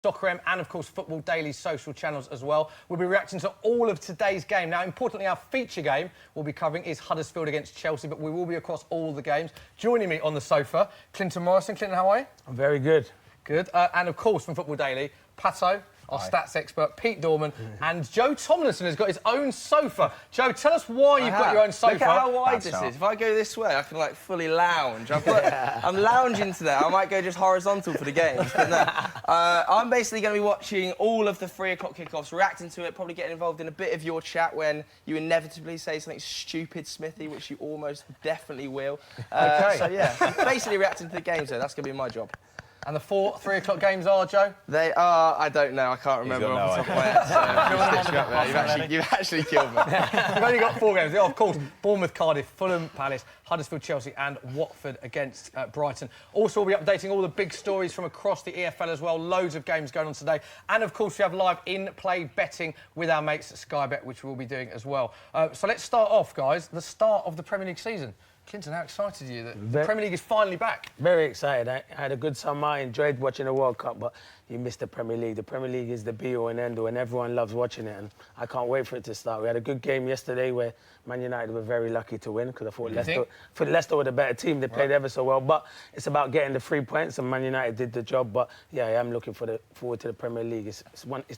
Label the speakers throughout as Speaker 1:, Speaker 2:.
Speaker 1: Soccer M and, of course, Football Daily's social channels as well. We'll be reacting to all of today's game. Now, importantly, our feature game we'll be covering is Huddersfield against Chelsea, but we will be across all the games. Joining me on the sofa, Clinton Morrison. Clinton, how are you?
Speaker 2: I'm very good.
Speaker 1: Good. And, of course, from Football Daily, Pato, our stats expert, Pete Dorman, and Joe Tomlinson has got his own sofa. Joe, tell us why you've got your own sofa.
Speaker 3: Look at how wide this is. If I go this way, I can, like, fully lounge. I'm lounging today. I might go just horizontal for the games. But no, I'm basically going to be watching all of the 3 o'clock kickoffs, reacting to it, probably getting involved in a bit of your chat when you inevitably say something stupid, Smithy, which you almost definitely will.
Speaker 1: OK.
Speaker 3: So, yeah, basically reacting to the games, though. That's going to be my job.
Speaker 1: And the 4 3 o'clock games are, Joe?
Speaker 3: They are, I don't know, I can't remember off the top of my head. You've actually killed me.
Speaker 1: We've only got 4 games. Of course, Bournemouth, Cardiff, Fulham, Palace, Huddersfield, Chelsea and Watford against Brighton. Also, we'll be updating all the big stories from across the EFL as well. Loads of games going on today. And, of course, we have live in-play betting with our mates at Sky Bet, which we'll be doing as well. So let's start off, guys, the start of the Premier League season. Clinton, how excited are you that the Premier League is finally back?
Speaker 2: Very excited. I had a good summer. I enjoyed watching the World Cup, but you missed the Premier League. The Premier League is the be-all and end-all, and everyone loves watching it, and I can't wait for it to start. We had a good game yesterday where Man United were very lucky to win, because I thought Leicester were the better team. They played ever so well, but it's about getting the 3 points, and Man United did the job. But, yeah, I am looking forward to the Premier League. It's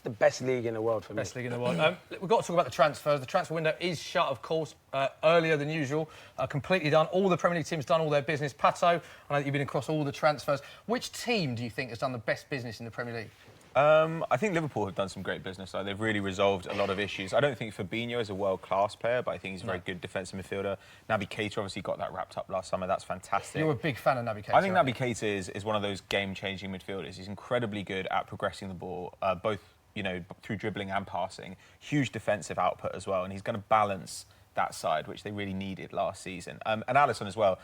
Speaker 2: the best league in the world for me.
Speaker 1: Best league in the world. We've got to talk about the transfers. The transfer window is shut, of course, earlier than usual, completely done. All the Premier League teams done all their business. Pato, I know that you've been across all the transfers. Which team do you think has done the best business in the Premier League?
Speaker 4: I think Liverpool have done some great business. They've really resolved a lot of issues. I don't think Fabinho is a world-class player, but I think he's a very good defensive midfielder. Naby Keita obviously got that wrapped up last summer. That's fantastic.
Speaker 1: You're a big fan of Naby Keita.
Speaker 4: I think Naby Keita is one of those game-changing midfielders. He's incredibly good at progressing the ball, both through dribbling and passing. Huge defensive output as well, and he's going to balance that side, which they really needed last season. And Alisson as well.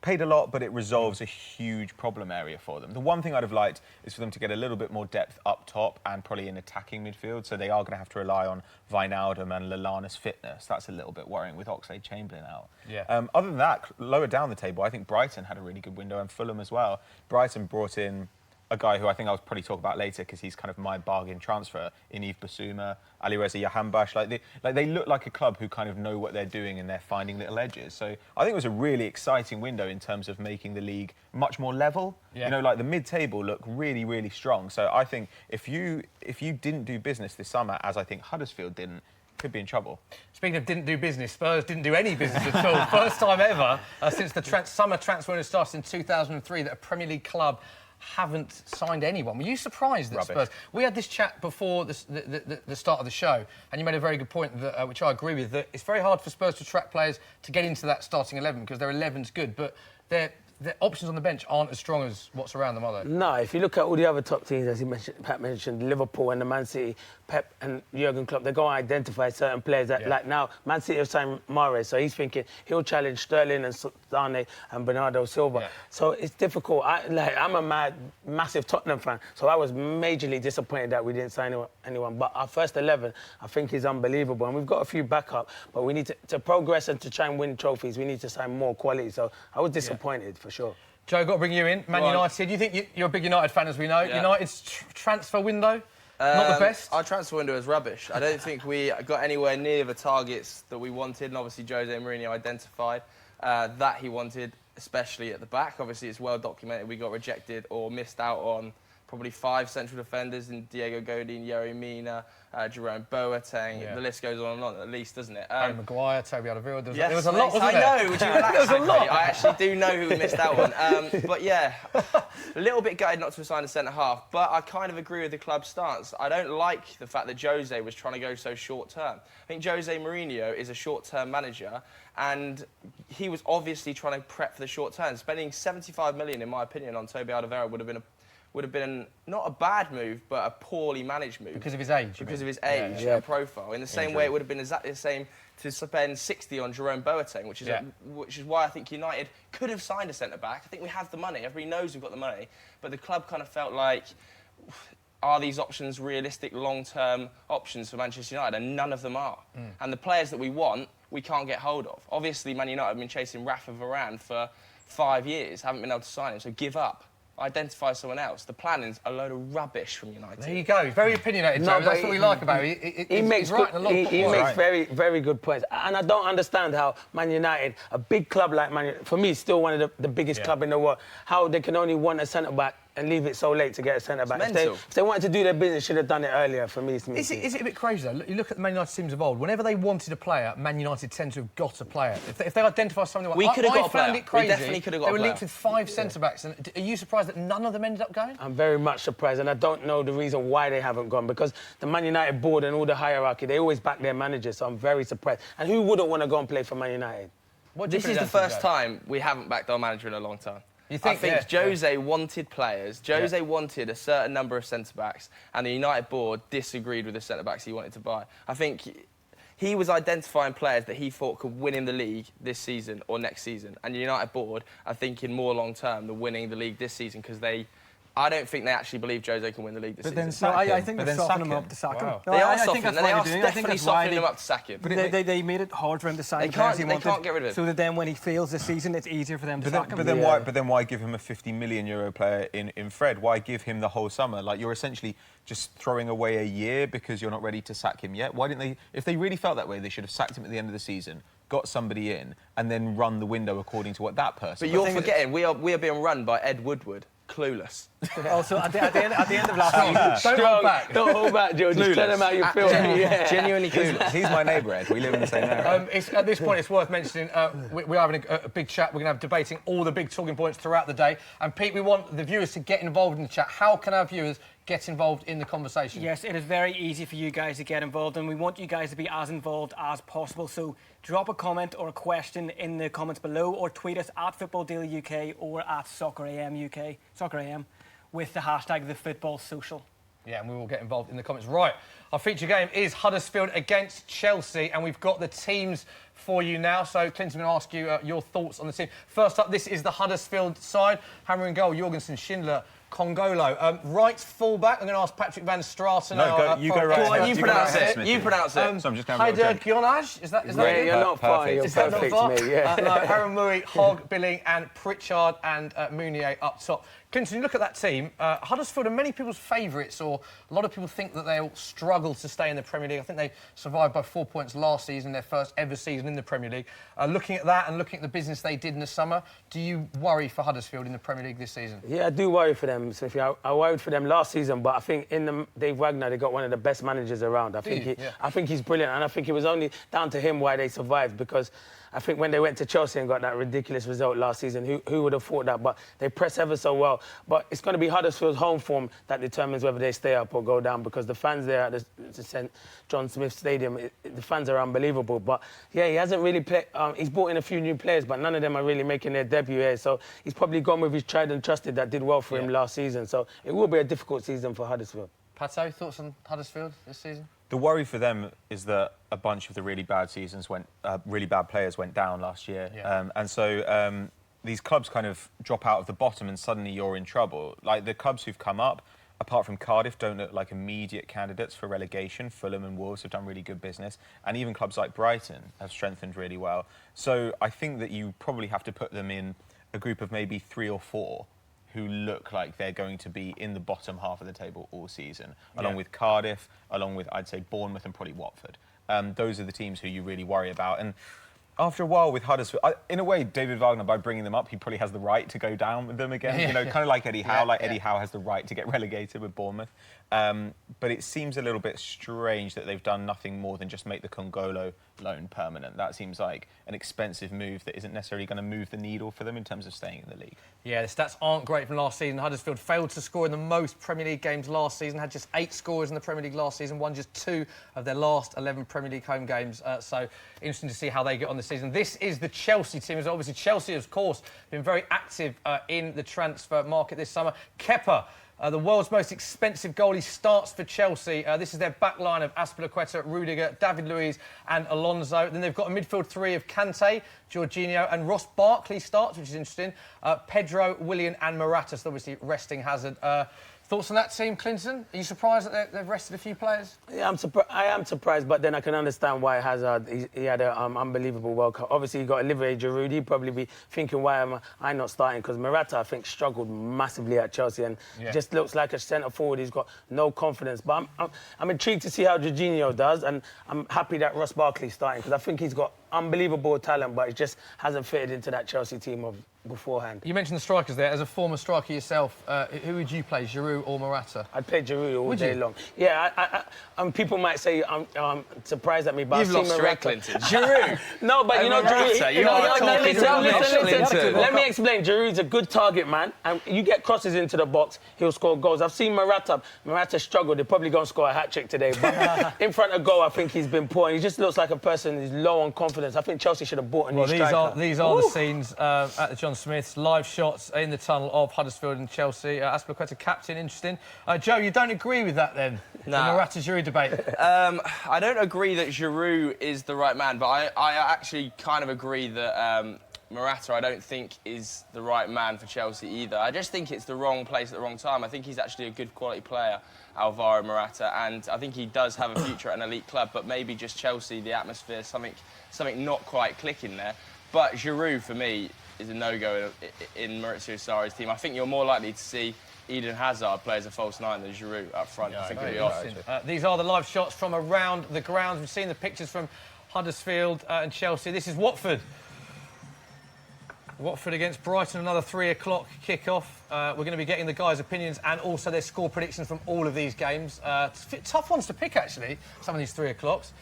Speaker 4: Paid a lot, but it resolves a huge problem area for them. The one thing I'd have liked is for them to get a little bit more depth up top and probably in attacking midfield, so they are going to have to rely on Wijnaldum and Lallana's fitness. That's a little bit worrying with Oxlade-Chamberlain out.
Speaker 1: Yeah.
Speaker 4: Other than that, lower down the table, I think Brighton had a really good window, and Fulham as well. Brighton brought in a guy who I think I'll probably talk about later because he's kind of my bargain transfer in Yves Bissouma, Alireza Jahanbakhsh. They look like a club who kind of know what they're doing and they're finding little edges. So I think it was a really exciting window in terms of making the league much more level.
Speaker 1: Yeah.
Speaker 4: The mid-table look really, really strong. So I think if you didn't do business this summer, as I think Huddersfield didn't, could be in trouble.
Speaker 1: Speaking of didn't do business, Spurs didn't do any business at all. First time ever since the summer transfer window started in 2003 that a Premier League club haven't signed anyone. Were you surprised that Spurs... We had this chat before the start of the show, and you made a very good point, that, which I agree with, that it's very hard for Spurs to attract players to get into that starting 11 because their 11's good, but their options on the bench aren't as strong as what's around them, are they?
Speaker 2: No, if you look at all the other top teams, as Pat mentioned, Liverpool and the Man City, Pep and Jurgen Klopp, they're going to identify certain players that, like now, Man City have signed Mahrez, so he's thinking he'll challenge Sterling and Sane and Bernardo Silva. Yeah. So it's difficult. I'm a massive Tottenham fan, so I was majorly disappointed that we didn't sign anyone. But our first 11, I think, is unbelievable. And we've got a few backup, but we need to progress and to try and win trophies, we need to sign more quality. So I was disappointed, for sure.
Speaker 1: Joe, got to bring you in. Man United. You think you're a big United fan, as we know. Yeah. United's transfer window, not the best?
Speaker 3: Our transfer window is rubbish. I don't think we got anywhere near the targets that we wanted, and obviously Jose Mourinho identified that he wanted, especially at the back. Obviously, it's well documented we got rejected or missed out on probably 5 central defenders in Diego Godin, Yerry Mina, Jerome Boateng. Yeah. The list goes on and on, at least, doesn't it?
Speaker 1: Harry Maguire, Toby Alderweireld. There was a lot, wasn't there?
Speaker 3: I know. Would you relax? There was a lot. I actually do know who we missed out on. But yeah, a little bit gutted not to assign a centre half. But I kind of agree with the club's stance. I don't like the fact that Jose was trying to go so short term. I think Jose Mourinho is a short term manager, and he was obviously trying to prep for the short term. Spending 75 million, in my opinion, on Toby Alderweireld would have been not a bad move, but a poorly managed move.
Speaker 1: Because of his age?
Speaker 3: Because of his age and profile. In the same way, it would have been exactly the same to spend 60 on Jerome Boateng, which is why I think United could have signed a centre-back. I think we have the money. Everybody knows we've got the money. But the club kind of felt like, are these options realistic long-term options for Manchester United? And none of them are. And the players that we want, we can't get hold of. Obviously, Man United have been chasing Rafa Varane for 5 years, haven't been able to sign him, so give up. identify someone else. The planning's a load of rubbish from United.
Speaker 1: There you go. Very opinionated, Joe. That's what we like about him.
Speaker 2: He makes
Speaker 1: very,
Speaker 2: very good points. And I don't understand how Man United, a big club like Man United, for me, still one of the biggest club in the world, how they can only want a centre-back and leave it so late to get a centre-back. If they wanted to do their business, should have done it earlier, for me.
Speaker 1: Is it a bit crazy, though? You look at the Man United teams of old. Whenever they wanted a player, Man United tend to have got a player. If they identify something...
Speaker 3: We could have got a player.
Speaker 1: It crazy.
Speaker 3: We definitely could have got a player.
Speaker 1: They were linked with 5 centre-backs. And are you surprised that none of them ended up going?
Speaker 2: I'm very much surprised, and I don't know the reason why they haven't gone, because the Man United board and all the hierarchy, they always back their managers, so I'm very surprised. And who wouldn't want to go and play for Man United?
Speaker 3: This is the first time we haven't backed our manager in a long time.
Speaker 1: You think,
Speaker 3: I think Jose wanted players. Jose wanted a certain number of centre-backs, and the United board disagreed with the centre-backs he wanted to buy. I think he was identifying players that he thought could win in the league this season or next season. And the United board are thinking more long-term than winning the league this season, because I don't think they actually believe Jose can win the league this season.
Speaker 5: I think they're softening him up to sack him.
Speaker 3: They are definitely softening him up to sack him.
Speaker 5: But they made it hard for him to sign.
Speaker 3: They can't get rid of him.
Speaker 5: So that then when he fails this season, it's easier for them to sack him.
Speaker 4: But then why give him a €50 million player in Fred? Why give him the whole summer? Like, you're essentially just throwing away a year because you're not ready to sack him yet. Why didn't they? If they really felt that way, they should have sacked him at the end of the season, got somebody in, and then run the window according to what that person...
Speaker 3: But you're forgetting, we are being run by Ed Woodward. Clueless.
Speaker 5: Also, at the end of last season...
Speaker 2: Don't hold back, Joe. Just tell him how you feel.
Speaker 3: Genuinely clueless.
Speaker 4: He's my neighbour, Ed. We live in the same area.
Speaker 1: At this point, it's worth mentioning, we're having a big chat. We're going to have debating all the big talking points throughout the day. And, Pete, we want the viewers to get involved in the chat. How can our viewers get involved in the conversation?
Speaker 5: Yes, it is very easy for you guys to get involved, and we want you guys to be as involved as possible. So drop a comment or a question in the comments below, or tweet us at Football Daily UK or at SoccerAM with the hashtag #TheFootballSocial.
Speaker 1: Yeah, and we will get involved in the comments. Right, our feature game is Huddersfield against Chelsea, and we've got the teams for you now. So, Clinton, I'm going to ask you your thoughts on the team. First up, this is the Huddersfield side. Hammer and goal, Jorgensen, Schindler, Congolo. Right full-back, I'm going to ask Patrick van Straten.
Speaker 4: No, you go right.
Speaker 3: You pronounce it. You pronounce it.
Speaker 4: So I'm just going
Speaker 1: Heider Gionaj, is that
Speaker 2: Yeah, you're not far. You're perfect, mate. Yeah.
Speaker 1: Aaron Murray, Hogg, Billing, and Pritchard, and Mounier up top. Clinton, you look at that team. Huddersfield are many people's favourites, or a lot of people think that they'll struggle to stay in the Premier League. I think they survived by 4 points last season, their first ever season in the Premier League. Looking at that and looking at the business they did in the summer, do you worry for Huddersfield in the Premier League this season?
Speaker 2: Yeah, I do worry for them, Smithy. I worried for them last season, but I think in Dave Wagner, they got one of the best managers around. I think he's brilliant, and I think it was only down to him why they survived, because I think when they went to Chelsea and got that ridiculous result last season, who would have thought that? But they press ever so well. But it's going to be Huddersfield's home form that determines whether they stay up or go down, because the fans there at the St John Smith Stadium, the fans are unbelievable. But yeah, he hasn't really played. He's brought in a few new players, but none of them are really making their debut here. So he's probably gone with his tried and trusted that did well for him last season. So it will be a difficult season for Huddersfield.
Speaker 1: Pato, thoughts on Huddersfield this season?
Speaker 4: The worry for them is that a bunch of the really bad players went down last year.
Speaker 1: Yeah.
Speaker 4: And so these clubs kind of drop out of the bottom and suddenly you're in trouble. Like, the clubs who've come up, apart from Cardiff, don't look like immediate candidates for relegation. Fulham and Wolves have done really good business. And even clubs like Brighton have strengthened really well. So I think that you probably have to put them in a group of maybe 3 or 4 who look like they're going to be in the bottom half of the table all season, along with Cardiff, along with, I'd say, Bournemouth and probably Watford. Those are the teams who you really worry about. And after a while with Huddersfield, in a way, David Wagner, by bringing them up, he probably has the right to go down with them again. You know, kind of like Eddie Howe. Eddie Howe has the right to get relegated with Bournemouth. But it seems a little bit strange that they've done nothing more than just make the Congolo loan permanent. That seems like an expensive move that isn't necessarily going to move the needle for them in terms of staying in the league.
Speaker 1: Yeah, the stats aren't great from last season. Huddersfield failed to score in the most Premier League games last season, had just 8 scorers in the Premier League last season, won just 2 of their last 11 Premier League home games. So interesting to see how they get on this season. This is the Chelsea team. As obviously, Chelsea, of course, been very active in the transfer market this summer. Kepa The world's most expensive goalie starts for Chelsea. This is their back line of Azpilicueta, Rudiger, David Luiz and Alonso. Then they've got a midfield three of Kante, Jorginho and Ross Barkley starts, which is interesting. Pedro, Willian and Morata, so obviously resting Hazard. Thoughts on that team, Clinton? Are you surprised that they've rested a few players?
Speaker 2: Yeah, I am surprised, but then I can understand why Hazard, he had an unbelievable World Cup. Obviously, you got Olivier Giroud. He'd probably be thinking, why am I not starting? Because Morata, I think, struggled massively at Chelsea and just looks like a centre-forward. He's got no confidence. But I'm intrigued to see how Jorginho does, and I'm happy that Ross Barkley's starting, because I think he's got unbelievable talent, but it just hasn't fitted into that Chelsea team of beforehand.
Speaker 1: You mentioned the strikers there. As a former striker yourself, who would you play, Giroud or Morata?
Speaker 2: I'd play Giroud all day long. Yeah, people might say I'm surprised at me, but
Speaker 3: You've
Speaker 2: I've seen
Speaker 3: lost
Speaker 2: Morata.
Speaker 3: Clinton. Giroud!
Speaker 2: No, but you know,
Speaker 3: Morata, you are talking
Speaker 2: listen. Let me explain. Giroud's a good target man, and you get crosses into the box, he'll score goals. I've seen Morata. Morata struggled. They're probably going to score a hat-trick today, but in front of goal, I think he's been poor. He just looks like a person who's low on confidence. I think Chelsea should have bought a new striker.
Speaker 1: These are the scenes at the John Smith's. Live shots in the tunnel of Huddersfield and Chelsea. Azpilicueta captain, interesting. Joe, you don't agree with that then?
Speaker 3: Nah.
Speaker 1: The Morata-Giroud debate?
Speaker 3: I don't agree that Giroud is the right man, but I actually kind of agree that Morata, I don't think, is the right man for Chelsea either. I just think it's the wrong place at the wrong time. I think he's actually a good quality player, Alvaro Morata, and I think he does have a future at an elite club, but maybe just Chelsea, the atmosphere, something not quite clicking there. But Giroud, for me, is a no-go in Maurizio Sarri's team. I think you're more likely to see Eden Hazard play as a false nine than Giroud up front. I think he'll be off.
Speaker 1: These are the live shots from around the grounds. We've seen the pictures from Huddersfield and Chelsea. This is Watford. Watford against Brighton, another 3 o'clock kickoff. We're going to be getting the guys' opinions and also their score predictions from all of these games. Tough ones to pick, actually, some of these 3 o'clocks.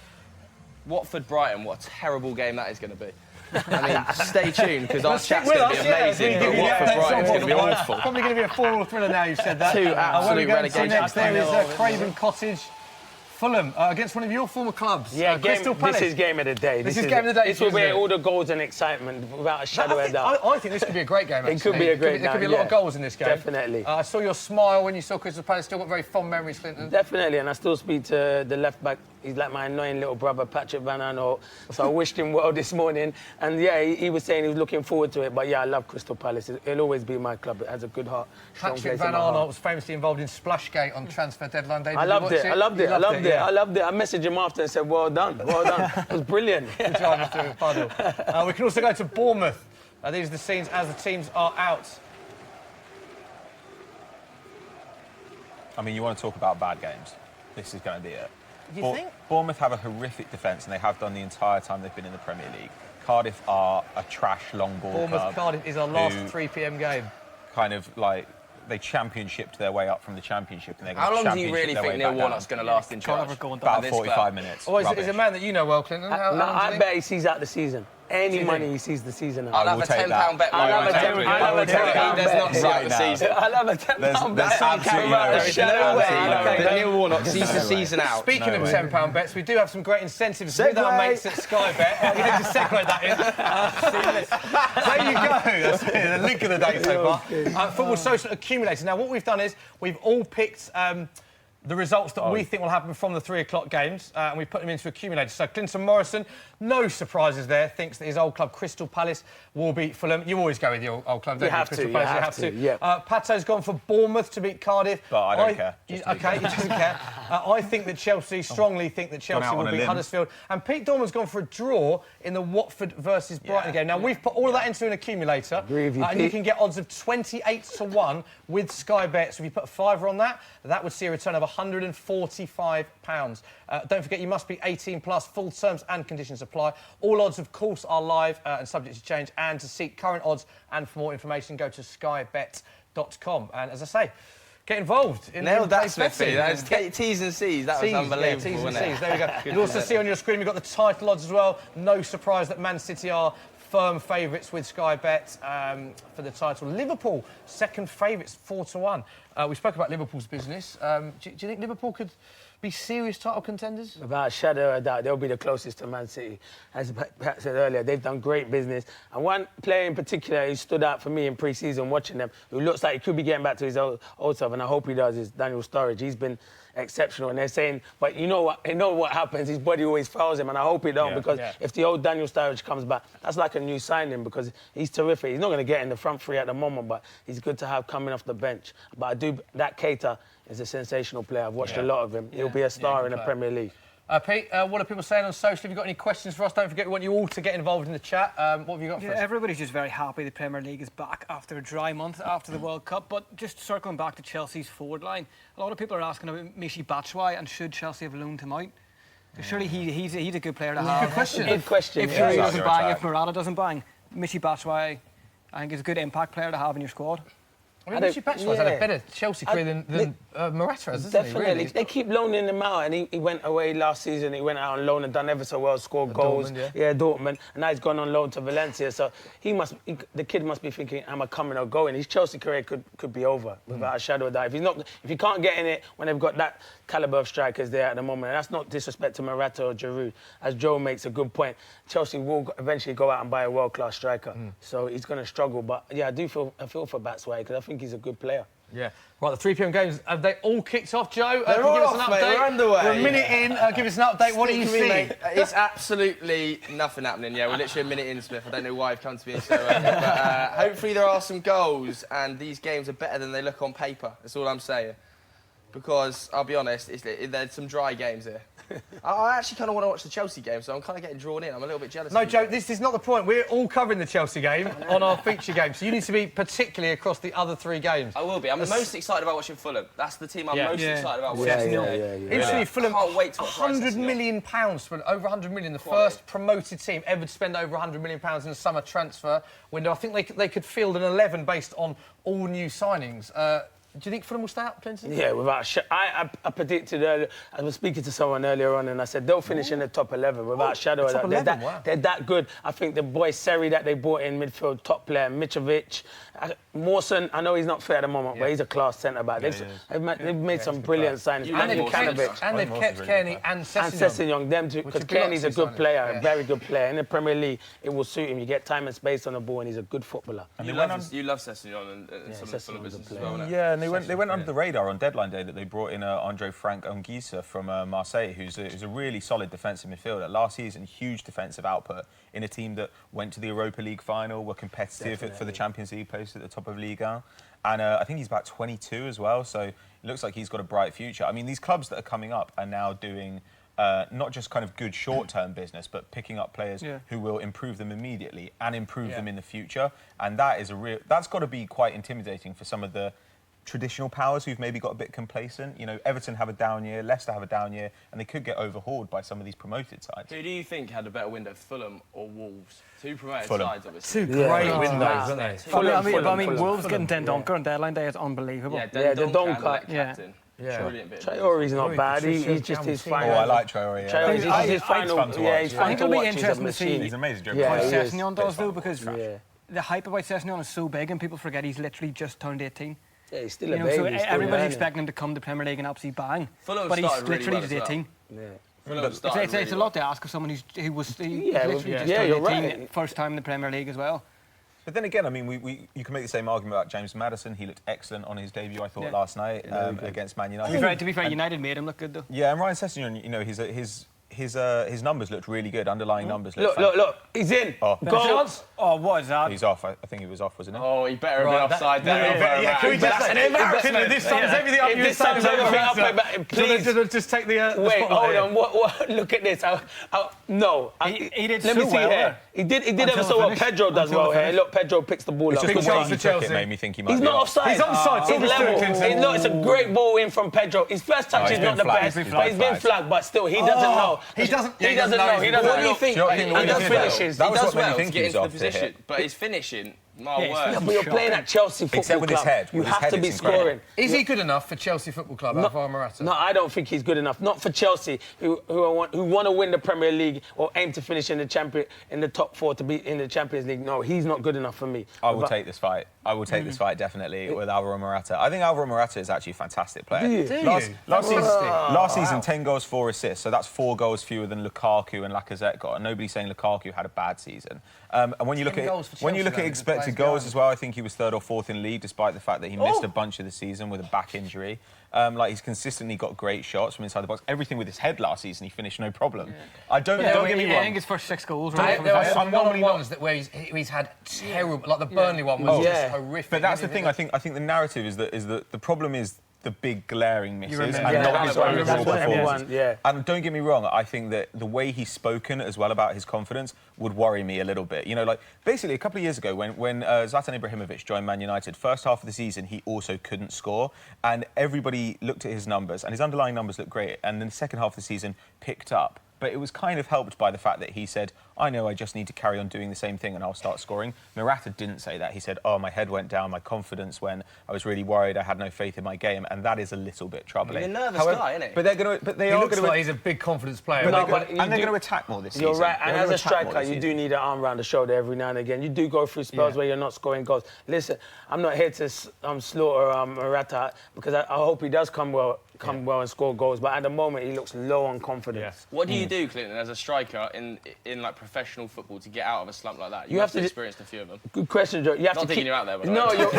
Speaker 3: Watford-Brighton, what a terrible game that is going to be. I mean, stay tuned, because our chat's
Speaker 1: with
Speaker 3: going to
Speaker 1: us,
Speaker 3: be amazing, but Watford-Brighton's going to be awful.
Speaker 1: Probably going to be a 4-all thriller now you've said that.
Speaker 3: Two absolute
Speaker 1: relegation. Next there is
Speaker 3: teams.
Speaker 1: Craven Cottage, Fulham, against one of your former clubs.
Speaker 2: Yeah,
Speaker 1: Crystal Palace.
Speaker 2: This is game of the day.
Speaker 1: This is game of the day.
Speaker 2: This is where all the goals and excitement, without a shadow of a doubt.
Speaker 1: I think this could be a great game, actually.
Speaker 2: It could be a great game.
Speaker 1: There could be a lot of goals in this game.
Speaker 2: Definitely.
Speaker 1: I saw your smile when you saw Crystal Palace. Still got very fond memories, Clinton.
Speaker 2: Definitely, and I still speak to the left back. He's like my annoying little brother, Patrick Van Aanholt. So I wished him well this morning. And yeah, he was saying he was looking forward to it. But yeah, I love Crystal Palace. It'll always be my club. It has a good heart.
Speaker 1: Patrick Van Aanholt was famously involved in Splashgate on transfer deadline day.
Speaker 2: I loved it. I loved it. I messaged him after and said, well done, well done. It was brilliant.
Speaker 1: Good job, Mr. Puddle. We can also go to Bournemouth. These are the scenes as the teams are out.
Speaker 4: I mean, you want to talk about bad games. This is going to be it.
Speaker 1: You think?
Speaker 4: Bournemouth have a horrific defence, and they have done the entire time they've been in the Premier League. Cardiff are a trash long ball club.
Speaker 1: Bournemouth-Cardiff is our last 3 p.m. game.
Speaker 4: Kind of like they championshiped their way up from the championship, and they're going
Speaker 3: How
Speaker 4: to
Speaker 3: long do you really think Neil Warnock's going to last in charge?
Speaker 4: About 45 minutes.
Speaker 1: Oh, he's a man that you know well, Clinton.
Speaker 2: I bet he sees out the season. Any money he sees the season.
Speaker 3: I'll have a £10 bet.
Speaker 2: I'll have a £10 bet.
Speaker 3: He does not see out the season.
Speaker 2: I'll have a £10 bet.
Speaker 4: There's absolutely
Speaker 3: There is no way that Neil Warnock sees the season out.
Speaker 1: Speaking of £10 bets, we do have some great incentives with our mates at Sky Bet. We're going to segue that in. There you go. That's the link of the day so far. Football Social Accumulator. Now, what we've done is we've all picked the results that we think will happen from the 3 o'clock games, and we put them into accumulators. So Clinton Morrison, no surprises there, thinks that his old club Crystal Palace will beat Fulham. You always go with your old club, don't you? Crystal Palace, you have to.
Speaker 2: Yeah.
Speaker 1: Pato's gone for Bournemouth to beat Cardiff.
Speaker 4: But I don't care.
Speaker 1: Okay, he doesn't care. I think that Chelsea, strongly think that Chelsea will beat Huddersfield. And Pete Dorman's gone for a draw in the Watford versus Brighton game. Now, we've put all of that into an accumulator.
Speaker 2: Agree with you,
Speaker 1: and you can get odds of 28 to 1 with Sky Bet. So if you put a fiver on that, that would see a return of £145. Don't forget, you must be 18 plus. Full terms and conditions apply. All odds, of course, are live and subject to change. And to see current odds and for more information, go to skybet.com. And as I say, get involved.
Speaker 3: Nailed that, Smithy. Those T's and C's. That was unbelievable,
Speaker 1: T's and
Speaker 3: wasn't it?
Speaker 1: C's. There we go. You'll also see on your screen we've got the title odds as well. No surprise that Man City are firm favourites with Sky Bet for the title. Liverpool, second favourites, 4 to 1. We spoke about Liverpool's business. Do you think Liverpool could be serious title contenders?
Speaker 2: Without a shadow of a doubt, they'll be the closest to Man City. As Pat said earlier, they've done great business. And one player in particular who stood out for me in pre-season watching them, who looks like he could be getting back to his old self, and I hope he does, is Daniel Sturridge. He's been exceptional. And they're saying, but you know what happens? His body always fails him, and I hope he don't, because if the old Daniel Sturridge comes back, that's like a new signing, because he's terrific. He's not going to get in the front three at the moment, but he's good to have coming off the bench. But that Kante is a sensational player. I've watched a lot of him. He'll be a star in the Premier League.
Speaker 1: Pete, what are people saying on social? Have you got any questions for us? Don't forget, we want you all to get involved in the chat. What have you got for us?
Speaker 5: Everybody's just very happy the Premier League is back after a dry month after the World Cup. But just circling back to Chelsea's forward line, a lot of people are asking about Michy Batshuayi and should Chelsea have loaned him out? Surely he's a good player to have.
Speaker 2: Good question.
Speaker 5: If Shuri doesn't bang, if Morata doesn't bang, Michy Batshuayi, I think is a good impact player to have in your squad.
Speaker 1: I mean, Michy Batshuayi's had a better Chelsea career than Morata has, hasn't
Speaker 2: definitely.
Speaker 1: he? Really?
Speaker 2: They keep loaning him out, and he went away last season. He went out on loan and done ever so well, scored goals.
Speaker 1: Dortmund,
Speaker 2: Dortmund. And now he's gone on loan to Valencia. So the kid must be thinking, am I coming or going? His Chelsea career could be over without a shadow of doubt. If he can't get in it when they've got that calibre of strikers there at the moment, and that's not disrespect to Morata or Giroud, as Joe makes a good point. Chelsea will eventually go out and buy a world-class striker. So he's going to struggle. But yeah, I feel for Batshuayi, because I think he's a good player.
Speaker 1: Yeah. Right, the 3 p.m. games, have they all kicked off, Joe?
Speaker 3: They're all off, mate. We're underway.
Speaker 1: We're a minute in. Give us an update. What do you see?
Speaker 3: It's absolutely nothing happening. Yeah, we're literally a minute in, Smith. I don't know why you've come to me so early. But hopefully there are some goals, and these games are better than they look on paper. That's all I'm saying. Because, I'll be honest, there's some dry games here. I actually kind of want to watch the Chelsea game, so I'm kind of getting drawn in. I'm a little bit jealous.
Speaker 1: No, Joe, this is not the point. We're all covering the Chelsea game on our feature game, so you need to be particularly across the other 3 games.
Speaker 3: I will be. I'm most excited about watching Fulham. That's the team I'm most excited about watching.
Speaker 1: Instantly, Fulham,
Speaker 3: can't wait to watch
Speaker 1: £100 million spent, over £100 million, the first promoted team ever to spend over £100 million in a summer transfer window. I think they could field an 11 based on all new signings. Do you think Fulham will stay up, Clinton?
Speaker 2: Yeah, without I predicted earlier. I was speaking to someone earlier on, and I said they'll finish in the top 11 without a shadow of a doubt. They're that good. I think the boy Seri that they brought in midfield, top player, Mitrovic, Morrison. I know he's not fit at the moment, but he's a class centre back. They've made some brilliant signings.
Speaker 1: And they've kept Kearney and Sessegnon.
Speaker 2: Them two, because Kearney's a good player, a very good player. In the Premier League, it will suit him. You get time and space on the ball, and he's a good footballer.
Speaker 3: And you love Sessegnon and some of the Fulham business as well.
Speaker 4: Yeah, and they went under the radar on deadline day that they brought in Andre Frank Anguissa from Marseille, who's a really solid defensive midfielder. Last season, huge defensive output in a team that went to the Europa League final, were competitive for the Champions League place at the top of Ligue 1. And I think he's about 22 as well, so it looks like he's got a bright future. I mean, these clubs that are coming up are now doing not just kind of good short-term business, but picking up players who will improve them immediately and improve them in the future. And that's got to be quite intimidating for some of the traditional powers who've maybe got a bit complacent. You know, Everton have a down year, Leicester have a down year, and they could get overhauled by some of these promoted sides.
Speaker 3: Who do you think had a better window, Fulham or Wolves? 2 promoted sides, obviously.
Speaker 1: 2 great windows, aren't they?
Speaker 5: I mean, Wolves getting Dendoncker on deadline day is unbelievable.
Speaker 3: Yeah, Dendoncker, captain. Brilliant bit.
Speaker 2: Traore's not bad. He's just his final.
Speaker 4: Oh, I like Traore.
Speaker 2: Traore's his final. He's
Speaker 5: I think it'll be interesting to see
Speaker 4: He's amazing.
Speaker 5: how Sessegnon does, though, because the hype about Sessegnon is so big, and people forget he's literally just turned 18.
Speaker 2: Yeah, he's still a baby.
Speaker 5: So everybody's expecting him to come to Premier League and absolutely bang. But he's literally just 18. It's a lot to ask of someone who was literally just turned 18, first time in the Premier League as well.
Speaker 4: But then again, I mean, you can make the same argument about James Maddison. He looked excellent on his debut, I thought, last night against Man United.
Speaker 5: To be fair, United made him look good, though.
Speaker 4: Yeah, and Ryan Sessegnon, you know, his numbers looked really good. Underlying numbers looked
Speaker 2: Look, he's in. Goal.
Speaker 5: Oh, what is that?
Speaker 4: He's off. I think he was off, wasn't he?
Speaker 3: Oh, he better have been offside there.
Speaker 1: Can we just... An embarrassment. This sums everything up.
Speaker 2: This sums everything up. Please.
Speaker 1: Just take the
Speaker 2: Wait, hold on. What? Look at this. No.
Speaker 5: He did
Speaker 2: Let me see here. He did ever so well. Pedro does well here. Look, Pedro picks the ball up.
Speaker 1: Big chance for Chelsea.
Speaker 4: It made me think he might
Speaker 2: He's
Speaker 4: be
Speaker 2: not offside.
Speaker 1: He's onside.
Speaker 2: He's level. Look, it's a great ball in from Pedro. His first touch is not the best, but he's been flagged. But still, he doesn't know.
Speaker 1: He doesn't
Speaker 2: know. He doesn't know.
Speaker 3: What do you think?
Speaker 2: He does finishes.
Speaker 3: He does well to get into the position, but his finishing My word.
Speaker 2: Yeah, but you're playing at Chelsea Football
Speaker 4: Except with
Speaker 2: Club.
Speaker 4: his head.
Speaker 2: You
Speaker 4: With his
Speaker 2: have
Speaker 4: head,
Speaker 2: to be
Speaker 4: it's incredible.
Speaker 2: scoring.
Speaker 1: Is he good enough for Chelsea Football Club, Alvaro Morata?
Speaker 2: No, I don't think he's good enough. Not for Chelsea, who want to win the Premier League or aim to finish in the top 4 to be in the Champions League. No, he's not good enough for me.
Speaker 4: I will take this fight. I will take this fight definitely with Alvaro Morata. I think Alvaro Morata is actually a fantastic player.
Speaker 2: Do you?
Speaker 4: Last season, 10 goals, 4 assists. So that's 4 goals fewer than Lukaku and Lacazette got. And nobody's saying Lukaku had a bad season. And when you look at expected goals as well, I think he was 3rd or 4th in league, despite the fact that he missed a bunch of the season with a back injury. He's consistently got great shots from inside the box. Everything with his head last season, he finished no problem.
Speaker 5: Yeah.
Speaker 4: Don't get me wrong.
Speaker 5: I think his first 6 goals.
Speaker 1: There are some one-on-ones where he's had terrible, like the Burnley one was just horrific.
Speaker 4: But that's the thing. I think the narrative is that the problem is the big glaring misses and
Speaker 5: remember.
Speaker 4: not his overall performance.
Speaker 2: Yeah.
Speaker 4: And don't get me wrong, I think that the way he's spoken as well about his confidence would worry me a little bit. You know, like basically a couple of years ago when Zlatan Ibrahimovic joined Man United, first half of the season he also couldn't score, and everybody looked at his numbers and his underlying numbers looked great, and then the second half of the season picked up. But it was kind of helped by the fact that he said, I know I just need to carry on doing the same thing and I'll start scoring. Morata didn't say that. He said, oh, my head went down, my confidence went, I was really worried, I had no faith in my game, and that is a little bit troubling.
Speaker 3: He's a nervous guy, isn't he?
Speaker 4: But they
Speaker 1: He
Speaker 4: are
Speaker 1: looks
Speaker 4: going
Speaker 1: like he's a big confidence player.
Speaker 2: But
Speaker 4: they're going to attack more this season.
Speaker 2: You're right, and
Speaker 4: They're
Speaker 2: as
Speaker 4: gonna
Speaker 2: a
Speaker 4: attack more
Speaker 2: striker,
Speaker 4: this
Speaker 2: you
Speaker 4: season.
Speaker 2: do need an arm around the shoulder every now and again. You do go through spells where you're not scoring goals. Listen, I'm not here to slaughter Morata because I hope he does come well and score goals. But at the moment, he looks low on confidence.
Speaker 1: Yes.
Speaker 3: What do you do, Clinton, as a striker in like professional football to get out of a slump like that? You
Speaker 2: have
Speaker 3: must have
Speaker 2: to
Speaker 3: experienced a few of them.
Speaker 2: Good question, Joe. You have
Speaker 3: Not
Speaker 2: to
Speaker 3: thinking
Speaker 2: keep...
Speaker 3: you're out there, but
Speaker 2: No, you're...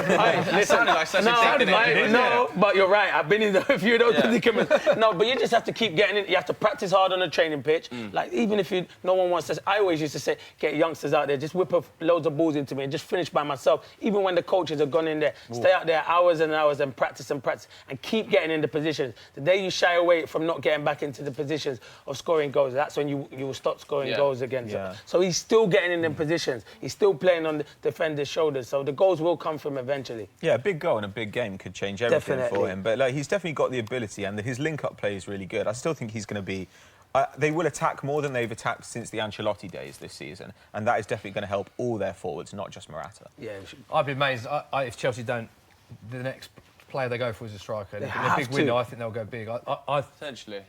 Speaker 3: It sounded like such a dick, didn't it?
Speaker 2: No, but you're right. I've been in a few of those predicaments. No, but you just have to keep getting in. You have to practice hard on the training pitch. Like, even if no one wants to... I always used to say, get youngsters out there, just whip up loads of balls into me and just finish by myself. Even when the coaches have gone in there, stay out there hours and hours and practice and keep getting into positions. The day you shy away from not getting back into the positions of scoring goals, that's when you will stop scoring goals again.
Speaker 4: Yeah.
Speaker 2: So he's still getting in them positions. He's still playing on the defender's shoulders. So the goals will come from eventually.
Speaker 4: Yeah, a big goal in a big game could change everything for him. But he's definitely got the ability, and his link-up play is really good. I still think he's going to be... they will attack more than they've attacked since the Ancelotti days this season, and that is definitely going to help all their forwards, not just Morata.
Speaker 2: Yeah.
Speaker 1: I'd be amazed if Chelsea don't. The next player they go for is a striker. They
Speaker 2: have
Speaker 1: big
Speaker 2: to.
Speaker 1: window. I think they'll go big.
Speaker 3: Essentially.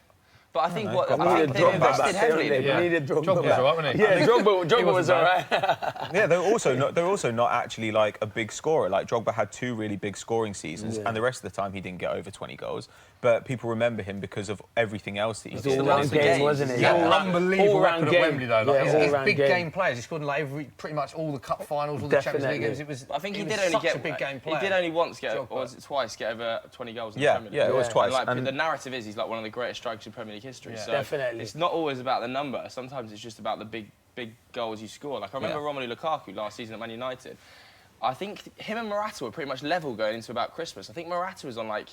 Speaker 3: But I think they've
Speaker 2: Drogba
Speaker 3: invested
Speaker 2: back.
Speaker 3: heavily.
Speaker 2: They needed Drogba
Speaker 1: Drogba was
Speaker 2: back.
Speaker 1: all right, wasn't he?
Speaker 2: Yeah, Drogba was all right.
Speaker 4: Yeah, they're also not actually like a big scorer. Like Drogba had 2 really big scoring seasons, and the rest of the time he didn't get over 20 goals. But people remember him because of everything else that he did.
Speaker 2: All-round game, wasn't it?
Speaker 1: He had an unbelievable record at Wembley, though. Like,
Speaker 2: Yeah,
Speaker 1: he's
Speaker 2: all-round
Speaker 1: big
Speaker 2: game.
Speaker 1: game players. He scored in like pretty much all the cup finals, all the Champions League games. It was.
Speaker 3: I think he
Speaker 1: was
Speaker 3: did only
Speaker 1: such
Speaker 3: get
Speaker 1: a big game player.
Speaker 3: He did only once get,
Speaker 1: Drogba.
Speaker 3: or was it twice, get over 20 goals in the
Speaker 4: Yeah,
Speaker 3: Premier League.
Speaker 4: yeah, it was twice.
Speaker 3: And,
Speaker 4: And
Speaker 3: the narrative is he's like one of the greatest strikers in Premier League history.
Speaker 1: Yeah.
Speaker 3: So
Speaker 2: Definitely.
Speaker 3: it's not always about the number. Sometimes it's just about the big goals you score. Like I remember Romelu Lukaku last season at Man United. I think him and Morata were pretty much level going into about Christmas. I think Morata was on like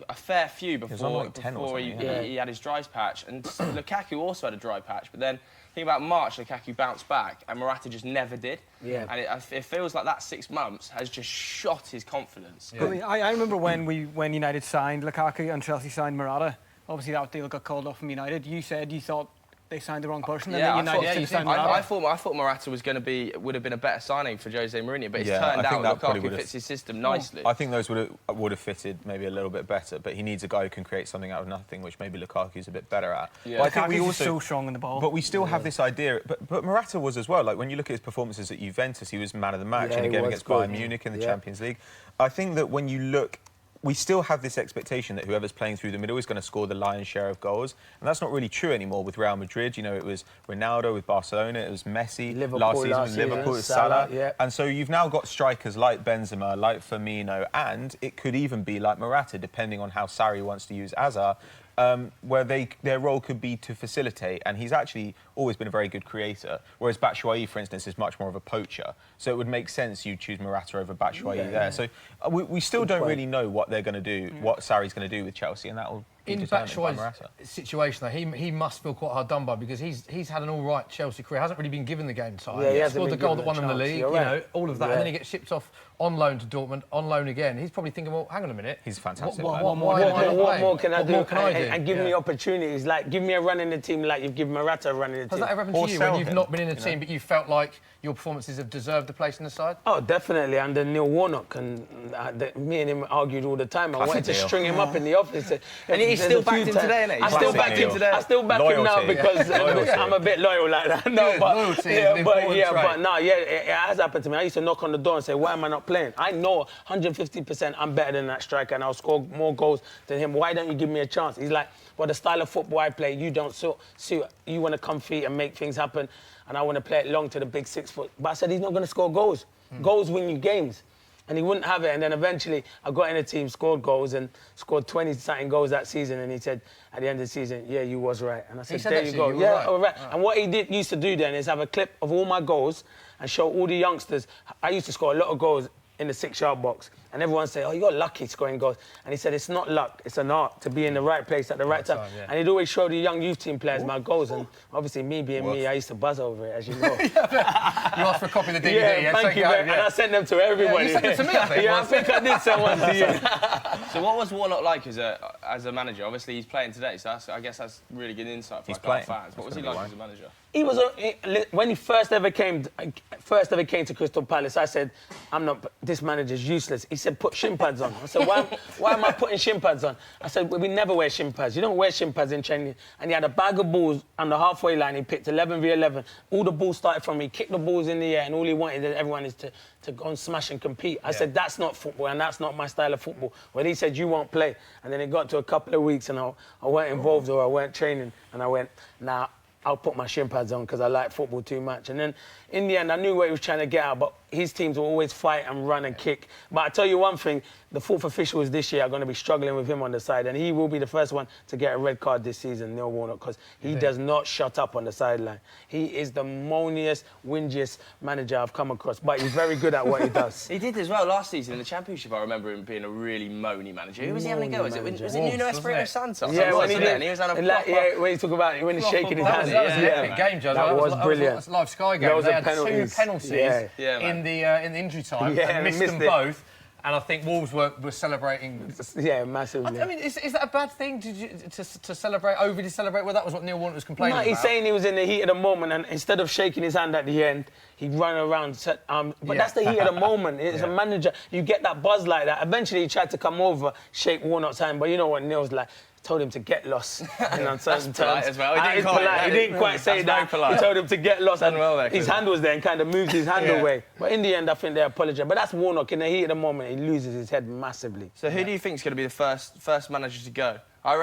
Speaker 3: a fair few before,
Speaker 4: like 10 or
Speaker 3: before
Speaker 4: something,
Speaker 3: he had his dry patch. And Lukaku also had a dry patch. But then, I think about March, Lukaku bounced back and Morata just never did.
Speaker 2: Yeah.
Speaker 3: And it feels like that 6 months has just shot his confidence.
Speaker 5: I mean, I remember when United signed Lukaku and Chelsea signed Morata. Obviously, that deal got called off from United. You said you thought they signed the wrong person, and
Speaker 3: Yeah,
Speaker 5: then United should have signed Morata.
Speaker 3: I thought Morata would have been a better signing for Jose Mourinho, but it's
Speaker 4: Yeah,
Speaker 3: turned
Speaker 4: I think
Speaker 3: out
Speaker 4: that probably
Speaker 3: Lukaku fits his system nicely.
Speaker 4: I think those would have fitted maybe a little bit better, but he needs a guy who can create something out of nothing, which maybe Lukaku's a bit better at.
Speaker 3: Yeah.
Speaker 4: But I think we
Speaker 5: Lukaku's
Speaker 4: also
Speaker 5: so strong in the ball.
Speaker 4: But we still have this idea. But Morata was as well. Like when you look at his performances at Juventus, he was man of the match in a
Speaker 2: he
Speaker 4: game
Speaker 2: was
Speaker 4: against
Speaker 2: good.
Speaker 4: Bayern Munich in the Champions League. I think that when you look. We still have this expectation that whoever's playing through the middle is going to score the lion's share of goals. And that's not really true anymore with Real Madrid. You know, it was Ronaldo with Barcelona, it was Messi last season with Liverpool, it was Salah.
Speaker 2: Yeah.
Speaker 4: And so you've now got strikers like Benzema, like Firmino, and it could even be like Morata, depending on how Sarri wants to use Hazard, where their role could be to facilitate. And he's actually always been a very good creator, whereas Batshuayi, for instance, is much more of a poacher. So it would make sense you choose Morata over Batshuayi there. So we still don't really know what they're going to do, what Sarri's going to do with Chelsea, and that will
Speaker 1: In Batshuayi's situation, though, he must feel quite hard done by because he's had an all right Chelsea career. Hasn't really been given the game time.
Speaker 2: Yeah, he hasn't
Speaker 1: scored the
Speaker 2: been
Speaker 1: goal
Speaker 2: given
Speaker 1: that won
Speaker 2: a
Speaker 1: him the
Speaker 2: chance.
Speaker 1: league.
Speaker 2: You're
Speaker 1: You
Speaker 2: right.
Speaker 1: know, all of that, and then he gets shipped off on loan to Dortmund, on loan again. He's probably thinking, well, hang on a minute.
Speaker 4: He's fantastic.
Speaker 1: Why
Speaker 2: What
Speaker 1: am I not playing?
Speaker 2: more can I do?
Speaker 1: What more can I do?
Speaker 2: And give me
Speaker 1: Yeah.
Speaker 2: opportunities. Like, give me a run in the team like you've given Morata a run in the
Speaker 1: Has
Speaker 2: team.
Speaker 1: that ever happened
Speaker 4: Or
Speaker 1: to you
Speaker 4: sell
Speaker 1: when you've
Speaker 4: him,
Speaker 1: not been in a
Speaker 4: you
Speaker 1: team,
Speaker 4: know?
Speaker 1: but you felt like your performances have deserved a place in the side?
Speaker 2: Oh, definitely. Under Neil Warnock, and me and him argued all the time. I wanted to
Speaker 4: deal.
Speaker 2: string him up in the office.
Speaker 3: And he's
Speaker 2: There's
Speaker 3: still
Speaker 2: a few
Speaker 3: backed him
Speaker 2: times-
Speaker 3: today, innit?
Speaker 2: I still
Speaker 4: Classic
Speaker 2: back him
Speaker 4: Neil.
Speaker 2: today. I still back him now
Speaker 4: Loyalty.
Speaker 2: because
Speaker 4: Loyalty.
Speaker 2: I'm a bit loyal like that. No, but
Speaker 1: Loyalty is an important trait.
Speaker 2: it has happened to me. I used to knock on the door and say, "Why am I not playing?" I know 150% I'm better than that striker, and I'll score more goals than him. Why don't you give me a chance? He's like, "Well, the style of football I play, you don't suit. You want to come feet and make things happen, and I want to play it long to the big 6 foot." But I said he's not going to score goals. Goals win you games. And he wouldn't have it. And then eventually I got in a team, scored goals and scored 20-something goals that season. And he said, at the end of the season, yeah, you was right. And I said,
Speaker 1: said
Speaker 2: there
Speaker 1: that
Speaker 2: you
Speaker 1: to
Speaker 2: go.
Speaker 1: you, you were
Speaker 2: Yeah,
Speaker 1: right.
Speaker 2: all right. And what he used to do then is have a clip of all my goals and show all the youngsters. I used to score a lot of goals in the 6-yard box. And everyone say, "Oh, you got lucky scoring goals." And he said, "It's not luck, it's an art to be in the right place at the right time."
Speaker 1: yeah.
Speaker 2: And he'd always show the young youth team players my goals. And obviously, me being me, I used to buzz over it, as you know.
Speaker 1: You asked for a copy of the DVD.
Speaker 2: Yeah, thank you,
Speaker 1: so
Speaker 2: mate. And I sent them to everybody.
Speaker 1: you sent them to me, I think,
Speaker 2: Yeah, I
Speaker 1: once.
Speaker 2: think I did send one to you.
Speaker 3: So what was Warnock like as a manager? Obviously, he's playing today, so I guess that's really good insight for
Speaker 4: He's
Speaker 3: our
Speaker 4: playing.
Speaker 3: fans. What was he
Speaker 4: That's
Speaker 3: like
Speaker 4: gonna
Speaker 3: as
Speaker 4: be
Speaker 3: a manager?
Speaker 2: He was when he first ever came to Crystal Palace. I said, "I'm not. This manager's useless." He said, "Put shin pads on." I said, "Why am I putting shin pads on?" I said, "We never wear shin pads. You don't wear shin pads in training." And he had a bag of balls on the halfway line. He picked 11v11. All the balls started from me. He kicked the balls in the air, and all he wanted everyone is to go and smash and compete. I said, "That's not football, and that's not my style of football." Well, he said, "You won't play." And then it got to a couple of weeks, and I weren't involved or I weren't training, and I went, "Nah, I'll put my shin pads on because I like football too much." And then in the end, I knew what he was trying to get out, but his teams will always fight and run and kick. But I tell you one thing, the fourth officials this year are going to be struggling with him on the side, and he will be the first one to get a red card this season, Neil Warnock, because he does not shut up on the sideline. He is the moaniest, whingiest manager I've come across, but he's very good at what he does.
Speaker 3: He did as well last season in the Championship. I remember him being a really moany manager. Who was he having a go? Was it
Speaker 2: manager.
Speaker 3: Nuno
Speaker 1: Wolves,
Speaker 3: Espirito
Speaker 1: wasn't
Speaker 3: Santo?
Speaker 2: Yeah, when he did.
Speaker 3: And he was on a
Speaker 2: like,
Speaker 3: proper...
Speaker 2: yeah, when he talk about when he's shaking his
Speaker 1: That
Speaker 2: hand.
Speaker 1: was an
Speaker 3: Yeah,
Speaker 1: epic
Speaker 3: man.
Speaker 1: game, Joe.
Speaker 2: That was brilliant.
Speaker 1: That was a live Sky game.
Speaker 2: Loads
Speaker 1: They
Speaker 2: of
Speaker 1: had
Speaker 2: penalties.
Speaker 1: 2 penalties
Speaker 2: Yeah.
Speaker 3: Yeah, man.
Speaker 1: in the injury time
Speaker 2: Yeah,
Speaker 1: and missed
Speaker 2: missed
Speaker 1: them
Speaker 2: it.
Speaker 1: both. And I think Wolves were celebrating.
Speaker 2: Yeah, massively.
Speaker 1: I mean, is that a bad thing to celebrate, overly celebrate? Well, that was what Neil Warnock was complaining
Speaker 2: No,
Speaker 1: about.
Speaker 2: he's saying he was in the heat of the moment, and instead of shaking his hand at the end, he'd run around. But that's the heat of the moment. It's a manager. You get that buzz like that. Eventually, he tried to come over, shake Warnock's hand, but you know what Neil's like. Told him to get lost. And on certain
Speaker 3: polite
Speaker 2: terms.
Speaker 3: as well. He didn't
Speaker 2: It's
Speaker 3: call it
Speaker 2: polite.
Speaker 3: that.
Speaker 2: He didn't quite say
Speaker 3: That's very
Speaker 2: that.
Speaker 3: polite.
Speaker 2: He told him to get lost.
Speaker 3: Done
Speaker 2: And
Speaker 3: well there,
Speaker 2: his
Speaker 3: Clinton.
Speaker 2: hand was there and kind of moved his hand
Speaker 1: Yeah.
Speaker 2: away. But in the end, I think they apologise. But that's Warnock. In the heat of the moment, he loses his head massively.
Speaker 3: So who do you think is going to be the first manager to go? I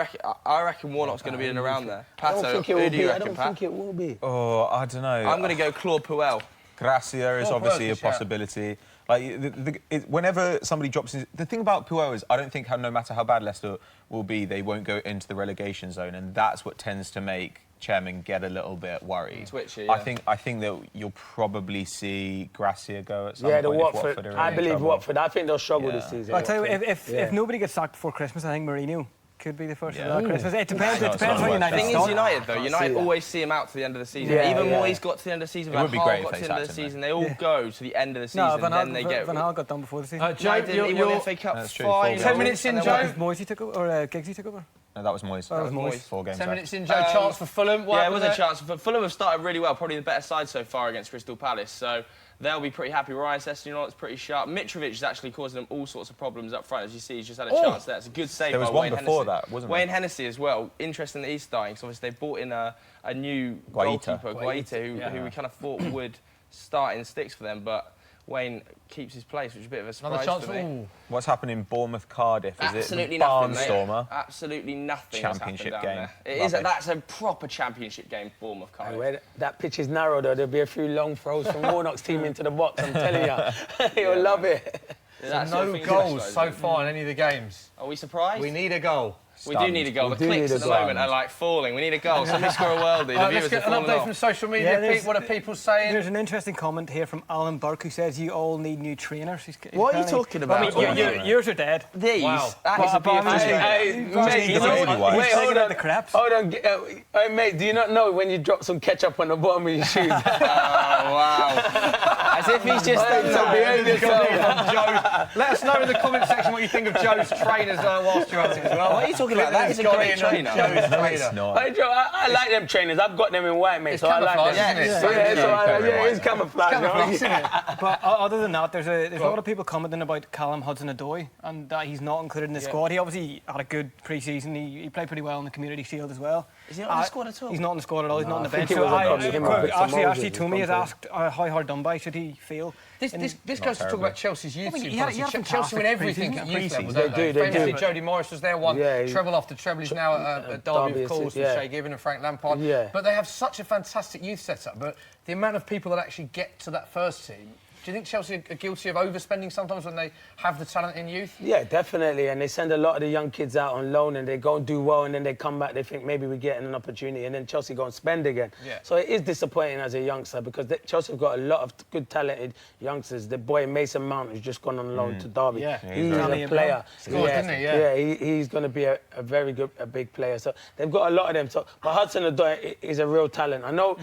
Speaker 3: reckon Warnock's going to be in and around there.
Speaker 2: I don't
Speaker 3: Pato,
Speaker 2: think it
Speaker 3: who
Speaker 2: will
Speaker 3: do you
Speaker 2: be. I
Speaker 3: reckon,
Speaker 2: don't
Speaker 3: Pat?
Speaker 2: think it will be.
Speaker 4: Oh, I don't know.
Speaker 3: I'm going to go Claude Puel.
Speaker 4: Gracia is
Speaker 1: Oh,
Speaker 4: obviously a
Speaker 1: Puel's a shout.
Speaker 4: possibility. Like, whenever somebody drops in... The thing about Puel is I don't think no matter how bad Leicester will be, they won't go into the relegation zone, and that's what tends to make chairman get a little bit worried.
Speaker 3: Twitchy,
Speaker 4: I
Speaker 3: yeah.
Speaker 4: think that you'll probably see Gracia go at some
Speaker 2: Yeah,
Speaker 4: point
Speaker 2: the
Speaker 4: if
Speaker 2: Watford.
Speaker 4: are in
Speaker 2: I believe
Speaker 4: trouble.
Speaker 2: Watford. I think they'll struggle this
Speaker 4: Yeah.
Speaker 2: season.
Speaker 5: I'll tell you,
Speaker 2: Watford.
Speaker 5: if nobody gets sacked before Christmas, I think Mourinho could be the first
Speaker 4: Yeah.
Speaker 5: of Christmas. It depends.
Speaker 4: No,
Speaker 5: It
Speaker 4: it's
Speaker 5: depends
Speaker 4: not
Speaker 5: how
Speaker 4: worth
Speaker 5: United
Speaker 3: The thing is,
Speaker 5: start.
Speaker 3: United, though,
Speaker 2: Can't see
Speaker 3: United
Speaker 2: that.
Speaker 3: always see him out to the end of the season.
Speaker 2: Yeah,
Speaker 3: Even
Speaker 2: yeah.
Speaker 3: Moyes got to the end of the season.
Speaker 4: It would be
Speaker 3: Van
Speaker 4: great
Speaker 3: Gaal
Speaker 4: if
Speaker 3: got
Speaker 4: they
Speaker 3: to the end of
Speaker 4: sacked
Speaker 3: the
Speaker 4: him,
Speaker 3: season. They all go to the end of the season.
Speaker 5: No, Van
Speaker 3: then they get...
Speaker 5: Gaal got done before the season.
Speaker 1: Joe,
Speaker 3: No, he didn't. He won the FA Cup
Speaker 4: That's true,
Speaker 3: final.
Speaker 4: 4
Speaker 1: 10 minutes in,
Speaker 3: And
Speaker 1: Joe.
Speaker 3: then
Speaker 5: Moisey took over, or Giggsy took over?
Speaker 4: No, that was Moyes.
Speaker 5: That was Moyes.
Speaker 4: 4 games
Speaker 1: 10
Speaker 4: left.
Speaker 1: minutes in, Joe. Chance for Fulham. What
Speaker 3: Yeah, it
Speaker 1: happened
Speaker 3: was a
Speaker 1: there?
Speaker 3: chance. But Fulham have started really well, probably the better side so far against Crystal Palace. So they'll be pretty happy. Ryan Sessegnon is pretty sharp. Mitrovic is actually causing them all sorts of problems up front. As you see, he's just had a chance there. It's a good save
Speaker 4: There was
Speaker 3: by
Speaker 4: one
Speaker 3: Wayne
Speaker 4: before
Speaker 3: Hennessy.
Speaker 4: that, wasn't
Speaker 3: Wayne
Speaker 4: there?
Speaker 3: Hennessy as well. Interesting that he's starting. So obviously they brought in a new
Speaker 4: Guaita.
Speaker 3: goalkeeper, Guaita, who we kind of thought would start in sticks for them. But Wayne keeps his place, which is a bit of a
Speaker 1: Another
Speaker 3: surprise
Speaker 1: chance
Speaker 3: for
Speaker 1: for...
Speaker 3: me.
Speaker 1: Ooh.
Speaker 4: What's happening Bournemouth Cardiff? Is
Speaker 3: Absolutely
Speaker 4: it
Speaker 3: nothing, mate.
Speaker 4: Barnstormer?
Speaker 3: Absolutely nothing. has happened
Speaker 4: Championship
Speaker 3: down
Speaker 4: game.
Speaker 3: there. It is.
Speaker 4: Rubbish.
Speaker 3: That's a proper championship game, Bournemouth
Speaker 2: Hey,
Speaker 3: Cardiff.
Speaker 2: where that pitch is narrow, though. There'll be a few long throws from Warnock's team into the box. I'm telling you, he'll love it.
Speaker 3: That sort of
Speaker 1: No
Speaker 3: thing is
Speaker 1: goals
Speaker 3: exercise,
Speaker 1: so
Speaker 3: isn't it?
Speaker 1: far in any of the games.
Speaker 3: Are we surprised?
Speaker 1: We need a goal.
Speaker 3: We do need a goal. The
Speaker 2: do
Speaker 3: clicks
Speaker 2: need a
Speaker 3: at the
Speaker 2: goal.
Speaker 3: moment are like falling. We need a goal. Somebody score a worldie. The
Speaker 1: Let's
Speaker 3: viewers
Speaker 1: get
Speaker 3: are
Speaker 1: an
Speaker 3: falling
Speaker 1: update
Speaker 3: off.
Speaker 1: from social media.
Speaker 5: there's-
Speaker 1: What are people saying?
Speaker 5: There's an interesting comment here from Alan Burke who says you all need new trainers.
Speaker 3: What are you talking about?
Speaker 5: I mean, yours are dead.
Speaker 3: These?
Speaker 1: Wow.
Speaker 3: That is a
Speaker 5: But I mean,
Speaker 3: beautiful
Speaker 2: Hey,
Speaker 3: show.
Speaker 2: mate, you know
Speaker 4: Really
Speaker 2: what?
Speaker 4: wise.
Speaker 2: Wait,
Speaker 5: Taking
Speaker 2: hold
Speaker 5: out
Speaker 2: on.
Speaker 5: the craps.
Speaker 2: Hold on. Hey, mate, do you not know when you drop some ketchup on the bottom of your shoes?
Speaker 3: Oh, wow. As if he's just done
Speaker 2: So
Speaker 3: that.
Speaker 2: behave yourself.
Speaker 1: Let us know in the comment section what you think of Joe's trainers whilst you're at it as well.
Speaker 3: What are you talking about? That is a great trainer.
Speaker 1: Joe's
Speaker 4: No,
Speaker 1: trainer.
Speaker 4: it's not.
Speaker 2: Hey, Joe, I like them trainers. I've got them in white, mate.
Speaker 1: It's
Speaker 2: so I like
Speaker 1: camouflage,
Speaker 2: them.
Speaker 1: isn't it?
Speaker 2: It's camouflage.
Speaker 1: Camouflage, isn't it?
Speaker 5: But other than that, there's a lot of people commenting about Callum Hudson-Odoi and that he's not included in the squad. He obviously had a good pre-season. He played pretty well in the Community Shield as well.
Speaker 3: Is he not in the squad at all?
Speaker 5: He's not in the squad at all. He's not on the
Speaker 2: think
Speaker 5: bench.
Speaker 2: it was probably him and Victor
Speaker 5: Ashley
Speaker 2: Moses
Speaker 5: Toomey has
Speaker 2: who's
Speaker 5: asked how hard done by should he feel.
Speaker 1: This goes to talk about Chelsea's youth
Speaker 5: Well,
Speaker 1: team
Speaker 5: he had
Speaker 1: policy.
Speaker 5: a
Speaker 1: Chelsea win
Speaker 5: fantastic
Speaker 1: everything at youth level, don't
Speaker 2: They
Speaker 1: they?
Speaker 2: do.
Speaker 1: Famously, Jody Morris was there, won
Speaker 2: Yeah,
Speaker 1: treble after treble. He's now at Derby, of course, with Shay Given and Frank Lampard.
Speaker 2: Yeah.
Speaker 1: But they have such a fantastic youth setup. But the amount of people that actually get to that first team, do you think Chelsea are guilty of overspending sometimes when they have the talent in youth?
Speaker 2: Yeah, definitely. And they send a lot of the young kids out on loan and they go and do well and then they come back, they think maybe we're getting an opportunity and then Chelsea go and spend again.
Speaker 1: Yeah.
Speaker 2: So it is disappointing as a youngster because Chelsea have got a lot of good talented youngsters. The boy Mason Mount who's just gone on loan to Derby.
Speaker 5: Yeah.
Speaker 2: He's
Speaker 5: very
Speaker 2: a
Speaker 5: good.
Speaker 2: player.
Speaker 1: Scored, didn't he? Yeah.
Speaker 2: He's going to be a very good, a big player. So they've got a lot of them. So, but Hudson-Odoi is a real talent. I know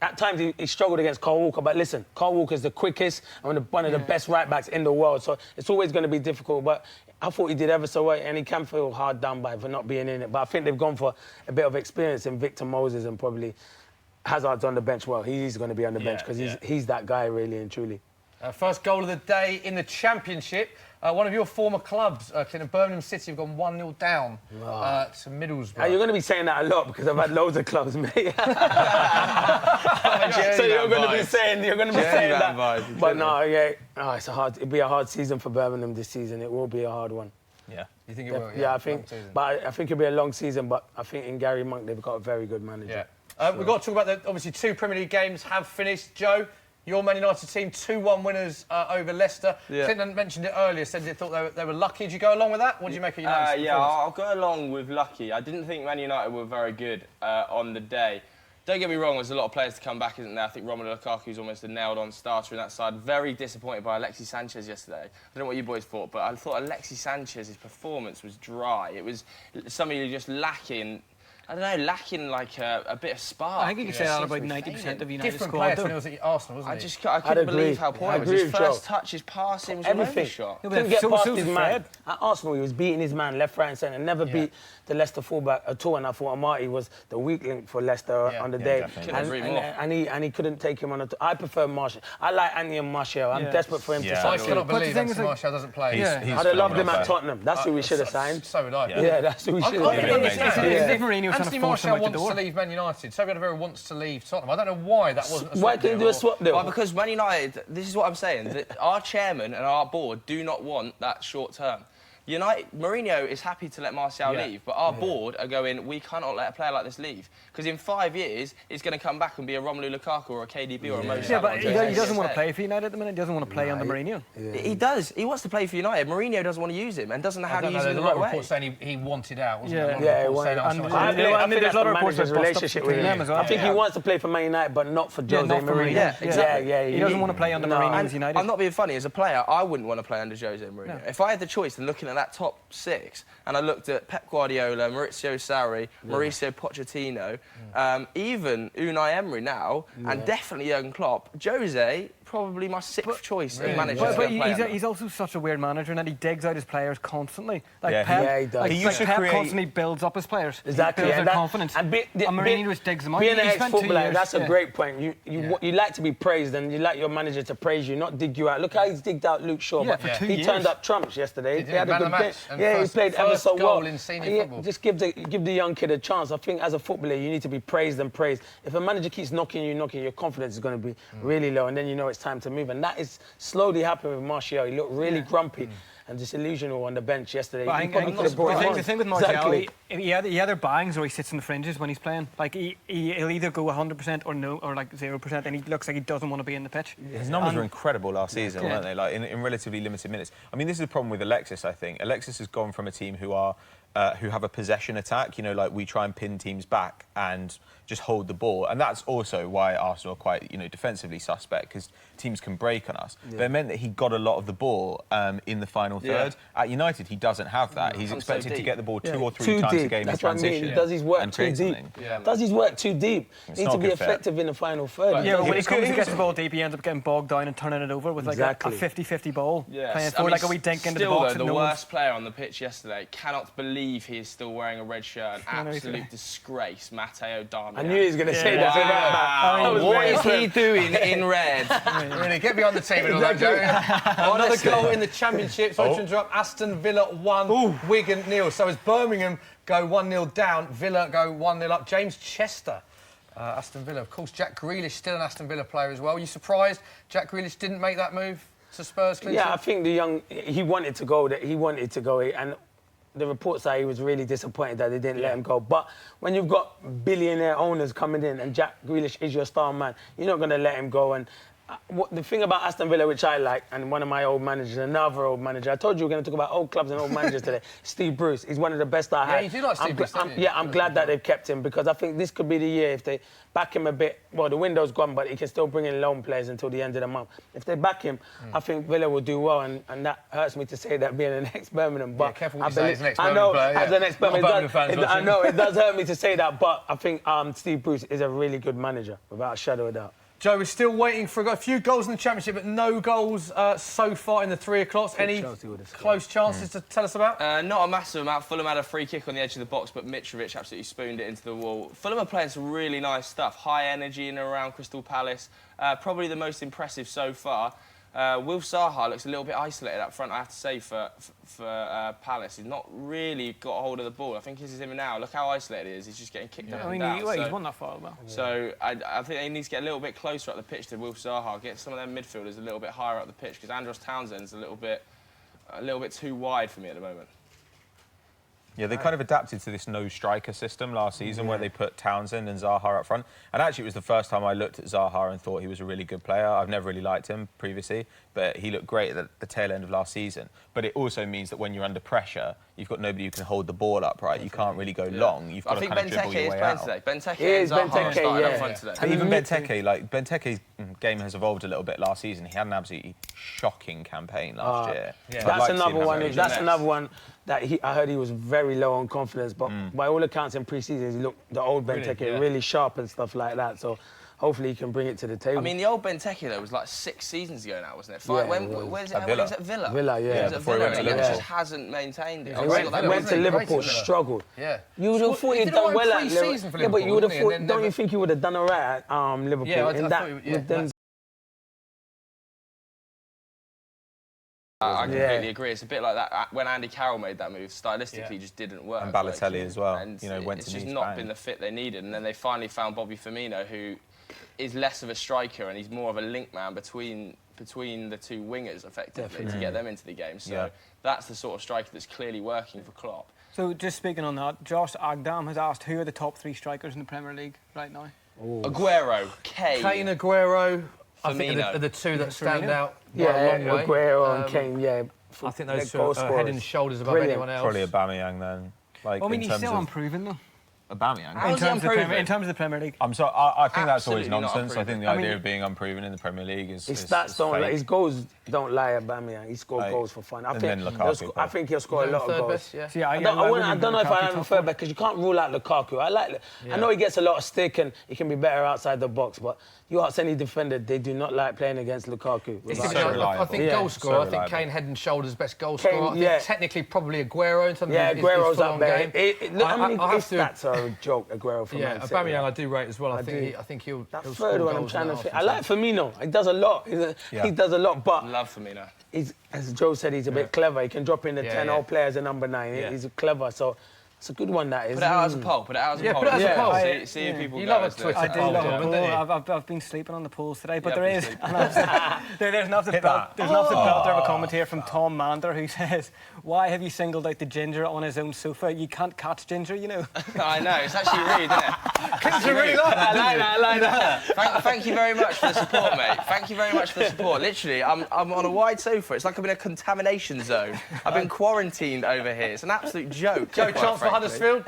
Speaker 2: at times he struggled against Carl Walker, but listen, Carl Walker's the quickest and one of the best right backs in the world. So it's always going to be difficult. But I thought he did ever so well, and he can feel hard done by for not being in it. But I think they've gone for a bit of experience in Victor Moses and probably Hazard's on the bench. Well, he's going to be on the bench because he's that guy really and truly.
Speaker 1: First goal of the day in the Championship. One of your former clubs, Clinton, Birmingham City, have gone 1-0 down to Middlesbrough.
Speaker 2: You're going to be saying that a lot because I've had loads of clubs, mate. So you're going to be saying that. But no, it'll be a hard season for Birmingham this season. It will be a hard one.
Speaker 4: Yeah.
Speaker 1: You think it will?
Speaker 2: Yeah, I think. But I think it'll be a long season. But I think in Gary Monk they've got a very good manager.
Speaker 1: Yeah. We've got to talk about obviously 2 Premier League games have finished. Joe, your Man United team 2-1 winners over Leicester.
Speaker 3: Yeah.
Speaker 1: Clinton mentioned it earlier, said they thought they were lucky. Did you go along with that? What did you make of United's
Speaker 3: Yeah,
Speaker 1: performance?
Speaker 3: I'll go along with lucky. I didn't think Man United were very good on the day. Don't get me wrong, there's a lot of players to come back, isn't there? I think Romelu Lukaku's almost a nailed-on starter in that side. Very disappointed by Alexis Sanchez yesterday. I don't know what you boys thought, but I thought Alexis Sanchez's performance was dry. It was somebody just lacking... I don't know, lacking like a bit of spark.
Speaker 5: I think you could say that about 90% of United's
Speaker 1: Different
Speaker 5: squad.
Speaker 1: player to
Speaker 5: though.
Speaker 1: when he was at Arsenal, wasn't he?
Speaker 3: I couldn't
Speaker 2: agree.
Speaker 3: believe how poor
Speaker 2: I
Speaker 3: it was.
Speaker 2: agree
Speaker 3: His
Speaker 2: with
Speaker 3: first
Speaker 2: Joe.
Speaker 3: touch, his passing was
Speaker 2: Everything.
Speaker 3: a shot.
Speaker 5: Yeah,
Speaker 2: Couldn't get
Speaker 5: so-
Speaker 2: past
Speaker 5: so
Speaker 2: his
Speaker 5: was
Speaker 2: man.
Speaker 5: Fred.
Speaker 2: At Arsenal, he was beating his man left, right, and centre. Never beat the Leicester fullback at all. And I thought Amati was the weak link for Leicester on the day.
Speaker 4: definitely.
Speaker 3: Couldn't agree more.
Speaker 2: And he couldn't take him on. I prefer Martial. I like Anthony and Martial. I'm desperate for him to
Speaker 4: Yeah.
Speaker 2: sign.
Speaker 1: I cannot
Speaker 5: But the
Speaker 1: believe
Speaker 5: thing
Speaker 1: that
Speaker 5: is, like-
Speaker 1: Martial doesn't play.
Speaker 5: Yeah.
Speaker 4: He's
Speaker 2: I'd have loved him
Speaker 4: phenomenal
Speaker 2: at Tottenham. That's who we should have signed.
Speaker 1: So would I.
Speaker 2: Yeah, that's who we should have
Speaker 1: I
Speaker 2: signed.
Speaker 1: don't understand.
Speaker 5: If Mourinho was trying
Speaker 1: Anthony
Speaker 5: to force him
Speaker 1: Martial
Speaker 5: out the
Speaker 1: wants
Speaker 5: door.
Speaker 1: to leave Man United. Toby Alderweireld wants to leave Tottenham. I don't know why that wasn't a swap
Speaker 2: Why can't you do a swap deal?
Speaker 3: Well, because Man United, this is what I'm saying, that our chairman and our board do not want that short term. Mourinho is happy to let Martial leave, but our board are going, we cannot let a player like this leave. Because in 5 years, he's going to come back and be a Romelu Lukaku or a KDB or a Mo
Speaker 5: Yeah,
Speaker 3: Salah.
Speaker 5: but
Speaker 3: or Jose
Speaker 5: he doesn't want to
Speaker 3: Ginés.
Speaker 5: play for United at the minute. He doesn't want to play under Mourinho.
Speaker 3: He does. He wants to play for United. Mourinho doesn't want to use him and doesn't know how to use him
Speaker 1: There's
Speaker 3: in
Speaker 1: a
Speaker 3: the
Speaker 1: lot
Speaker 3: right
Speaker 1: of
Speaker 3: way.
Speaker 1: reports saying he wanted out, wasn't
Speaker 5: Yeah.
Speaker 1: there? A lot of
Speaker 2: Yeah,
Speaker 1: reports
Speaker 2: well,
Speaker 1: saying
Speaker 5: and-
Speaker 1: Arsenal-
Speaker 2: I
Speaker 5: and
Speaker 2: think
Speaker 5: there's a
Speaker 2: that's
Speaker 5: lot
Speaker 2: the
Speaker 5: of reports
Speaker 2: manager's
Speaker 5: about
Speaker 2: relationship
Speaker 5: bust-ups
Speaker 2: with
Speaker 5: between
Speaker 2: him.
Speaker 5: them as well.
Speaker 2: I think he wants to play for Man United, but not for Jose
Speaker 5: not for
Speaker 2: Mourinho.
Speaker 5: Mourinho.
Speaker 3: exactly.
Speaker 5: He doesn't want to play under Mourinho's United.
Speaker 3: I'm not being funny. As a player, I wouldn't want to play under Jose Mourinho. If I had the choice and looking at that top 6, and I looked at Pep Guardiola, Maurizio Sarri, Mauricio Pochettino, even Unai Emery now, and definitely Jurgen Klopp, Jose, probably my 6th choice of manager.
Speaker 5: But
Speaker 3: to go play under.
Speaker 5: he's also such a weird manager in that he digs out his players constantly. Like
Speaker 4: Yeah,
Speaker 5: Pep,
Speaker 2: yeah, he does.
Speaker 5: like,
Speaker 2: He
Speaker 4: used
Speaker 5: like
Speaker 4: to
Speaker 5: Pep
Speaker 4: create-
Speaker 5: constantly builds up his players.
Speaker 2: Exactly,
Speaker 5: Builds
Speaker 2: and
Speaker 5: their
Speaker 2: that-
Speaker 5: confidence.
Speaker 2: and
Speaker 5: Mourinho just digs them out.
Speaker 2: Being an
Speaker 5: He spent 2
Speaker 2: ex-footballer,
Speaker 5: years.
Speaker 2: that's a great point. You like to be praised, and you like your manager to praise you, not dig you out. Look how he's digged out Luke Shaw,
Speaker 5: Yeah,
Speaker 2: but
Speaker 5: for 2
Speaker 2: he
Speaker 5: years.
Speaker 2: turned up trumps yesterday.
Speaker 1: did,
Speaker 2: had a
Speaker 1: man
Speaker 2: good
Speaker 1: of the
Speaker 2: game.
Speaker 1: match, and
Speaker 2: Yeah,
Speaker 1: first-
Speaker 2: he played ever
Speaker 1: first
Speaker 2: so
Speaker 1: goal
Speaker 2: well.
Speaker 1: in senior football.
Speaker 2: Just give the young kid a chance. I think as a footballer, you need to be praised and praised. If a manager keeps knocking, your confidence is going to be really low, and then you know it's time to move. And that is slowly happening with Martial. He looked really grumpy and disillusional on the bench yesterday.
Speaker 5: But I
Speaker 2: He
Speaker 5: think
Speaker 2: probably could have brought him on.
Speaker 5: the thing with Martial,
Speaker 2: Exactly.
Speaker 5: he either bangs or he sits in the fringes when he's playing. Like he'll either go 100% or no, or like 0%, and he looks like he doesn't want to be in the pitch.
Speaker 4: His numbers were incredible last season, weren't they? Like in relatively limited minutes. I mean, this is the problem with Alexis, I think. Alexis has gone from a team who are who have a possession attack. You know, like we try and pin teams back and just hold the ball, and that's also why Arsenal are quite, you know, defensively suspect, because teams can break on us. But it meant that he got a lot of the ball in the final third. At United, he doesn't have that. He's expected to get the ball two or three times a game in transition.
Speaker 2: He does his work too deep. Does his work too deep. Needs to be effective in the final third.
Speaker 5: Yeah, but when he comes to get the ball deep, he ends up getting bogged down and turning it over with like a 50-50 ball. Playing forward like a wee dink into the box.
Speaker 3: Still, though, the worst player on the pitch yesterday, cannot believe he is still wearing a red shirt. An absolute disgrace, Pato and Dorman.
Speaker 2: I knew he was going to say that.
Speaker 3: What is he doing in red?
Speaker 1: Really, get behind the team and all that, Joe. Another goal in the Championship. Sorry to interrupt. Aston Villa 1, Wigan 0. So as Birmingham go 1-0 down, Villa go 1-0 up. James Chester, Aston Villa. Of course, Jack Grealish, still an Aston Villa player as well. Are you surprised Jack Grealish didn't make that move to Spurs, Clinton?
Speaker 2: Yeah, I think he wanted to go. And the reports are he was really disappointed that they didn't let him go. But when you've got billionaire owners coming in and Jack Grealish is your star man, you're not going to let him go. And the thing about Aston Villa, which I like, and one of my old managers, another old manager, I told you we're going to talk about old clubs and old managers today, Steve Bruce. He's one of the best I had.
Speaker 1: Yeah, you do like Steve Bruce, don't you?
Speaker 2: I'm glad that they've kept him, because I think this could be the year if they back him a bit. Well, the window's gone, but he can still bring in loan players until the end of the month. If they back him, I think Villa will do well, and that hurts me to say that being an ex-Birmingham. But
Speaker 1: careful what you say, he's an ex-Birmingham player.
Speaker 2: As an ex-Birmingham, I know it does hurt me to say that, but I think Steve Bruce is a really good manager, without a shadow of a doubt.
Speaker 1: Joe, we're still waiting for a few goals in the Championship, but no goals so far in the 3 o'clocks. Any close chances to tell us about?
Speaker 3: Not a massive amount. Fulham had a free kick on the edge of the box, but Mitrovic absolutely spooned it into the wall. Fulham are playing some really nice stuff. High energy in and around Crystal Palace. Probably the most impressive so far. Wilf Zaha looks a little bit isolated up front, I have to say, for Palace. He's not really got a hold of the ball. I think this is him now. Look how isolated he is. He's just getting kicked up and down.
Speaker 5: He's won that far, though.
Speaker 3: So I think they need to get a little bit closer up the pitch to Wilf Zaha, get some of their midfielders a little bit higher up the pitch, because Andros Townsend's a little bit too wide for me at the moment.
Speaker 4: Yeah, they kind of adapted to this no striker system last season where they put Townsend and Zaha up front. And actually, it was the first time I looked at Zaha and thought he was a really good player. I've never really liked him previously, but he looked great at the tail end of last season. But it also means that when you're under pressure, you've got nobody who can hold the ball up, right? You can't really go long. You've got to kind of dribble your way out.
Speaker 3: I think Benteke is playing today. Benteke and Zaha started up front today.
Speaker 4: And even Benteke's game has evolved a little bit last season. He had an absolutely shocking campaign last year.
Speaker 2: Yeah. That's another one that I heard he was very low on confidence, but by all accounts in pre-season, he looked the old Benteke, really sharp and stuff like that. So hopefully he can bring it to the table.
Speaker 3: I mean, the old Benteke, though, was like 6 seasons ago now, wasn't it? When was it? When he was at Villa.
Speaker 2: Villa, yeah.
Speaker 3: He was at Villa, and he just hasn't maintained it.
Speaker 2: He went to Liverpool, struggled.
Speaker 1: Yeah.
Speaker 2: You would have thought he'd done well at Liverpool. Yeah, but you would have thought, don't you think he would have done all right at Liverpool?
Speaker 1: Yeah, I thought
Speaker 3: I completely agree. It's a bit like that when Andy Carroll made that move. Stylistically, just didn't work.
Speaker 4: And Balotelli as well. And
Speaker 3: it's just not been the fit they needed. And then they finally found Bobby Firmino, who is less of a striker and he's more of a link man between the two wingers, effectively, to get them into the game. So that's the sort of striker that's clearly working for Klopp.
Speaker 5: So just speaking on that, Josh Agdam has asked who are the top 3 strikers in the Premier League right now?
Speaker 3: Aguero, Kane,
Speaker 1: Aguero. I think
Speaker 3: Firmino.
Speaker 1: are the two that stand out.
Speaker 2: Yeah, Aguero and Kane,
Speaker 1: I think those two are head and shoulders above anyone else.
Speaker 4: Probably Aubameyang then. Like,
Speaker 5: I mean, he's still unproven, though.
Speaker 4: Aubameyang?
Speaker 5: In terms of the Premier League.
Speaker 4: I'm sorry, I think that's always
Speaker 3: Absolutely
Speaker 4: nonsense. I think the idea of being unproven in the Premier League is
Speaker 2: his stats don't lie. His goals don't lie, Aubameyang. He scored goals for fun. I think he'll score a lot of goals. I don't know if I have him third best, because you can't rule out Lukaku. I know he gets a lot of stick and he can be better outside the box, but you ask any defender, they do not like playing against Lukaku.
Speaker 1: I think goal scorer. I think Kane head and shoulders best goal scorer. I think technically probably Aguero in terms of
Speaker 2: Aguero's up there.
Speaker 1: His
Speaker 2: stats are a joke, Aguero for Man City.
Speaker 1: Aubameyang I do rate as well. I think he'll
Speaker 2: that
Speaker 1: score
Speaker 2: third one
Speaker 1: goals.
Speaker 2: I'm trying to think. I like Firmino. He does a lot. He does a lot, but
Speaker 3: love Firmino.
Speaker 2: As Joe said, he's a bit clever. He can drop in the 10 old players at number 9. He's clever. So It's a good one, that is.
Speaker 3: Put it out as a poll. Put it out as a poll.
Speaker 1: Put it as a poll.
Speaker 3: See if people
Speaker 1: You
Speaker 3: go.
Speaker 1: love a
Speaker 3: isn't it?
Speaker 1: Twitter
Speaker 5: I do
Speaker 1: poll,
Speaker 5: love
Speaker 1: Dorman,
Speaker 5: a
Speaker 1: don't
Speaker 5: poll.
Speaker 1: you?
Speaker 5: I've been sleeping on the polls today, but
Speaker 3: Yeah,
Speaker 5: there
Speaker 3: I've
Speaker 5: is.
Speaker 3: been
Speaker 5: There's an absolute belter of a comment here from Tom Mander who says, "Why have you singled out the ginger on his own sofa? You can't catch ginger, you know."
Speaker 3: I know, it's actually rude, isn't it?
Speaker 1: Kids are really like that.
Speaker 2: I like that.
Speaker 3: Thank you very much for the support, mate. Thank you very much for the support. Literally, I'm on a wide sofa. It's like I'm in a contamination zone. I've been quarantined over here. It's an absolute joke.
Speaker 1: Joe, chance for Huddersfield?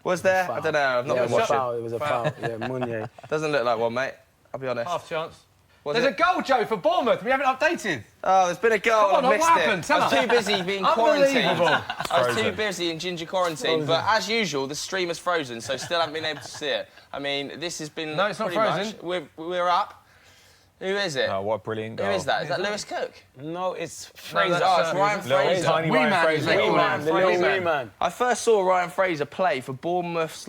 Speaker 3: Was there? I don't know. I've not
Speaker 2: Yeah,
Speaker 3: been
Speaker 2: it was a
Speaker 3: watching.
Speaker 2: foul. It was a foul. Yeah, Meunier.
Speaker 3: Doesn't look like one, mate. I'll be honest.
Speaker 1: Half chance.
Speaker 3: Was
Speaker 1: There's
Speaker 3: it?
Speaker 1: a goal, Joe, for Bournemouth. We haven't updated.
Speaker 3: Oh, there's been a goal.
Speaker 1: Come on,
Speaker 3: I missed
Speaker 1: what
Speaker 3: it.
Speaker 1: happened? Tell
Speaker 3: I was
Speaker 1: us.
Speaker 3: too busy being quarantined.
Speaker 1: Unbelievable.
Speaker 3: I was too
Speaker 4: Frozen.
Speaker 3: busy in ginger quarantine. But as usual, the stream is frozen, so still haven't been able to see it. I mean, this has been.
Speaker 1: No, it's not
Speaker 3: pretty
Speaker 1: frozen.
Speaker 3: Much, we're up. Who is it?
Speaker 4: Oh, what a brilliant goal.
Speaker 3: Who is that? Is that Lewis Cook?
Speaker 2: No, it's
Speaker 1: Fraser.
Speaker 2: Fraser.
Speaker 3: Oh, it's Ryan
Speaker 4: Little
Speaker 3: Fraser.
Speaker 4: tiny
Speaker 1: Wee
Speaker 4: Ryan
Speaker 1: man,
Speaker 4: Fraser.
Speaker 1: they call him.
Speaker 2: Man, the little
Speaker 1: Fraser.
Speaker 2: wee man.
Speaker 3: I first saw Ryan Fraser play for Bournemouth's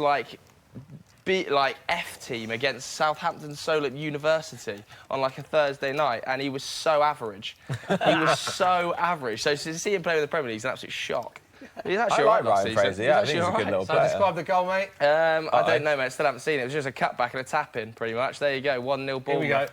Speaker 3: F team against Southampton Solent University on a Thursday night, and he was so average. He was so average. So to see him play in the Premier League is an absolute shock. He's actually
Speaker 4: I like
Speaker 3: all right last
Speaker 4: Ryan
Speaker 3: season.
Speaker 4: Fraser, yeah, I
Speaker 3: He's
Speaker 4: think he's a
Speaker 3: actually
Speaker 4: good
Speaker 3: all
Speaker 4: little
Speaker 1: So
Speaker 4: player.
Speaker 1: describe the goal, mate.
Speaker 3: I don't know, mate. Still haven't seen it. It was just a cutback and a tap-in, pretty much. There you go, 1-0 Bournemouth.
Speaker 1: Here we go.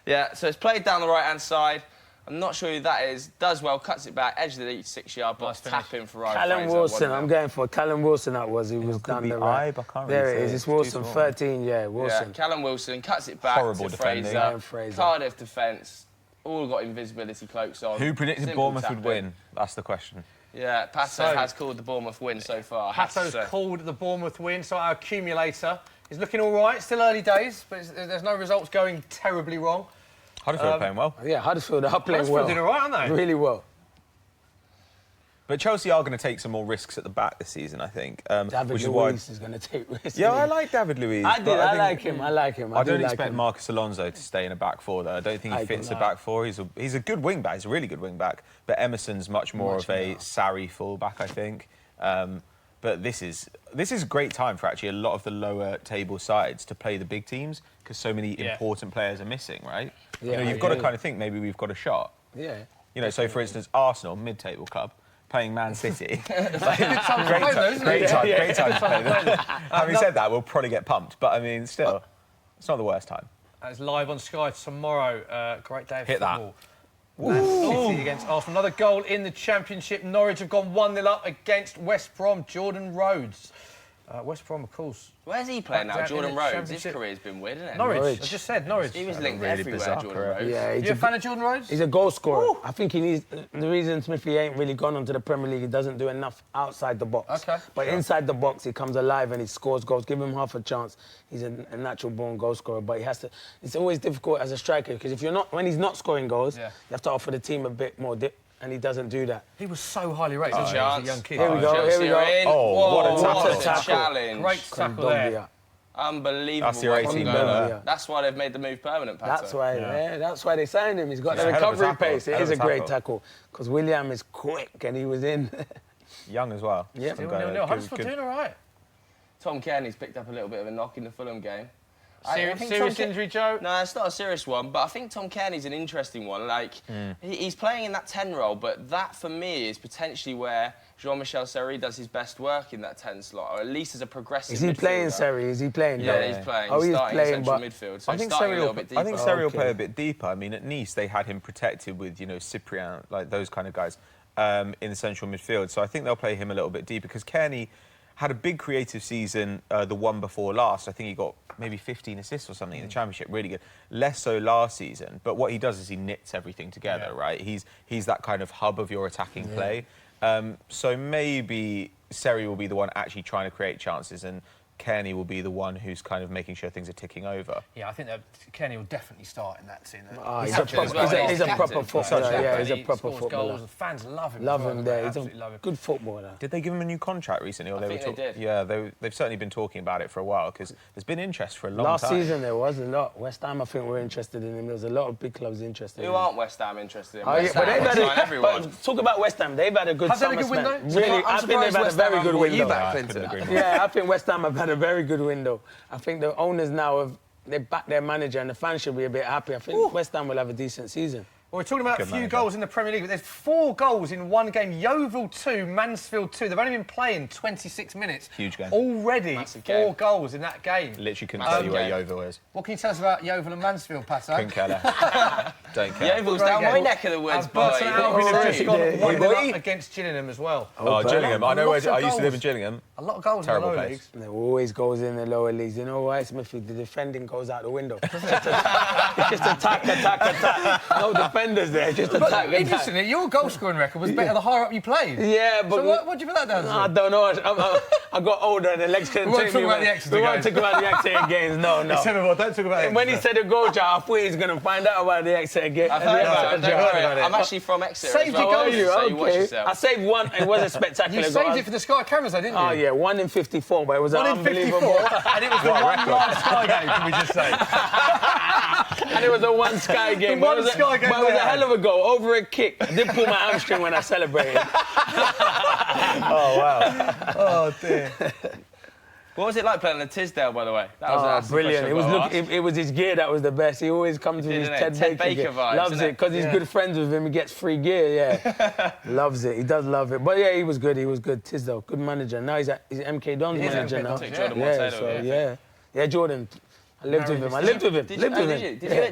Speaker 3: Yeah, so it's played down the right-hand side. I'm not sure who that is. Does well, cuts it back, edge of the 6-yard box,
Speaker 1: Nice
Speaker 3: tap in for Ryan
Speaker 2: Callum
Speaker 3: Fraser.
Speaker 2: Wilson.
Speaker 3: 1-0.
Speaker 2: I'm going for Callum Wilson. That was. He was
Speaker 4: could
Speaker 2: down
Speaker 4: be
Speaker 2: the right.
Speaker 4: Ibe, I can't
Speaker 2: There
Speaker 4: really
Speaker 2: it is.
Speaker 4: see
Speaker 2: It's
Speaker 4: it.
Speaker 2: Wilson.
Speaker 4: Too small.
Speaker 2: 13. Yeah, Wilson.
Speaker 3: Yeah, Callum Wilson cuts it back
Speaker 4: Horrible
Speaker 3: to
Speaker 4: defending.
Speaker 3: Fraser.
Speaker 2: Ryan Fraser.
Speaker 3: Cardiff defence, all got invisibility cloaks on.
Speaker 4: Who predicted
Speaker 3: Simple
Speaker 4: Bournemouth would
Speaker 3: tap-in.
Speaker 4: win? That's the question.
Speaker 3: Yeah, Pato
Speaker 1: So-
Speaker 3: has called the Bournemouth win so far. I have to
Speaker 1: Pato's
Speaker 3: say.
Speaker 1: called the Bournemouth win, so our accumulator is looking all right. Still early days, but there's no results going terribly wrong.
Speaker 4: Huddersfield are playing well.
Speaker 2: Yeah, Huddersfield are playing
Speaker 1: Huddersfield
Speaker 2: well.
Speaker 1: did all right, aren't they?
Speaker 2: Really well.
Speaker 4: But Chelsea are going to take some more risks at the back this season, I think.
Speaker 2: David
Speaker 4: which is why.
Speaker 2: Luiz is going to take risks.
Speaker 4: Yeah,
Speaker 2: isn't
Speaker 4: I
Speaker 2: he?
Speaker 4: like David Luiz.
Speaker 2: I did.
Speaker 4: but
Speaker 2: I
Speaker 4: think-
Speaker 2: like him. I like him.
Speaker 4: I
Speaker 2: do
Speaker 4: don't
Speaker 2: like
Speaker 4: expect
Speaker 2: him.
Speaker 4: Marcus Alonso to stay in a back four, though. I don't think he
Speaker 2: I
Speaker 4: fits a
Speaker 2: don't
Speaker 4: back four. He's a good wing back. He's a really good wing back. But Emerson's much more
Speaker 2: Much
Speaker 4: of a
Speaker 2: more.
Speaker 4: Sarri full back, I think. But this is a great time for actually a lot of the lower table sides to play the big teams because so many important players are missing, right?
Speaker 2: Yeah,
Speaker 4: you've got to kind of think maybe we've got a shot.
Speaker 2: Yeah.
Speaker 4: So for instance, Arsenal, mid-table club, playing Man City.
Speaker 1: Good time to play, though, isn't it?
Speaker 4: Great time to play them. Having said that, we'll probably get pumped, but I mean, still, it's not the worst time.
Speaker 1: It's live on Sky tomorrow. Great day of
Speaker 4: Hit that.
Speaker 1: football. Man City against Arsenal. Another goal in the Championship. Norwich have gone 1-0 up against West Brom. Jordan Rhodes. West Brom, of course.
Speaker 3: Where's he playing
Speaker 1: Back
Speaker 3: now?
Speaker 1: down
Speaker 3: Jordan
Speaker 1: in the
Speaker 3: Rhodes. His
Speaker 1: Championship.
Speaker 3: career's been weird, isn't it?
Speaker 1: Norwich.
Speaker 2: Norwich.
Speaker 1: I just said Norwich.
Speaker 3: He was linked
Speaker 4: really
Speaker 3: everywhere,
Speaker 4: bizarre
Speaker 3: Jordan
Speaker 4: career.
Speaker 3: Rhodes.
Speaker 2: Yeah,
Speaker 1: You a fan of Jordan Rhodes?
Speaker 2: He's a goal scorer. I think he needs. The reason Smithy ain't really gone onto the Premier League, he doesn't do enough outside the box.
Speaker 1: Okay.
Speaker 2: But inside the box, he comes alive and he scores goals. Give him half a chance. He's a natural born goal scorer, but he has to. It's always difficult as a striker because when he's not scoring goals, you have to offer the team a bit more dip, and he doesn't do that.
Speaker 1: He was so highly rated as a
Speaker 3: chance.
Speaker 1: young kid.
Speaker 2: Here we go.
Speaker 3: Chelsea
Speaker 2: Here we
Speaker 3: are
Speaker 2: go.
Speaker 3: in.
Speaker 4: Oh,
Speaker 3: Whoa,
Speaker 4: what a
Speaker 3: what
Speaker 2: tackle.
Speaker 3: a challenge.
Speaker 1: Great tackle there.
Speaker 3: Unbelievable.
Speaker 4: That's your
Speaker 3: way to
Speaker 4: 18
Speaker 3: go.
Speaker 4: burner.
Speaker 3: That's why they've made the move permanent, Pato.
Speaker 2: That's why. Yeah, that's why they signed him. He's got the
Speaker 4: Yeah, hell of a
Speaker 2: recovery
Speaker 4: tackle.
Speaker 2: pace. It
Speaker 4: Hell
Speaker 2: is
Speaker 4: of
Speaker 2: a
Speaker 4: a
Speaker 2: great
Speaker 4: tackle.
Speaker 2: tackle because William is quick and he was in.
Speaker 4: Young as well.
Speaker 2: Yeah.
Speaker 4: Some
Speaker 1: 0-0.
Speaker 4: guy- good-
Speaker 1: Huddersfield
Speaker 4: good-
Speaker 1: doing all right.
Speaker 3: Tom Kearney's picked up a little bit of a knock in the Fulham game.
Speaker 1: Serious
Speaker 3: Tom
Speaker 1: injury, Joe?
Speaker 3: No, it's not a serious one, but I think Tom Kearney's an interesting one. He's playing in that 10 role, but that, for me, is potentially where Jean-Michel Seri does his best work in that 10 slot, or at least as a progressive
Speaker 2: Is he playing,
Speaker 3: midfielder.
Speaker 2: Sari? Is he playing?
Speaker 3: Yeah,
Speaker 2: No.
Speaker 3: he's playing.
Speaker 2: Oh,
Speaker 3: he's
Speaker 2: he's
Speaker 3: starting
Speaker 2: playing,
Speaker 3: in central
Speaker 2: but
Speaker 3: midfield, so
Speaker 4: I think
Speaker 3: he's starting
Speaker 4: Seri
Speaker 3: a little bit deeper.
Speaker 4: I think Seri will
Speaker 2: Okay.
Speaker 4: play a bit deeper. I mean, at Nice they had him protected with Cyprian, like those kind of guys, in the central midfield. So I think they'll play him a little bit deeper because Kearney had a big creative season, the one before last. I think he got maybe 15 assists or something in the Championship, really good. Less so last season, but what he does is he knits everything together, right? He's that kind of hub of your attacking play. So maybe Seri will be the one actually trying to create chances and Kearney will be the one who's kind of making sure things are ticking over.
Speaker 1: Yeah, I think that Kenny will definitely start in that scene.
Speaker 2: He's a proper, he's a proper footballer. Yeah, he's a proper
Speaker 1: Scores
Speaker 2: footballer.
Speaker 1: goals. Fans love him.
Speaker 2: Love
Speaker 1: as well,
Speaker 2: him
Speaker 1: don't they?
Speaker 2: there. He's
Speaker 1: Absolutely love
Speaker 2: a
Speaker 1: him.
Speaker 2: good footballer.
Speaker 4: Did they give him a new contract recently? Or
Speaker 3: I think they did.
Speaker 4: Yeah, they've certainly been talking about it for a while because there's been interest for a long
Speaker 2: Last
Speaker 4: time.
Speaker 2: season there was a lot. West Ham, I think, were interested in him. There was a lot of big clubs interested in
Speaker 3: Who
Speaker 2: him.
Speaker 3: aren't West Ham interested in?
Speaker 2: Oh, yeah,
Speaker 3: West
Speaker 2: but
Speaker 3: Ham
Speaker 2: they've
Speaker 3: will
Speaker 2: had
Speaker 3: sign everyone.
Speaker 2: but talk about West Ham. They've had a good
Speaker 1: Have they had
Speaker 2: summer
Speaker 1: a good window?
Speaker 2: spell. Really, I think they've had a very good window.
Speaker 3: back,
Speaker 4: I couldn't
Speaker 3: Clinton.
Speaker 4: agree more.
Speaker 2: Yeah, I think West Ham have had a very good window. I think the owners now they back their manager and the fans should be a bit happy. I think West Ham will have a decent season.
Speaker 1: Well, we're talking about a few goals in the Premier League, but there's 4 goals in one game. Yeovil 2, Mansfield 2. They've only been playing 26 minutes.
Speaker 4: Huge game.
Speaker 1: Already
Speaker 3: Massive
Speaker 1: 4
Speaker 3: game.
Speaker 1: goals in that game.
Speaker 4: Literally couldn't tell you where Yeovil is.
Speaker 1: What can you tell us about Yeovil and Mansfield, Pato?
Speaker 4: Couldn't care less. Don't care.
Speaker 3: Yeovil's down my neck of the woods, boy.
Speaker 1: Burton Albion have just gone
Speaker 2: yeah.
Speaker 1: 1-0 up against Gillingham as well.
Speaker 4: Oh, Gillingham. I know where
Speaker 1: Lots of
Speaker 4: I used to live in
Speaker 1: goals.
Speaker 4: Gillingham.
Speaker 1: A lot of goals
Speaker 4: Terrible
Speaker 1: in the lower
Speaker 4: place.
Speaker 1: leagues.
Speaker 2: There always goes in the lower leagues. You know why, Smithy? The defending goes out the window. It's just attack. No defenders there. Just attack.
Speaker 1: Interestingly, your goal scoring record was better the higher up you played.
Speaker 2: Yeah, but
Speaker 1: So what do you put that down to?
Speaker 2: I don't know. I got older and the legs couldn't
Speaker 1: We won't
Speaker 2: take
Speaker 1: talk
Speaker 2: me.
Speaker 1: about
Speaker 2: man.
Speaker 1: the Exeter
Speaker 2: We won't
Speaker 1: games.
Speaker 2: talk about the Exeter games. No.
Speaker 1: Don't talk about it.
Speaker 2: When he said the goal jar, I thought he was going to find out about the Exeter game.
Speaker 3: I've heard about it. Don't worry.
Speaker 1: about it.
Speaker 3: I'm actually from Exeter.
Speaker 1: Saved
Speaker 3: as well,
Speaker 1: your goals.
Speaker 3: so you watch
Speaker 2: Okay.
Speaker 3: yourself.
Speaker 2: I saved one. It was a spectacular
Speaker 1: You
Speaker 2: goal.
Speaker 1: saved it for the Sky cameras, though, didn't you?
Speaker 2: Oh, yeah, 1 in 54, but it was
Speaker 1: 1
Speaker 2: an
Speaker 1: in 54,
Speaker 2: unbelievable.
Speaker 1: and it was the one last Sky game, can we just say?
Speaker 2: And it was a one Sky game.
Speaker 1: one
Speaker 2: But it was
Speaker 1: Sky game
Speaker 2: But it was
Speaker 1: they
Speaker 2: a
Speaker 1: had.
Speaker 2: hell of a goal, over a kick. I did pull my hamstring when I celebrated.
Speaker 4: Oh, wow.
Speaker 1: Oh, dear.
Speaker 3: What was it like playing in Tisdale, by the way? That's the
Speaker 2: Brilliant.
Speaker 3: question
Speaker 2: It was
Speaker 3: I've got to ask.
Speaker 2: it was his gear that was the best. He always comes with his
Speaker 3: Didn't it?
Speaker 2: Ted
Speaker 3: Ted
Speaker 2: Baker
Speaker 3: Baker
Speaker 2: gear.
Speaker 3: vibes,
Speaker 2: Loves
Speaker 3: isn't
Speaker 2: it
Speaker 3: it?
Speaker 2: because he's good friends with him. He gets free gear, yeah. Loves it. He does love it. But yeah, he was good. Tisdale, good manager. Now he's MK Don's
Speaker 1: He is
Speaker 2: manager
Speaker 1: MK
Speaker 2: now.
Speaker 1: Don's,
Speaker 3: Took Jordan
Speaker 2: Yeah,
Speaker 3: Montero,
Speaker 2: so
Speaker 3: yeah.
Speaker 2: yeah, Jordan. I lived with him. I lived with him.
Speaker 3: Did
Speaker 2: Lived
Speaker 3: you?
Speaker 2: with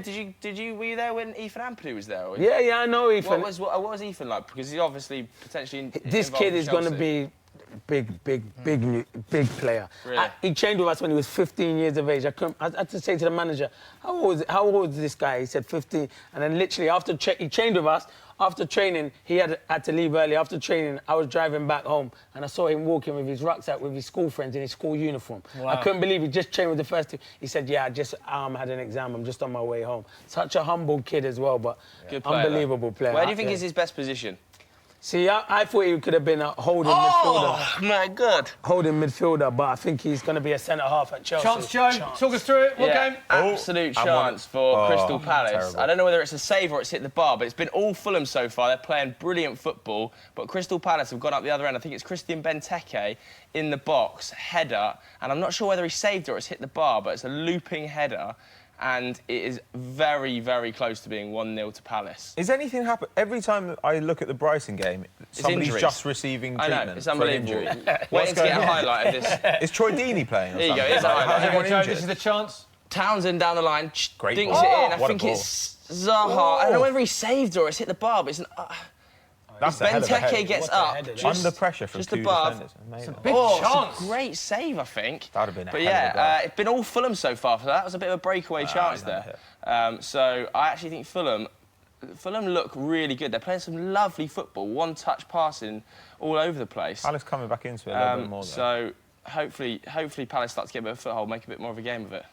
Speaker 2: him.
Speaker 3: Did you? Were you there when Ethan Ampadu was there? Or-
Speaker 2: Yeah, I know Ethan.
Speaker 3: What was Ethan like? Because he's obviously potentially.
Speaker 2: This
Speaker 3: involved
Speaker 2: kid
Speaker 3: with
Speaker 2: is going to
Speaker 3: Chelsea.
Speaker 2: be big player.
Speaker 3: Really?
Speaker 2: He trained with us when he was 15 years of age. I had to say to the manager, how old is this guy? He said 15. And then literally after he trained with us, after training, he had to leave early. After training, I was driving back home and I saw him walking with his rucksack with his school friends in his school uniform.
Speaker 1: Wow.
Speaker 2: I couldn't believe he just trained with the first team. He said, yeah, I just had an exam. I'm just on my way home. Such a humble kid as well, but
Speaker 3: Good player,
Speaker 2: unbelievable player.
Speaker 3: Where do you think
Speaker 2: Yeah.
Speaker 3: is his best position?
Speaker 2: See, I thought he could have been a holding midfielder.
Speaker 3: my God!
Speaker 2: Holding midfielder, but I think he's going to be a centre-half at Chelsea.
Speaker 1: Chance, Joe. Talk us through it. What game?
Speaker 3: Absolute
Speaker 4: I
Speaker 3: chance for Crystal Palace.
Speaker 4: terrible.
Speaker 3: I don't know whether it's a save or it's hit the bar, but it's been all Fulham so far. They're playing brilliant football, but Crystal Palace have gone up the other end. I think it's Christian Benteke in the box, header, and I'm not sure whether he saved it or it's hit the bar, but it's a looping header, and it is very, very close to being 1-0 to Palace.
Speaker 4: Is anything happen every time I look at the Brighton game? Somebody's
Speaker 3: injuries.
Speaker 4: just receiving
Speaker 3: I
Speaker 4: treatment.
Speaker 3: know, it's
Speaker 4: for an
Speaker 3: unbelievable.
Speaker 4: injury.
Speaker 3: Waiting to get a highlight of this.
Speaker 4: Is Troy Deeney playing? Or
Speaker 3: There you go,
Speaker 4: something?
Speaker 3: here's a highlight.
Speaker 4: How's everyone
Speaker 1: Joe,
Speaker 4: injured?
Speaker 1: this is the chance.
Speaker 3: Townsend down the line,
Speaker 4: Great
Speaker 3: dinks
Speaker 4: ball.
Speaker 3: it in. I
Speaker 4: What a
Speaker 3: think
Speaker 4: ball.
Speaker 3: it's Zaha. I don't know whether he saved it or it's hit the bar, but it's an...
Speaker 4: That's a hell of a
Speaker 3: Benteke
Speaker 4: head.
Speaker 3: gets
Speaker 2: What a
Speaker 3: up
Speaker 2: header.
Speaker 3: just,
Speaker 4: Under pressure from
Speaker 3: just
Speaker 4: two
Speaker 3: above.
Speaker 4: defenders. Amazing.
Speaker 1: Big
Speaker 3: It's
Speaker 1: chance.
Speaker 3: a great save, I think.
Speaker 4: That'd have been a
Speaker 3: But
Speaker 4: hell of a goal.
Speaker 3: yeah, it's been all Fulham so far, so that was a bit of a breakaway chance there. So I actually think Fulham look really good. They're playing some lovely football, one-touch passing all over the place.
Speaker 4: Palace coming back into it a little bit more, though.
Speaker 3: So hopefully Palace start to get a bit of a foothold, make a bit more of a game of it.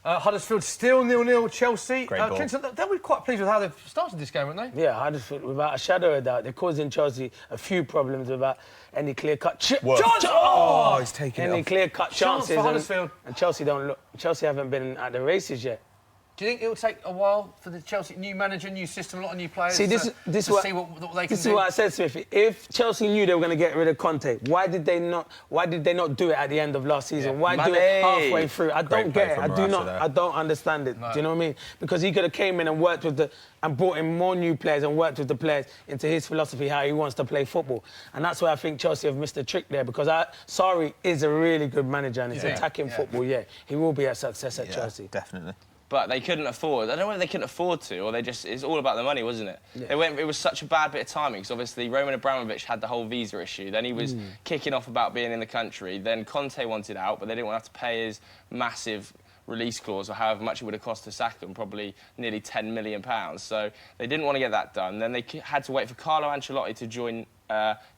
Speaker 1: Huddersfield still 0-0 Chelsea.
Speaker 4: Great ball.
Speaker 1: Clinton, they'll be quite pleased with how they've started this game, won't they?
Speaker 2: Yeah, Huddersfield, without a shadow of doubt, they're causing Chelsea a few problems without any clear-cut chance.
Speaker 4: Oh, he's taking it
Speaker 2: Any
Speaker 4: off.
Speaker 2: clear-cut
Speaker 1: Chance
Speaker 2: chances.
Speaker 1: for Huddersfield.
Speaker 2: And Chelsea haven't been at the races yet.
Speaker 1: Do you think it will take a while for the Chelsea new manager, new system, a lot of new players
Speaker 2: See,
Speaker 1: to see what they can
Speaker 2: This
Speaker 1: do?
Speaker 2: is what I said, Smithy. If Chelsea knew they were going to get rid of Kante, why did they not do it at the end of last season?
Speaker 1: Yeah.
Speaker 2: Why do
Speaker 3: Money.
Speaker 2: it halfway through? I
Speaker 4: Great
Speaker 2: don't
Speaker 4: play
Speaker 2: get it.
Speaker 4: from Morata there.
Speaker 2: I don't understand it. Do you know what I mean? Because he could have came in and worked with and brought in more new players and worked with the players into his philosophy, how he wants to play football. And that's why I think Chelsea have missed a trick there, because Sarri is a really good manager and it's attacking football, he will be a success at Chelsea.
Speaker 4: Definitely.
Speaker 3: But they couldn't afford. I don't know whether they couldn't afford to, or it's all about the money, wasn't it?
Speaker 2: Yeah.
Speaker 3: It was such a bad bit of timing, because obviously Roman Abramovich had the whole visa issue. Then he was kicking off about being in the country. Then Conte wanted out, but they didn't want to have to pay his massive release clause, or however much it would have cost to sack him, probably nearly £10 million. So they didn't want to get that done. Then they had to wait for Carlo Ancelotti to join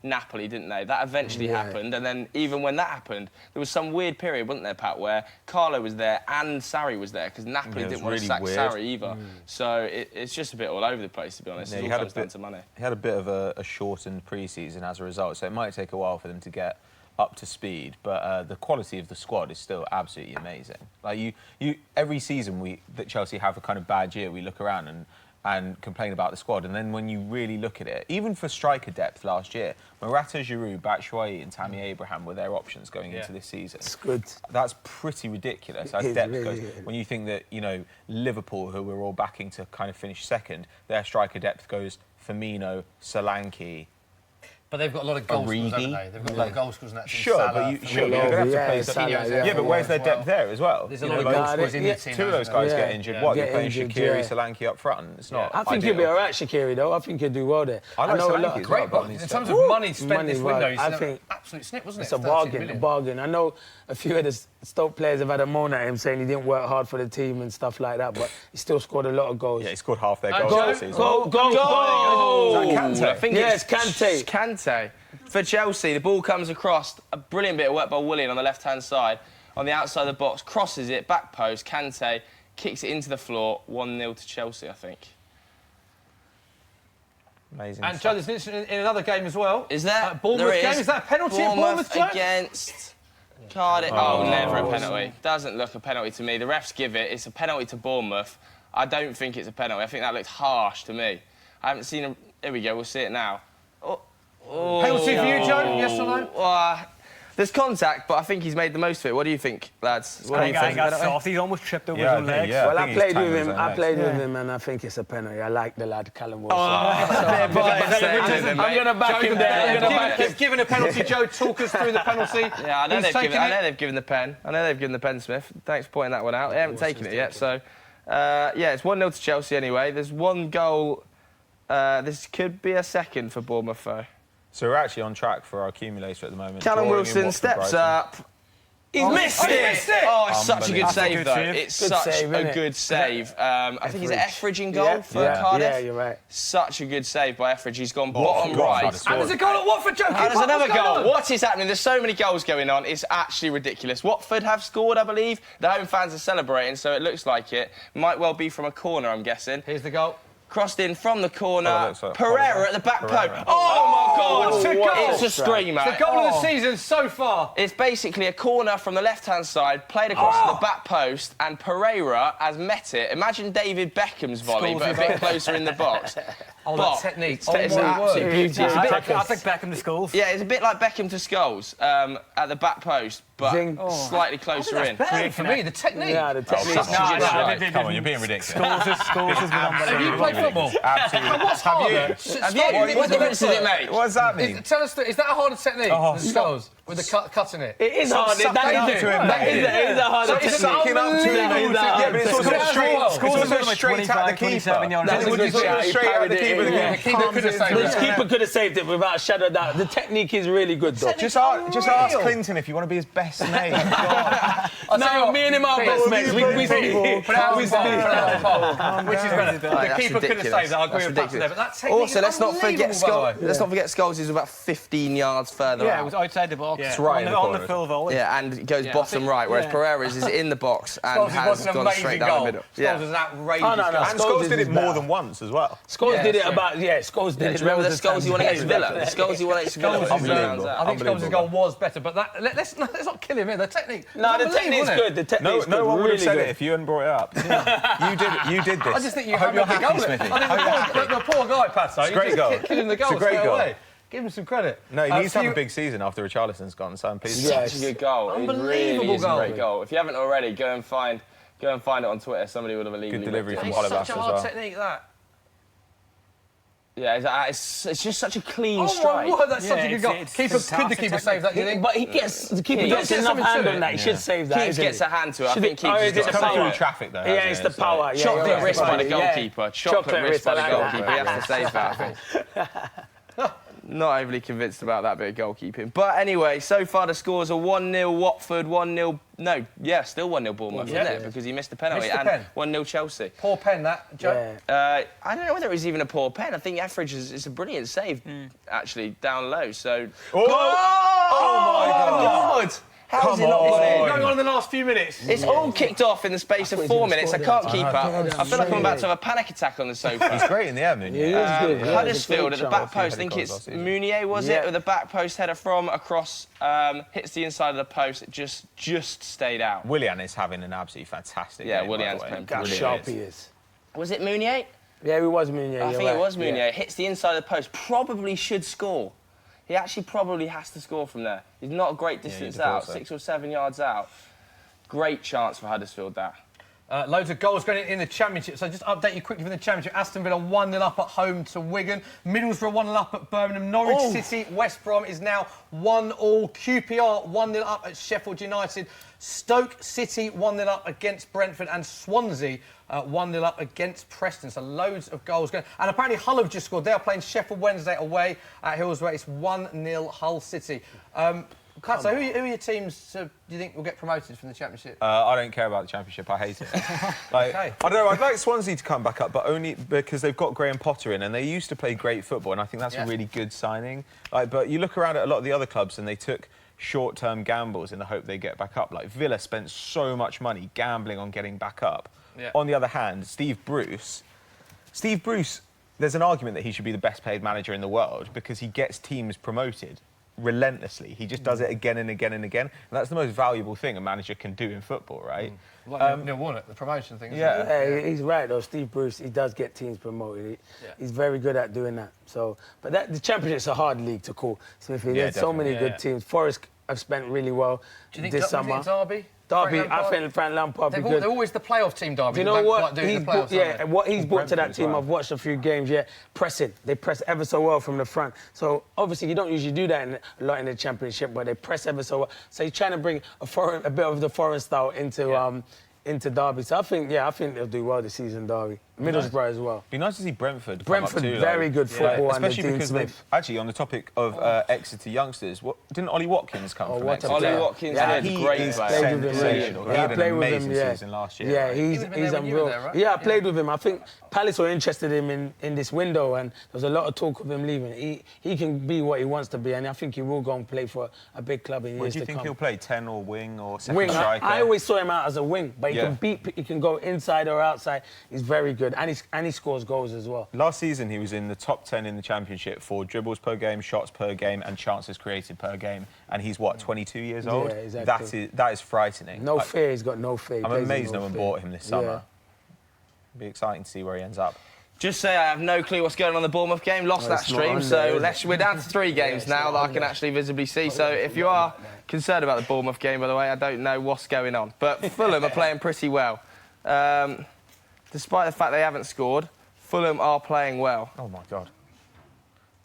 Speaker 3: Napoli, didn't they? That eventually happened, and then even when that happened, there was some weird period, wasn't there, Pat, where Carlo was there and Sarri was there, because Napoli didn't want to sack Sarri either. So it's just a bit all over the place, to be honest. It all comes down to money.
Speaker 4: He had a bit of a shortened pre-season as a result, so it might take a while for them to get up to speed, but the quality of the squad is still absolutely amazing. Like every season that Chelsea have a kind of bad year, we look around and and complain about the squad. And then when you really look at it, even for striker depth last year, Morata, Giroud, Batshuayi and Tammy Abraham were their options going into this season.
Speaker 2: It's good.
Speaker 4: That's pretty ridiculous as depth goes. When you think that, you know, Liverpool, who we're all backing to kind of finish second, their striker depth goes Firmino, Solanke.
Speaker 1: But they've got a lot of goal scorers, haven't they? They've got a lot of goal scorers in that team.
Speaker 4: Sure,
Speaker 1: Salah,
Speaker 4: but you're going to have to play
Speaker 2: Salah,
Speaker 4: yeah, but where's their depth there as well?
Speaker 1: There's a lot of goal scorers in the team.
Speaker 4: Two of those guys get injured. What, you're playing
Speaker 2: injured,
Speaker 4: Shaqiri,
Speaker 2: yeah.
Speaker 4: Solanke up front? It's not
Speaker 2: I think
Speaker 4: ideal.
Speaker 2: he'll be all right, Shaqiri, though. I think he'll do well there.
Speaker 4: I like
Speaker 2: know a
Speaker 4: Solanke
Speaker 2: lot
Speaker 4: as
Speaker 2: of
Speaker 4: well.
Speaker 1: In terms of money spent this window,
Speaker 2: I think
Speaker 1: absolute snip, wasn't it?
Speaker 2: it's a
Speaker 1: 13
Speaker 2: bargain,
Speaker 1: million.
Speaker 2: a bargain. I know a few of the Stoke players have had a moan at him saying he didn't work hard for the team and stuff like that, but he still scored a lot of goals.
Speaker 4: Yeah, he scored half their goals
Speaker 2: Go,
Speaker 4: this season.
Speaker 2: go!
Speaker 3: Is
Speaker 4: that Kante?
Speaker 3: I think
Speaker 2: Yes,
Speaker 3: it's
Speaker 2: Kante.
Speaker 3: Kante. For Chelsea, the ball comes across, a brilliant bit of work by Willian on the left-hand side, on the outside of the box, crosses it, back post, Kante kicks it into the floor, 1-0 to Chelsea, I think.
Speaker 4: Amazing.
Speaker 1: And Joe, there's an incident in another game as well.
Speaker 3: Is there?
Speaker 1: Bournemouth
Speaker 3: There
Speaker 1: game? Is that a penalty at Bournemouth, Joe?
Speaker 3: against Cardiff. Oh, never a penalty. Doesn't look a penalty to me. The refs give it. It's a penalty to Bournemouth. I don't think it's a penalty. I think that looked harsh to me. I haven't seen him. Here we go. We'll see it now.
Speaker 1: Penalty for you, Joe? Yes or no?
Speaker 3: There's contact, but I think he's made the most of it. What do you think, lads? What do you
Speaker 5: I
Speaker 3: think?
Speaker 5: got soft. He's almost tripped over
Speaker 4: Yeah,
Speaker 5: his own legs.
Speaker 4: yeah.
Speaker 2: Well, I
Speaker 4: think
Speaker 2: played
Speaker 4: he's
Speaker 2: with
Speaker 4: tangled
Speaker 2: him.
Speaker 4: his
Speaker 2: I
Speaker 4: own
Speaker 2: played
Speaker 4: legs.
Speaker 2: with him, and I think it's a penalty. I like the lad, Callum Wilson.
Speaker 3: I'm
Speaker 2: I'm going to back him there.
Speaker 1: He's given a penalty, Joe. Talk us through the penalty.
Speaker 3: Yeah, I know,
Speaker 1: He's taken
Speaker 3: I
Speaker 1: it.
Speaker 3: know they've given the pen. I know they've given the pen, Smith. Thanks for pointing that one out. They haven't taken it yet, so... yeah, it's 1-0 to Chelsea anyway. There's one goal. This could be a second for Bournemouth, though.
Speaker 4: So we're actually on track for our accumulator at the moment.
Speaker 3: Callum
Speaker 4: Drawing in
Speaker 3: Wilson
Speaker 4: Watford,
Speaker 3: steps
Speaker 4: Brighton.
Speaker 3: up. He's missed it! Oh, it's such a good save, though. It's
Speaker 2: Good
Speaker 3: such
Speaker 2: save,
Speaker 3: a
Speaker 2: innit?
Speaker 3: good save. I think he's Etheridge in goal
Speaker 2: Yeah,
Speaker 3: for
Speaker 2: yeah,
Speaker 3: Cardiff.
Speaker 2: yeah, you're right.
Speaker 3: Such a good save by Etheridge. He's gone bottom
Speaker 4: God,
Speaker 3: right.
Speaker 4: that's
Speaker 1: And there's a goal at Watford, Joe.
Speaker 3: And there's another goal. What is happening? There's so many goals going on. It's actually ridiculous. Watford have scored, I believe. The home fans are celebrating, so it looks like it. Might well be from a corner, I'm guessing.
Speaker 1: Here's the goal.
Speaker 3: Crossed in from the corner.
Speaker 4: Oh, looks like
Speaker 3: Pereira at the back post.
Speaker 4: Pereira.
Speaker 3: Oh, my God.
Speaker 1: What a goal.
Speaker 3: It's a screamer.
Speaker 1: The goal of the season so far.
Speaker 3: It's basically a corner from the left-hand side, played across to the back post, and Pereira has met it. Imagine David Beckham's volley, but a bit closer in the box.
Speaker 1: Oh,
Speaker 3: But
Speaker 1: that technique.
Speaker 3: It's
Speaker 1: Oh,
Speaker 3: an
Speaker 1: my
Speaker 3: absolute
Speaker 1: word.
Speaker 3: beauty. It's a bit-
Speaker 5: I'll take Beckham to schools.
Speaker 3: yeah, it's a bit like Beckham to Scholes at the back post, but
Speaker 2: Zing.
Speaker 3: slightly closer in.
Speaker 1: Better for me, the technique.
Speaker 2: Yeah, the technique.
Speaker 3: such a good strike.
Speaker 4: Come on, you're being ridiculous.
Speaker 5: Schools has been
Speaker 1: Have you played football?
Speaker 4: Absolutely.
Speaker 1: And what's harder?
Speaker 3: Have you? What difference does it make?
Speaker 4: What does that mean?
Speaker 1: Tell us, is that a harder technique than Skulls with the cutting it?
Speaker 2: It is hard.
Speaker 1: sucking
Speaker 2: That
Speaker 1: up
Speaker 2: is
Speaker 1: to him,
Speaker 2: That is a hard
Speaker 1: So it's
Speaker 2: technique.
Speaker 1: sucking up to him.
Speaker 2: Yeah, but it's
Speaker 4: also straight. It's
Speaker 5: Schools
Speaker 4: also
Speaker 5: is
Speaker 4: straight at the keeper.
Speaker 5: 27 yards.
Speaker 2: That's a
Speaker 4: Would
Speaker 2: good
Speaker 4: you
Speaker 2: shot.
Speaker 4: say
Speaker 2: He
Speaker 4: straight at the
Speaker 2: parried it
Speaker 4: keeper?
Speaker 2: in, yeah.
Speaker 1: The keeper could have saved
Speaker 2: The
Speaker 1: it.
Speaker 2: keeper could have saved it without a shadow of doubt. The technique is really good, though.
Speaker 4: Just ask Clinton if you want to be his best mate.
Speaker 2: No, me and him are best mates. We speak.
Speaker 1: Put it out on the which is better. The
Speaker 3: That's
Speaker 1: keeper could have
Speaker 3: ridiculous.
Speaker 1: saved it. I agree
Speaker 3: That's
Speaker 1: with Pato there, but that technique
Speaker 3: Also,
Speaker 1: is
Speaker 3: let's not forget
Speaker 1: unbelievable, by the way.
Speaker 3: Let's not forget Scholes is about 15 yards further
Speaker 5: Yeah, it
Speaker 3: out.
Speaker 5: was outside the box.
Speaker 1: It's
Speaker 4: right in the
Speaker 5: on
Speaker 4: corner.
Speaker 5: the full volley.
Speaker 3: Yeah, and it goes bottom right, whereas Pereira's is in the box and
Speaker 1: Scholes
Speaker 3: has
Speaker 1: was an
Speaker 3: gone straight
Speaker 1: amazing
Speaker 3: down
Speaker 1: goal.
Speaker 3: the middle.
Speaker 1: Scholes is an outrageous
Speaker 2: Oh, no, no.
Speaker 1: goal.
Speaker 4: And
Speaker 2: Scholes
Speaker 4: Scholes
Speaker 2: is
Speaker 4: did it
Speaker 2: better.
Speaker 4: more than once as well.
Speaker 2: Scholes did it about, Scholes did it.
Speaker 3: Do you remember the
Speaker 2: loads of
Speaker 3: Scholes
Speaker 2: times.
Speaker 3: he won against Villa? The Scholes he won against Villa.
Speaker 1: Scholes'
Speaker 3: Unbelievable.
Speaker 1: I think Scholes' goal was better, but let's not kill him here. The technique.
Speaker 2: No, the
Speaker 1: was
Speaker 2: technique's
Speaker 1: unbelievable,
Speaker 2: good. The
Speaker 4: No,
Speaker 2: technique's
Speaker 4: no
Speaker 2: good.
Speaker 4: one would have
Speaker 2: Really
Speaker 4: said
Speaker 2: good.
Speaker 4: it if you hadn't brought it up. You did this.
Speaker 1: I just think you
Speaker 4: I hope
Speaker 1: have
Speaker 4: you're
Speaker 1: a big
Speaker 4: happy,
Speaker 1: goal.
Speaker 4: Smithy.
Speaker 1: I think the poor guy, Pato.
Speaker 4: It's a great goal.
Speaker 1: Killing the goal
Speaker 4: It's a great
Speaker 1: straight
Speaker 4: goal.
Speaker 1: away. Give him some credit.
Speaker 4: No, he needs to have a
Speaker 1: few-
Speaker 4: big season after Richarlison's gone, so I'm pleased.
Speaker 2: Yeah.
Speaker 3: Such a good goal. It
Speaker 1: Unbelievable
Speaker 3: really is a
Speaker 1: goal.
Speaker 3: great goal. If you haven't already, go and find it on Twitter. Somebody would have illegally
Speaker 4: Good delivery
Speaker 3: ripped
Speaker 4: from
Speaker 3: it.
Speaker 4: Oliver
Speaker 1: Such a
Speaker 4: as
Speaker 1: hard
Speaker 4: well.
Speaker 1: technique, that.
Speaker 3: Yeah, it's just such a clean
Speaker 1: Oh
Speaker 3: strike.
Speaker 1: my word, that's such a good goal.
Speaker 5: it's
Speaker 1: Keeper, could the
Speaker 5: fantastic
Speaker 1: keeper save that? Do you think?
Speaker 2: But the keeper
Speaker 3: He
Speaker 2: gets
Speaker 1: gets
Speaker 2: enough
Speaker 1: something
Speaker 2: hand
Speaker 1: to
Speaker 2: on
Speaker 1: it.
Speaker 2: that. He should save that.
Speaker 3: Keeps
Speaker 2: isn't
Speaker 3: gets
Speaker 2: he?
Speaker 3: a hand to it. I
Speaker 2: Should
Speaker 3: think
Speaker 2: it- or
Speaker 3: Keeps
Speaker 2: is it
Speaker 3: got
Speaker 2: the
Speaker 3: to
Speaker 4: Coming
Speaker 2: power?
Speaker 4: through traffic, though.
Speaker 2: Yeah, it's the power. Yeah,
Speaker 3: Chocolate
Speaker 2: yeah,
Speaker 3: wrist by the
Speaker 2: yeah.
Speaker 3: goalkeeper. Chocolate wrist by the
Speaker 2: I like that.
Speaker 3: goalkeeper. He has to save that, I think. Not overly convinced about that bit of goalkeeping. But anyway, so far the scores are 1-0 Watford, 1-0... No, yeah, still 1-0 Bournemouth, isn't it? Because he missed the penalty.
Speaker 1: Missed the pen.
Speaker 3: And 1-0 Chelsea.
Speaker 1: Poor pen, that, Joe.
Speaker 2: Yeah.
Speaker 3: I don't know whether it was even a poor pen. I think Etheridge is a brilliant save, actually, down low. So...
Speaker 4: Oh my
Speaker 3: God! How has it not gone
Speaker 1: What's
Speaker 3: in?
Speaker 1: going on in the last few minutes?
Speaker 3: It's all kicked off in the space of 4 minutes. I can't keep up. I feel like I'm about to have a panic attack on the sofa.
Speaker 4: He's great in the air, Moon.
Speaker 2: He is good. Yeah,
Speaker 3: Huddersfield at the back
Speaker 2: chance.
Speaker 3: post. I think
Speaker 4: Had a
Speaker 3: it's
Speaker 4: goal last season.
Speaker 3: Meunier, was
Speaker 2: Yeah.
Speaker 3: it? With a back post header from across, hits the inside of the post. It just stayed out.
Speaker 4: Willian is having an absolutely fantastic
Speaker 3: Yeah,
Speaker 4: game, by the
Speaker 3: Willian's
Speaker 4: way.
Speaker 3: playing
Speaker 2: How
Speaker 3: brilliant.
Speaker 2: sharp he is.
Speaker 3: Was it Meunier?
Speaker 2: Yeah, it was Meunier.
Speaker 3: I think it was Meunier. Hits the inside of the post. Probably should score. He actually probably has to score from there. He's not a great distance out, 6 or 7 yards out. Great chance for Huddersfield, that.
Speaker 1: Loads of goals going in the Championship. So just update you quickly from the Championship. Aston Villa 1-0 up at home to Wigan. Middlesbrough 1-0 up at Birmingham. Norwich City, West Brom is now 1-1. QPR 1-0 up at Sheffield United. Stoke City 1-0 up against Brentford. And Swansea 1-0 up against Preston. So loads of goals going. And apparently Hull have just scored. They are playing Sheffield Wednesday away at Hillsborough. It's 1-0 Hull City. So who are your teams do you think will get promoted from the Championship?
Speaker 4: I don't care about the Championship. I hate it. I don't know. I'd like Swansea to come back up, but only because they've got Graham Potter in, and they used to play great football, and I think that's a really good signing. But you look around at a lot of the other clubs, and they took short-term gambles in the hope they get back up. Like Villa spent so much money gambling on getting back up. Yeah. On the other hand, Steve Bruce, there's an argument that he should be the best-paid manager in the world because he gets teams promoted relentlessly. He just does it again and again and again. And that's the most valuable thing a manager can do in football, right?
Speaker 1: Like Neil Warnock, the promotion thing, isn't
Speaker 2: it? Yeah, he's right, though. Steve Bruce, he does get teams promoted. He's very good at doing that. So, but the Championship's a hard league to call, Smithy. There's so many good teams. Forest have spent really well this summer.
Speaker 1: Do you think
Speaker 2: Derby, I think Frank Lampard be good.
Speaker 1: They're always the playoff team, Derby.
Speaker 2: Do you know what? What he's brought to that team, I've watched a few games, pressing. They press ever so well from the front. So, obviously, you don't usually do that a lot in the Championship, but they press ever so well. So, he's trying to bring a bit of the foreign style into Derby. So, I think they'll do well this season, Derby. Middlesbrough as well.
Speaker 4: Be nice to see Brentford.
Speaker 2: Brentford, very good football,
Speaker 4: especially because they've actually on the topic of Exeter youngsters. Didn't Ollie Watkins come from Exeter?
Speaker 3: Ollie Watkins, he
Speaker 4: great sensational. He had an amazing season last year.
Speaker 2: Yeah, he's unreal. Right? Yeah, I played with him. I think Palace were interested in him in this window, and there was a lot of talk of him leaving. He can be what he wants to be, and I think he will go and play for a big club in years to come.
Speaker 4: Do you think he'll play 10 or wing or second striker?
Speaker 2: I always saw him out as a wing, but he can go inside or outside. He's very good, and he scores goals as well.
Speaker 4: Last season, he was in the top 10 in the Championship for dribbles per game, shots per game, and chances created per game. And he's, 22 years old?
Speaker 2: Yeah, exactly.
Speaker 4: That is frightening.
Speaker 2: No fear, he's got no fear.
Speaker 4: I'm amazed no one bought him this summer. It'll be exciting to see where he ends up.
Speaker 3: Just say I have no clue what's going on in the Bournemouth game. Lost that stream, so we're down to 3 games now that I can actually visibly see. So if you are concerned about the Bournemouth game, by the way, I don't know what's going on. But Fulham are playing pretty well. Despite the fact they haven't scored, Fulham are playing well.
Speaker 4: Oh, my God.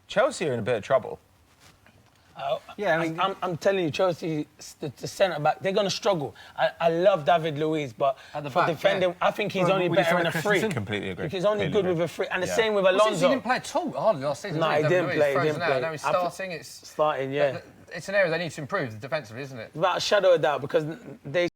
Speaker 4: Chelsea are in a bit of trouble.
Speaker 2: I'm telling you, Chelsea, the centre-back, they're going to struggle. I love David Luiz, but for defending, I think he's only better in a free.
Speaker 4: Completely agree.
Speaker 2: He's only good with a free. And the same with Alonso.
Speaker 1: He didn't play at all hardly last season.
Speaker 2: No, he didn't play.
Speaker 1: Now he's starting. It's an area they need to improve defensively, isn't it?
Speaker 2: Without a shadow of doubt, because they...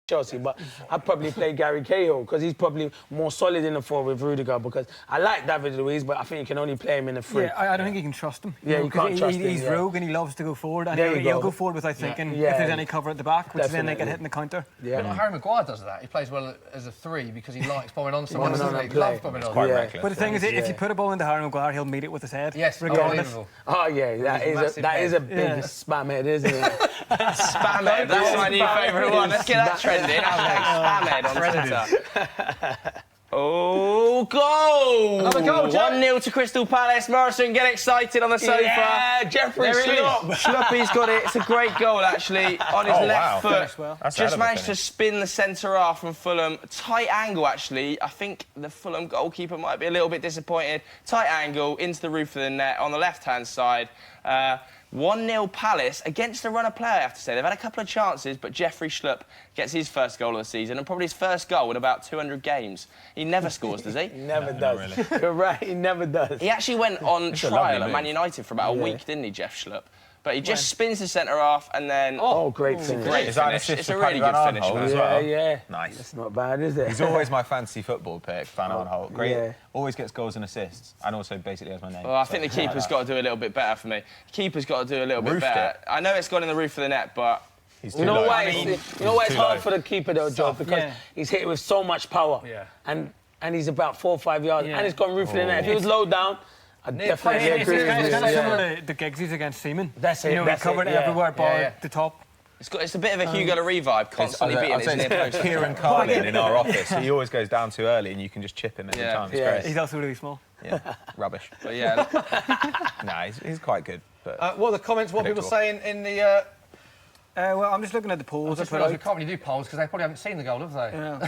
Speaker 2: Chelsea, but I'd probably play Gary Cahill because he's probably more solid in the forward with Rudiger, because I like David Luiz, but I think you can only play him in the free.
Speaker 5: Yeah, I don't think you can trust him.
Speaker 2: Yeah, you can't trust him.
Speaker 5: He's rogue and he loves to go forward. And he'll go forward without thinking if there's any cover at the back, which then they get hit in the counter.
Speaker 1: Yeah. But Harry Maguire does that. He plays well as a 3 because he likes bombing on someone. He loves bombing on.
Speaker 4: Quite reckless.
Speaker 5: But the thing is, if you put a ball into Harry Maguire, he'll meet it with his head.
Speaker 1: Yes,
Speaker 5: regardless.
Speaker 2: Oh, yeah, that is a big spam head, isn't it?
Speaker 3: Spam head, that's my new favourite one. Let's get that trending. Spam head on Twitter. Oh, goal!
Speaker 1: Another goal,
Speaker 3: 1-0 to Crystal Palace. Morrison, get excited on the sofa.
Speaker 2: Yeah, Jeffrey Schlupp.
Speaker 3: Schluppy's got it. It's a great goal, actually, on his left foot. Just managed to spin the centre half from Fulham. Tight angle, actually. I think the Fulham goalkeeper might be a little bit disappointed. Tight angle into the roof of the net on the left-hand side. 1-0 Palace against a runner player, I have to say. They've had a couple of chances, but Jeffrey Schlupp gets his first goal of the season and probably his first goal in about 200 games. He never scores, does he?
Speaker 2: He never does. Really. You're right, he never does.
Speaker 3: He actually went on trial at Man United for about a week, didn't he, Jeff Schlupp? But he just spins the centre half and then...
Speaker 2: great finish.
Speaker 3: Great
Speaker 4: Is that
Speaker 3: finish.
Speaker 4: an
Speaker 3: It's a really good finish, man.
Speaker 4: as well?
Speaker 2: Yeah.
Speaker 4: Nice.
Speaker 2: That's not bad, is it?
Speaker 4: He's always my fantasy football pick, Van Aanholt. Great. Yeah. Always gets goals and assists, and also basically has my name.
Speaker 3: Well, I think the keeper's got to do a little bit better for me. The keeper's got to do a little bit better. I know it's gone in the roof of the net, but...
Speaker 2: You know why it's hard for the keeper, though, Joe? Because he's hit it with so much power.
Speaker 1: Yeah.
Speaker 2: And he's about 4 or 5 yards, and it's gone roof of the net. If he was low down, I'd definitely agree with you.
Speaker 5: It's kind of similar to the Giggs's against Seaman.
Speaker 2: That's it.
Speaker 5: He covered everywhere, bar the top.
Speaker 3: It's a bit of a Hugo Lloris vibe, constantly beating his near post.
Speaker 4: Kieran Carlin in our office. He always goes down too early, and you can just chip him every time. It's great.
Speaker 5: He's also really small.
Speaker 4: Yeah, rubbish.
Speaker 3: But yeah,
Speaker 4: Nah, he's quite good. But
Speaker 1: what are the comments? What are people saying in the...
Speaker 5: Well, I'm just looking at the polls.
Speaker 1: I we can't really do polls because they probably haven't seen the goal, have they?
Speaker 5: Yeah.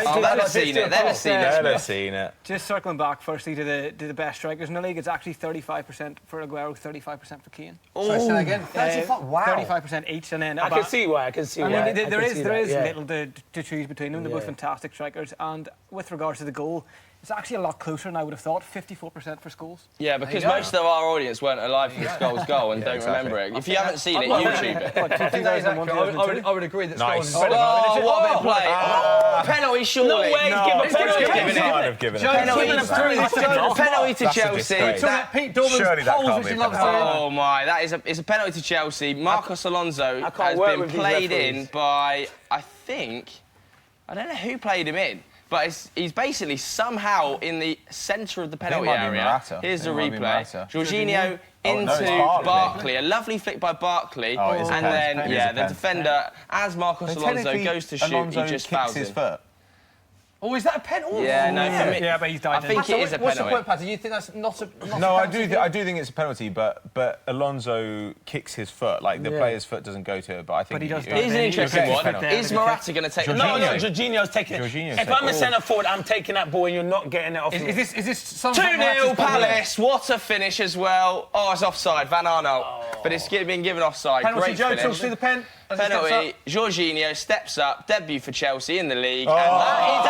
Speaker 3: they'll have seen it.
Speaker 5: Just circling back firstly to the best strikers in the league, it's actually 35% for Aguero, 35% for Kane.
Speaker 1: Sorry, say that again. 35. Wow.
Speaker 5: 35% each, and then
Speaker 2: I can see why.
Speaker 5: There is little to choose between them. They're both fantastic strikers, and with regards to the goal, it's actually a lot closer than I would have thought. 54% for Scholes.
Speaker 3: Yeah, because most of our audience weren't alive for Scholes' goal and don't remember it. If you haven't seen it, YouTube it.
Speaker 1: I think that is accurate. I would agree that Scholes is better.
Speaker 3: Oh, what a bit of play. Penalty, surely.
Speaker 2: No way,
Speaker 3: give it. Penalty to Chelsea.
Speaker 1: Pete Dorman's polls, which he loves doing.
Speaker 3: Oh, my. It's a penalty to Chelsea. Marcos Alonso has been played in by, I don't know who played him in. But he's basically somehow in the centre of the penalty area. Here's the replay. Jorginho into Barkley. A lovely flick by Barkley. And then, the defender, as Marcos Alonso goes to shoot, he just fouls him.
Speaker 1: Oh, is that a penalty?
Speaker 3: Yeah, no, for me,
Speaker 5: yeah, but he's died.
Speaker 3: I think it is a penalty.
Speaker 1: What's the point, Pato? Do you think that's not a
Speaker 4: No, I do think it's a penalty, but Alonso kicks his foot. Like, the player's foot doesn't go to it, but I think...
Speaker 5: But he does.
Speaker 3: Here's an interesting one. Is Morata going to take the penalty?
Speaker 2: No, Jorginho's taking it. If I'm a centre-forward, I'm taking that ball and you're not getting it off me.
Speaker 1: Is this something...
Speaker 3: 2-0 Palace. What a finish as well. Oh, it's offside. Van Arnold. But it's been given offside.
Speaker 1: Penalty,
Speaker 3: Great
Speaker 1: Joe,
Speaker 3: finish.
Speaker 1: talk to the pen.
Speaker 3: Penalty, Jorginho steps up, debut for Chelsea in the league, and that is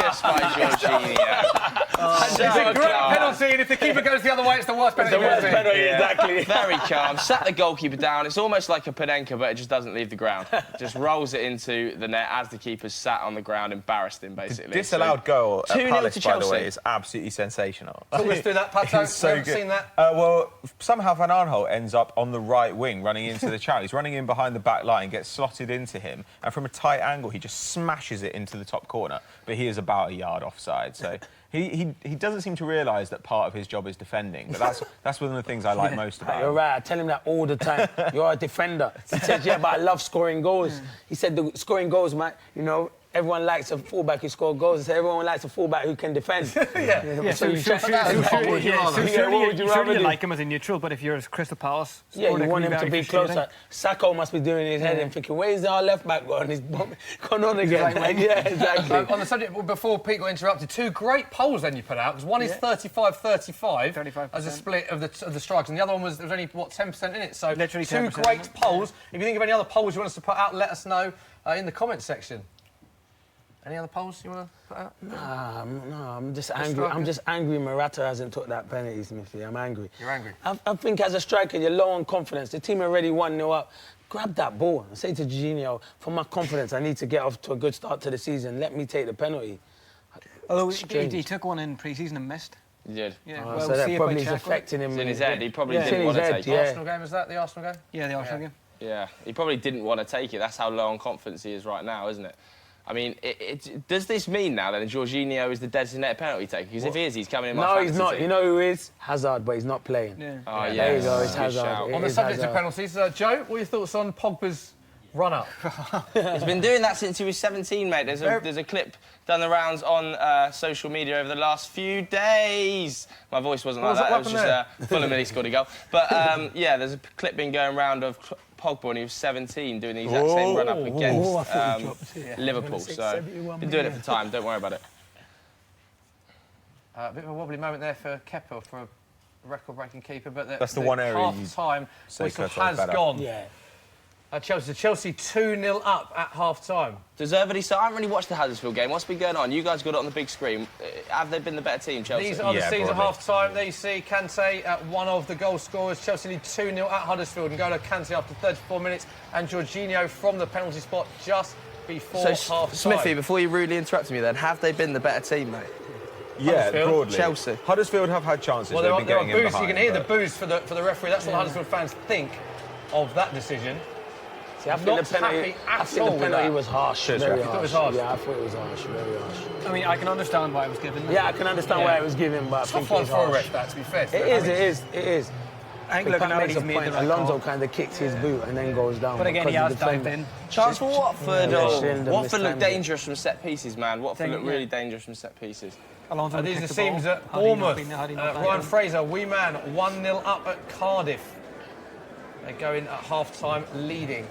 Speaker 3: outrageous by Jorginho.
Speaker 1: It's a great penalty, and if the keeper goes the other way, it's the worst penalty.
Speaker 2: Exactly.
Speaker 3: Very calm. Sat the goalkeeper down. It's almost like a Panenka, but it just doesn't leave the ground. Just rolls it into the net as the keeper's sat on the ground, embarrassed him, basically.
Speaker 4: The disallowed goal at
Speaker 3: 2-0
Speaker 4: Palace,
Speaker 3: to
Speaker 4: by the
Speaker 3: Chelsea.
Speaker 4: way, is absolutely sensational.
Speaker 1: Talk us through that, Pato.
Speaker 4: It's so
Speaker 1: We haven't
Speaker 4: good.
Speaker 1: seen that.
Speaker 4: Well, somehow Van Aanholt ends up on the right wing, running into the channel. He's running in behind the back line, gets slotted into him, and from a tight angle, he just smashes it into the top corner. But he is about a yard offside, so he doesn't seem to realise that part of his job is defending. But that's one of the things I like most about him.
Speaker 2: You're right. I tell him that all the time. You're a defender. He says, yeah, but I love scoring goals. He said, the scoring goals, man, you know, everyone likes a fullback who scores goals. He said, everyone likes a fullback who can defend.
Speaker 5: Surely you like him as a neutral, but if you're as Crystal Palace...
Speaker 2: Yeah, you want him to be closer. Sacco must be doing his head and thinking, where's our left-back gone? He's gone on again. Yeah, exactly.
Speaker 1: On the subject, before Pete got interrupted, two great polls then you put out, because one is 35-35 as a split of the strikes, and the other one was, there was only, 10% in it, so
Speaker 5: literally
Speaker 1: two
Speaker 5: 10%.
Speaker 1: great polls. If you think of any other polls you want us to put out, let us know in the comments section. Any other polls you want to put out?
Speaker 2: No, I'm just angry. I'm just angry Morata hasn't took that penalty, Smithy. I'm angry.
Speaker 1: You're angry?
Speaker 2: I think as a striker, you're low on confidence. The team already 1-0 up. Grab that ball and say to Jorginho, for my confidence, I need to get off to a good start to the season. Let me take the penalty.
Speaker 5: Although he took one in pre-season and missed.
Speaker 3: He did.
Speaker 5: Yeah,
Speaker 2: So that probably is affecting him.
Speaker 3: It's in his head. He probably
Speaker 2: Yeah.
Speaker 3: didn't want to take it.
Speaker 1: Arsenal game, is that the Arsenal game?
Speaker 5: Yeah, the Arsenal game.
Speaker 3: Yeah, he probably didn't want to take it. That's how low on confidence he is right now, isn't it? I mean, does this mean now that Jorginho is the designated penalty taker? Because if he is, he's coming in my
Speaker 2: No, he's not.
Speaker 3: team.
Speaker 2: You know who is? Hazard, but he's not playing.
Speaker 5: Yeah.
Speaker 3: Oh, yeah.
Speaker 2: There you go, it's
Speaker 3: Good
Speaker 2: Hazard.
Speaker 3: shout.
Speaker 1: On the subject of penalties, Joe, what are your thoughts on Pogba's run-up?
Speaker 3: He's been doing that since he was 17, mate. There's a clip done the rounds on social media over the last few days. My voice wasn't like that. It was just Fulham and he scored a goal. But, yeah, there's a clip been going around of Pogba when he was 17 doing the exact same run-up against Liverpool. So, been doing it for time. Don't worry about it.
Speaker 1: A bit of a wobbly moment there for Kepa, for a record-breaking keeper, but
Speaker 4: That's the one area
Speaker 1: half-time whistle has gone.
Speaker 2: Yeah.
Speaker 1: Chelsea 2-0 up at half-time.
Speaker 3: Deservedly so. I haven't really watched the Huddersfield game. What's been going on? You guys got it on the big screen. Have they been the better team, Chelsea?
Speaker 1: These are the scenes at
Speaker 4: broadly.
Speaker 1: half-time. There you see Kante, one of the goal scorers. Chelsea lead 2-0 at Huddersfield, and N'Golo Kante after 34 minutes, and Jorginho from the penalty spot just before half-time.
Speaker 3: Smithy, before you rudely interrupted me then, have they been the better team, mate?
Speaker 4: Yeah,
Speaker 1: Huddersfield,
Speaker 4: broadly.
Speaker 3: Chelsea.
Speaker 4: Huddersfield have had chances.
Speaker 1: Well,
Speaker 4: They've
Speaker 1: there
Speaker 4: been
Speaker 1: are
Speaker 4: getting in
Speaker 1: boos.
Speaker 4: behind,
Speaker 1: You can hear the
Speaker 4: but-
Speaker 1: boos for the referee. That's what Huddersfield fans think of that decision.
Speaker 2: See, I think
Speaker 1: Not
Speaker 2: the penalty,
Speaker 1: happy at
Speaker 2: I think
Speaker 1: all
Speaker 2: the
Speaker 1: with
Speaker 2: penalty
Speaker 1: that.
Speaker 2: was harsh.
Speaker 4: Cheers,
Speaker 2: Very
Speaker 4: Ref.
Speaker 1: thought it was
Speaker 2: harsh.
Speaker 1: harsh?
Speaker 2: Yeah, I thought it was harsh. Very harsh.
Speaker 5: I mean, I can understand why it was given.
Speaker 2: Yeah, I can understand why it was given, but I
Speaker 1: Tough
Speaker 2: think
Speaker 1: one
Speaker 2: it's
Speaker 1: for a
Speaker 2: harsh.
Speaker 1: ref, that, to be fair.
Speaker 2: It is.
Speaker 5: I think looking
Speaker 2: Pat
Speaker 5: at it,
Speaker 2: makes
Speaker 5: he's
Speaker 2: a
Speaker 5: made
Speaker 2: point.
Speaker 5: the right
Speaker 2: Alonso
Speaker 5: call.
Speaker 2: kind of kicks his boot and then goes down.
Speaker 5: But again, he
Speaker 2: because
Speaker 5: has
Speaker 2: the
Speaker 5: dived
Speaker 2: defender-
Speaker 5: in.
Speaker 3: Chance for Watford.
Speaker 2: Yeah,
Speaker 3: Oh,
Speaker 2: Shindon this
Speaker 3: Watford look
Speaker 2: time,
Speaker 3: dangerous from set pieces, man. Watford look
Speaker 5: Yeah.
Speaker 3: really dangerous from set pieces.
Speaker 5: Alonso
Speaker 1: These are
Speaker 5: kicked
Speaker 1: the
Speaker 5: the
Speaker 1: teams
Speaker 5: ball.
Speaker 1: at
Speaker 5: Had he not
Speaker 1: Bournemouth.
Speaker 5: been- had he not
Speaker 1: Ryan
Speaker 5: been-
Speaker 1: Fraser, wee man, 1-0 up at Cardiff. They go in at half-time leading.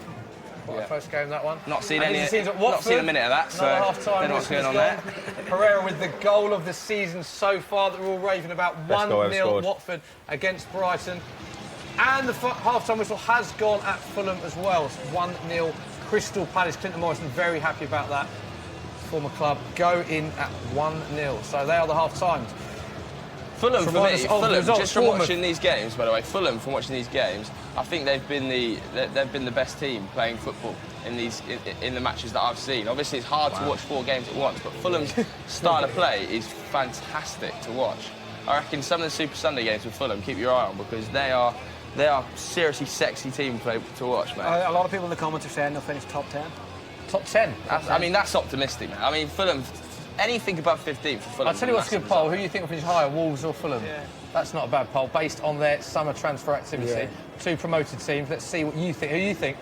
Speaker 1: Quite a close game, that one.
Speaker 3: Not seen
Speaker 1: And
Speaker 3: any.
Speaker 1: these are teams at
Speaker 3: Not
Speaker 1: Watford.
Speaker 3: seen a minute of that. So
Speaker 1: Another half-time
Speaker 3: don't know what's going on there.
Speaker 1: Pereira with the goal of the season so far that we're all raving about.
Speaker 4: Best goal ever
Speaker 1: 1-0
Speaker 4: scored.
Speaker 1: Watford against Brighton. And the half-time whistle has gone at Fulham as well. 1-0 Crystal Palace. Clinton Morrison very happy about that. Former club go in at 1-0. So they are the half-times.
Speaker 3: Fulham, for
Speaker 1: Remind
Speaker 3: me,
Speaker 1: us of the
Speaker 3: Fulham,
Speaker 1: results.
Speaker 3: just from
Speaker 1: Bournemouth.
Speaker 3: watching these games, by the way, Fulham, from watching these games, I think they've been the best team playing football in the matches that I've seen. Obviously, it's hard to watch 4 games at once, but Fulham's style of play is fantastic to watch. I reckon some of the Super Sunday games with Fulham, keep your eye on, because they are seriously sexy team play to watch, man.
Speaker 5: A lot of people in the comments are saying they'll finish top 10.
Speaker 1: Top 10.
Speaker 3: I mean, that's optimistic, man. I mean, Fulham, anything above 15 for Fulham.
Speaker 1: I'll tell you what's a good poll. Who do you think will finish higher, Wolves or Fulham?
Speaker 5: Yeah.
Speaker 1: That's not a bad poll, based on their summer transfer activity.
Speaker 2: Yeah.
Speaker 1: 2 promoted teams. Let's see what you think. Who you think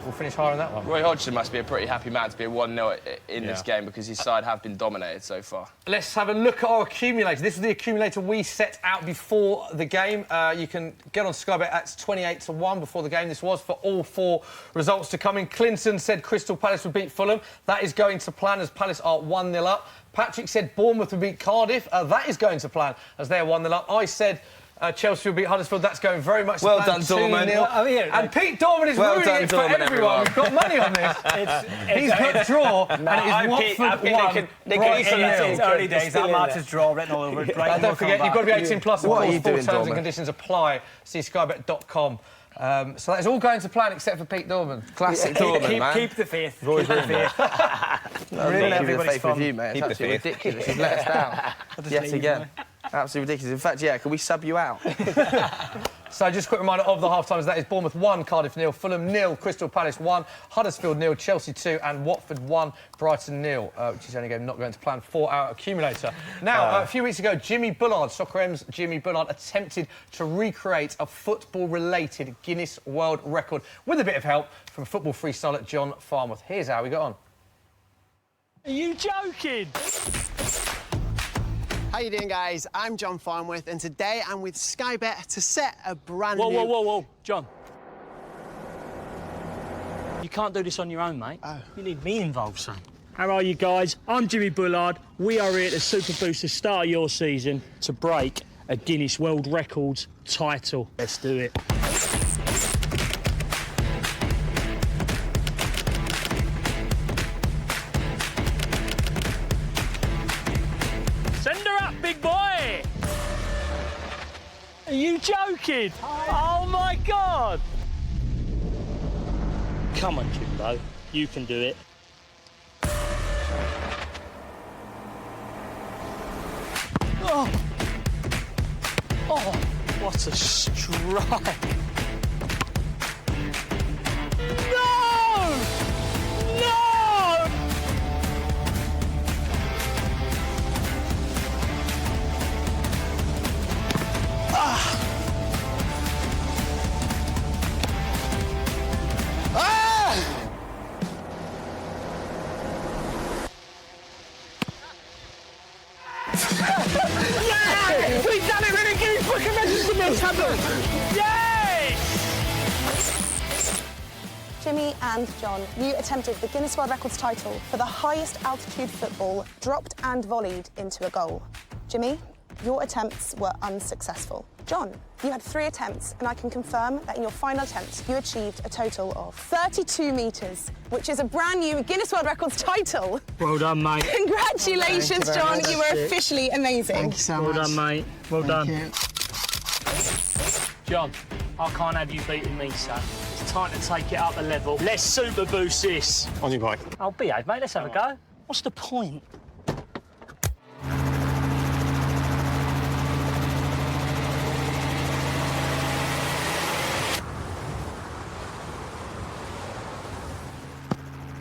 Speaker 1: will finish higher in that one?
Speaker 3: Roy Hodgson must be a pretty happy man to be a 1-0 in this
Speaker 1: Yeah.
Speaker 3: game because his side have been dominated so far.
Speaker 1: Let's have a look at our accumulator. This is the accumulator we set out before the game. You can get on Sky Bet. That's 28-1 before the game. This was for all 4 results to come in. Clinton said Crystal Palace would beat Fulham. That is going to plan as Palace are 1-0 up. Patrick said Bournemouth would beat Cardiff. That is going to plan as they're 1-0 up. I said Chelsea will beat Huddersfield. That's going very much to
Speaker 3: Well
Speaker 1: plan.
Speaker 3: done, Dorman.
Speaker 1: 2-0.
Speaker 5: Oh, yeah,
Speaker 1: And Pete Dorman is
Speaker 3: Well
Speaker 1: ruining
Speaker 3: done,
Speaker 1: it for
Speaker 3: Dorman,
Speaker 1: everyone.
Speaker 3: everyone.
Speaker 1: We've got money on this. He's put draw, and it is Watford 1. Brighton
Speaker 5: It's
Speaker 1: 0.
Speaker 5: early days. That match is draw written all over it.
Speaker 1: And don't forget, you've got to be 18 plus. Of
Speaker 3: What are
Speaker 1: course,
Speaker 3: you
Speaker 1: full
Speaker 3: doing,
Speaker 1: terms and
Speaker 3: Dorman?
Speaker 1: conditions apply. See skybet.com. So that is all going to plan except for Pete Dorman.
Speaker 3: Classic Dorman, man.
Speaker 5: Keep the faith. Keep the faith.
Speaker 3: Really
Speaker 5: Ruining
Speaker 3: keep the
Speaker 5: everybody's
Speaker 3: faith
Speaker 5: fun.
Speaker 3: with you, mate.
Speaker 4: Keep the
Speaker 3: It's absolutely
Speaker 4: faith.
Speaker 3: ridiculous. You've let us down. Yet
Speaker 5: leave,
Speaker 3: again. Absolutely ridiculous. In fact, yeah, can we sub you out?
Speaker 1: So just a quick reminder of the half-times. That is Bournemouth 1, Cardiff 0, Fulham 0, Crystal Palace 1, Huddersfield 0, Chelsea 2 and Watford 1, Brighton 0, which is the only game not going to plan for our accumulator. Now, a few weeks ago, Jimmy Bullard, Soccer M's Jimmy Bullard, attempted to recreate a football-related Guinness World Record with a bit of help from football freestyler John Farmouth. Here's how we got on.
Speaker 6: Are you joking? How you doing, guys? I'm John Farnworth, and today I'm with Sky Bet to set a brand new...
Speaker 7: Whoa, John. You can't do this on your own, mate.
Speaker 6: Oh.
Speaker 7: You need me involved, son. How are you guys? I'm Jimmy Bullard. We are here to super boost the start of your season to break a Guinness World Records title. Let's do it. Send her up, big boy! Are you joking? Oh my God! Come on, Jimbo. You can do it. Oh! Oh, what a strike! No! No! We've done it with a Guinness Book of Records in this, haven't we? Yay!
Speaker 8: Jimmy and John, you attempted the Guinness World Records title for the highest altitude football dropped and volleyed into a goal. Jimmy, your attempts were unsuccessful. John, you had 3 attempts, and I can confirm that in your final attempt, you achieved a total of 32 metres, which is a brand new Guinness World Records title.
Speaker 7: Well done, mate.
Speaker 8: Congratulations, John. You were officially amazing.
Speaker 6: Thank you so
Speaker 7: Well
Speaker 6: much.
Speaker 7: done, mate. Well done.
Speaker 6: you.
Speaker 7: John, I can't have you beating me, son. It's time to take it up a level. Let's super boost this.
Speaker 9: On your bike.
Speaker 7: I'll behave, mate. Let's have a go. What's the point?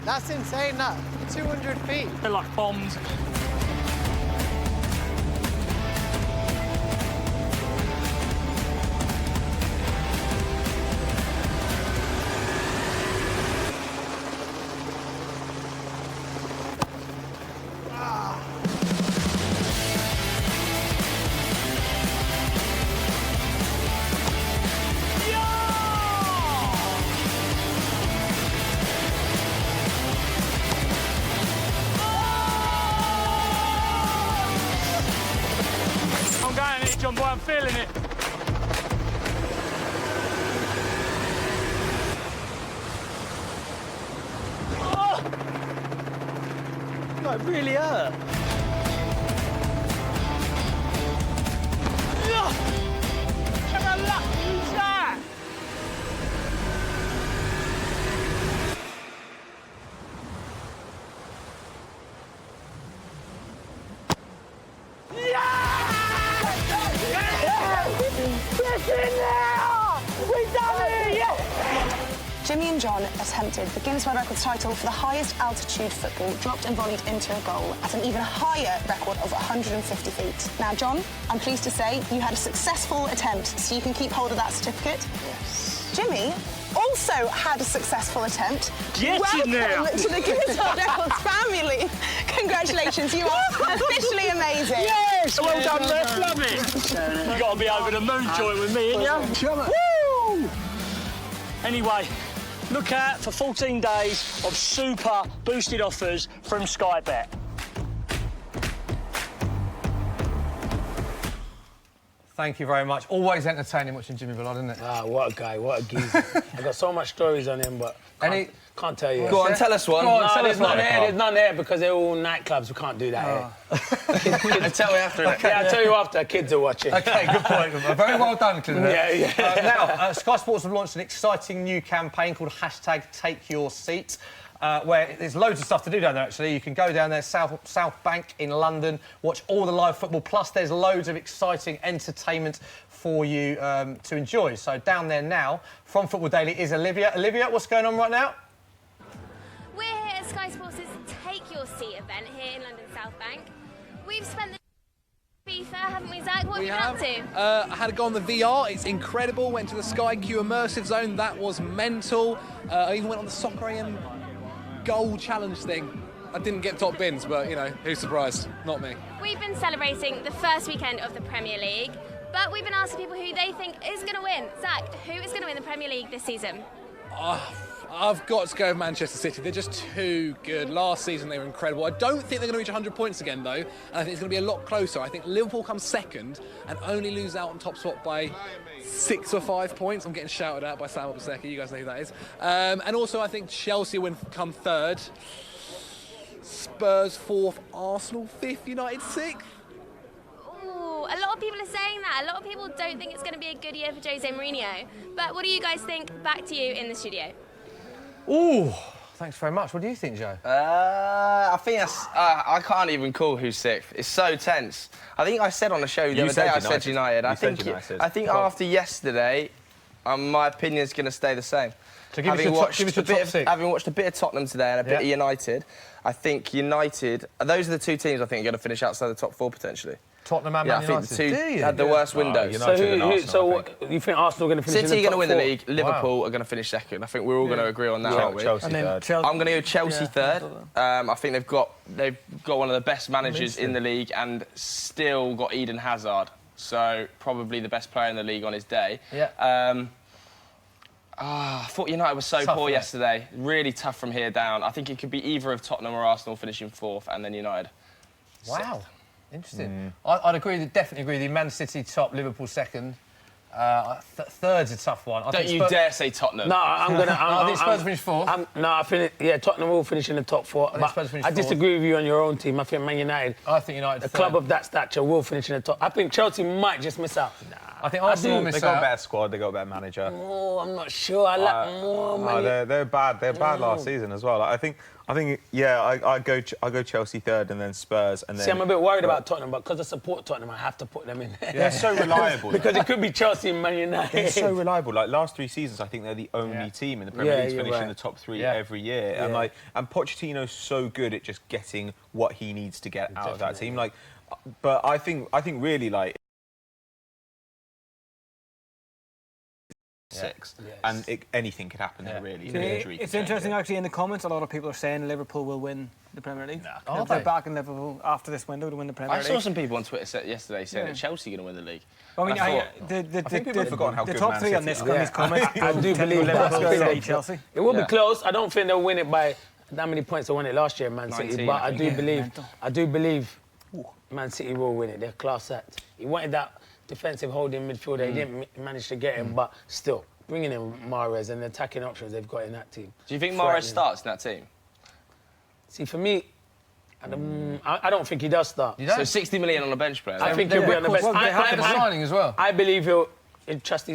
Speaker 6: That's insane, that. 200 feet.
Speaker 7: They're like bombs. I'm feeling it. Oh!
Speaker 2: No, it really hurt.
Speaker 8: Jimmy and John attempted the Guinness World Records title for the highest altitude football dropped and volleyed into a goal at an even higher record of 150 feet. Now, John, I'm pleased to say you had a successful attempt, so you can keep hold of that certificate. Yes. Jimmy also had a successful attempt.
Speaker 7: Welcome
Speaker 8: to the Guinness World Records family. Congratulations, you are officially amazing.
Speaker 7: Yes, well done, Ref. Love it. You got to be over the moon joint with me, ain't you? Woo! Anyway, look out for 14 days of super boosted offers from Sky Bet.
Speaker 1: Thank you very much. Always entertaining watching Jimmy Bullard, isn't it?
Speaker 2: Ah, what a guy, what a geezer. I've got so much stories on him, but can't tell you.
Speaker 3: Go on, tell us one.
Speaker 2: No, there's none here. There's none here because they're all nightclubs. We can't do that here.
Speaker 3: And tell me after.
Speaker 2: Yeah, I'll tell you after. Kids are watching.
Speaker 1: OK, good point. Very well done, Clinton.
Speaker 2: Yeah.
Speaker 1: Now, Sky Sports have launched an exciting new campaign called #TakeYourSeat. Where there's loads of stuff to do down there, actually. You can go down there, South Bank in London, watch all the live football, plus there's loads of exciting entertainment for you to enjoy. So down there now, from Football Daily, is Olivia. Olivia, what's going on right now?
Speaker 9: We're here at Sky Sports' Take Your Seat event here in London South Bank. We've spent the FIFA, haven't we, Zach? What have you been up to?
Speaker 10: I had to go on the VR. It's incredible. Went to the Sky Q Immersive Zone. That was mental. I even went on the Soccer AM goal challenge thing. I didn't get top bins, but, you know, who's surprised? Not me.
Speaker 9: We've been celebrating the first weekend of the Premier League, but we've been asking people who they think is going to win. Zach, who is going to win the Premier League this season?
Speaker 10: I've got to go with Manchester City. They're just too good. Last season they were incredible. I don't think they're going to reach 100 points again, though, and I think it's going to be a lot closer. I think Liverpool comes second and only lose out on top spot by 6 or 5 points. I'm getting shouted at by Sam Obaseki. You guys know who that is. And also I think Chelsea will come third, Spurs fourth, Arsenal fifth, United sixth.
Speaker 9: Ooh, a lot of people are saying that. A lot of people don't think it's going to be a good year for Jose Mourinho. But what do you guys think? Back to you in the studio.
Speaker 1: Ooh, thanks very much. What do you think, Joe?
Speaker 3: I think that's... I can't even call who's sixth. It's so tense. I think I said on the show the other day I said United. I think after yesterday, my opinion's going to stay the same.
Speaker 1: So having watched
Speaker 3: a bit of Tottenham today and a bit of United, I think United... Those are the two teams I think are going to finish outside the top four, potentially.
Speaker 1: Tottenham and Man United.
Speaker 3: I think the two had the worst windows.
Speaker 2: So you think Arsenal are going to finish
Speaker 3: City
Speaker 2: in the top
Speaker 3: are going to win the
Speaker 2: four?
Speaker 3: league. Liverpool are going to finish second. I think we're all going to agree on that, aren't we?
Speaker 4: Chelsea third.
Speaker 3: I'm going to go Chelsea third. I think they've got one of the best managers in the league and still got Eden Hazard. So probably the best player in the league on his day. I thought United was so poor yesterday. Really tough from here down. I think it could be either of Tottenham or Arsenal finishing fourth and then United.
Speaker 1: Wow. Interesting. I'd definitely agree with you. Man City top, Liverpool second. Third's a tough one.
Speaker 3: Don't you dare say Tottenham.
Speaker 2: No, I
Speaker 1: think Spurs finish fourth.
Speaker 2: I think Tottenham will finish in the top four. I disagree with you on your own team. I think Man United.
Speaker 1: I think United.
Speaker 2: A club of that stature will finish in the top. I think Chelsea might just miss out.
Speaker 1: I think Arsenal miss out.
Speaker 4: They got a better squad. They got a better manager.
Speaker 2: Oh, I'm not sure. I like more.
Speaker 4: They're bad. They're bad last season as well. I think. I go Chelsea third and then Spurs and then.
Speaker 2: See, I'm a bit worried about Tottenham, but because I support Tottenham, I have to put them in there.
Speaker 4: They're so reliable.
Speaker 2: Because it could be Chelsea and Man United.
Speaker 4: They're so reliable. Like last 3 seasons, I think they're the only team in the Premier League to finish in the top 3 every year. And Pochettino's so good at just getting what he needs to get out of that team. But I think really six, and anything could happen there really.
Speaker 5: It's interesting actually in the comments. A lot of people are saying Liverpool will win the Premier League. They're back in Liverpool after this window to win the Premier League.
Speaker 3: I saw some people on Twitter yesterday saying that Chelsea are going to win the league.
Speaker 5: Well, I
Speaker 4: think people have forgotten how good
Speaker 5: top 3 on this comments.
Speaker 2: I do believe
Speaker 5: Liverpool, Chelsea.
Speaker 2: It will be close. I don't think they'll win it by that many points. They won it last year, Man City. But I do believe Man City will win it. They're class act. He wanted that defensive holding midfielder. He didn't manage to get him, but still, bringing in Mahrez and the attacking options they've got in that team.
Speaker 3: Do you think Mahrez starts in that team?
Speaker 2: See, for me, I don't think he does start.
Speaker 3: So 60 million on a bench player.
Speaker 2: I think he'll be on the bench.
Speaker 1: They have the signing as well.
Speaker 2: I believe he'll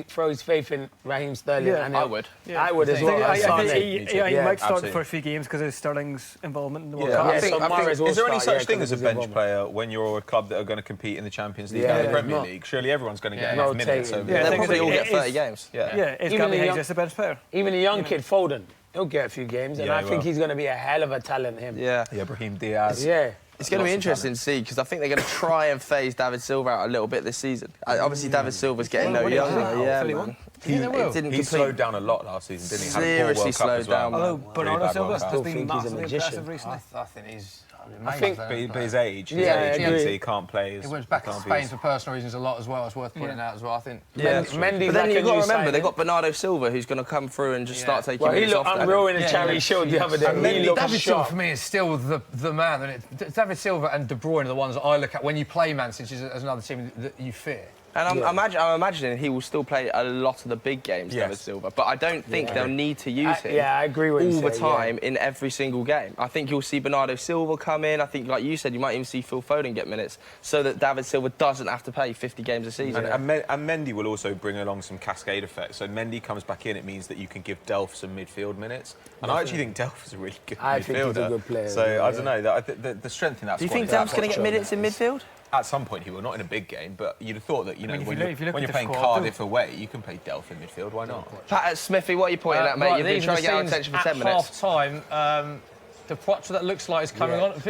Speaker 2: throw his faith in Raheem Sterling.
Speaker 5: Yeah,
Speaker 2: and
Speaker 3: I would.
Speaker 5: Yeah.
Speaker 2: I would as well.
Speaker 5: I think he might start
Speaker 4: absolutely.
Speaker 5: the first few games because of Sterling's involvement in the World
Speaker 4: Yeah,
Speaker 5: Cup.
Speaker 4: I think,
Speaker 2: Mahrez will
Speaker 4: is there any
Speaker 2: start,
Speaker 4: such thing
Speaker 2: because
Speaker 4: as a
Speaker 2: of his
Speaker 4: bench
Speaker 2: involvement.
Speaker 4: player when you're a club that are going to compete in the Champions League
Speaker 2: Yeah,
Speaker 4: and the
Speaker 2: there's
Speaker 4: Premier
Speaker 2: not.
Speaker 4: League? Surely everyone's going to get
Speaker 2: Yeah.
Speaker 4: enough minutes.
Speaker 2: Rotating.
Speaker 4: Over
Speaker 5: Yeah, I
Speaker 3: They'll
Speaker 5: think
Speaker 3: probably all get
Speaker 5: it's-
Speaker 3: 30 games.
Speaker 5: Yeah, is
Speaker 2: Even
Speaker 5: Gabby
Speaker 2: the
Speaker 5: Hayes
Speaker 2: young-
Speaker 5: just the bench player?
Speaker 2: Even a young kid, Foden, he'll get a few games, and
Speaker 4: Yeah,
Speaker 2: I
Speaker 4: he
Speaker 2: think
Speaker 4: will.
Speaker 2: he's going to be a hell of a talent, him.
Speaker 3: Yeah.
Speaker 4: Yeah, Brahim Diaz.
Speaker 2: Yeah.
Speaker 3: It's going to be
Speaker 4: Lots of
Speaker 3: interesting to see because I think they're going to try and phase David Silva out a little bit this season. Obviously, David Silva's getting no younger. Yeah, man.
Speaker 4: He
Speaker 3: didn't
Speaker 4: slowed down a lot last season, didn't he? Had a poor
Speaker 3: Seriously
Speaker 4: World Cup
Speaker 3: slowed
Speaker 4: as well.
Speaker 3: down.
Speaker 5: Although
Speaker 4: Really
Speaker 5: Bernardo
Speaker 4: bad
Speaker 5: Silva's
Speaker 4: World
Speaker 5: just
Speaker 4: Cup.
Speaker 5: been
Speaker 2: think he's a
Speaker 5: massively
Speaker 2: magician.
Speaker 5: impressive recently.
Speaker 1: I think he's
Speaker 2: I think-
Speaker 4: But his age,
Speaker 2: Yeah, I agree.
Speaker 4: he can't play.
Speaker 1: He went back to Spain for personal reasons a lot as well. It's worth pointing out as well, I think.
Speaker 3: Yeah.
Speaker 2: Mendy's
Speaker 3: But then
Speaker 2: like
Speaker 3: you've
Speaker 2: a
Speaker 3: got to
Speaker 2: new
Speaker 3: remember,
Speaker 2: signing.
Speaker 3: they've got Bernardo Silva who's going to come through and just start taking
Speaker 2: Well, he
Speaker 3: minutes
Speaker 2: looked
Speaker 3: off them.
Speaker 2: unreal in the charity shield the other day.
Speaker 1: And
Speaker 2: He looked
Speaker 1: David Silva
Speaker 2: sharp.
Speaker 1: for me is still the man. And David Silva and De Bruyne are the ones that I look at when you play Man City as another team that you fear.
Speaker 3: And I'm imagining he will still play a lot of the big games, David Silva. But I don't think they'll need to use him
Speaker 2: I agree with you.
Speaker 3: all the time in every single game. I think you'll see Bernardo Silva come in. I think, like you said, you might even see Phil Foden get minutes so that David Silva doesn't have to play 50 games a season.
Speaker 4: And Mendy will also bring along some cascade effects. So Mendy comes back in, it means that you can give Delph some midfield minutes. And I actually think Delph is a really good midfielder.
Speaker 2: I think he's a good player.
Speaker 4: So I don't know. The strength in that
Speaker 3: Do you
Speaker 4: squad
Speaker 3: think
Speaker 4: is
Speaker 3: Delph's going to get
Speaker 4: absolutely
Speaker 3: minutes in midfield?
Speaker 4: At some point he will, not in a big game, but you'd have thought that, you know,
Speaker 5: if
Speaker 4: when
Speaker 5: you look
Speaker 4: you're
Speaker 5: at the
Speaker 4: playing
Speaker 5: squad,
Speaker 4: Cardiff away, you can play Delph in midfield, why not?
Speaker 3: Pat Smithy, what are you pointing at, mate? You've been trying to get our attention for 10 minutes.
Speaker 1: Half-time, the Poitre that looks like is coming on.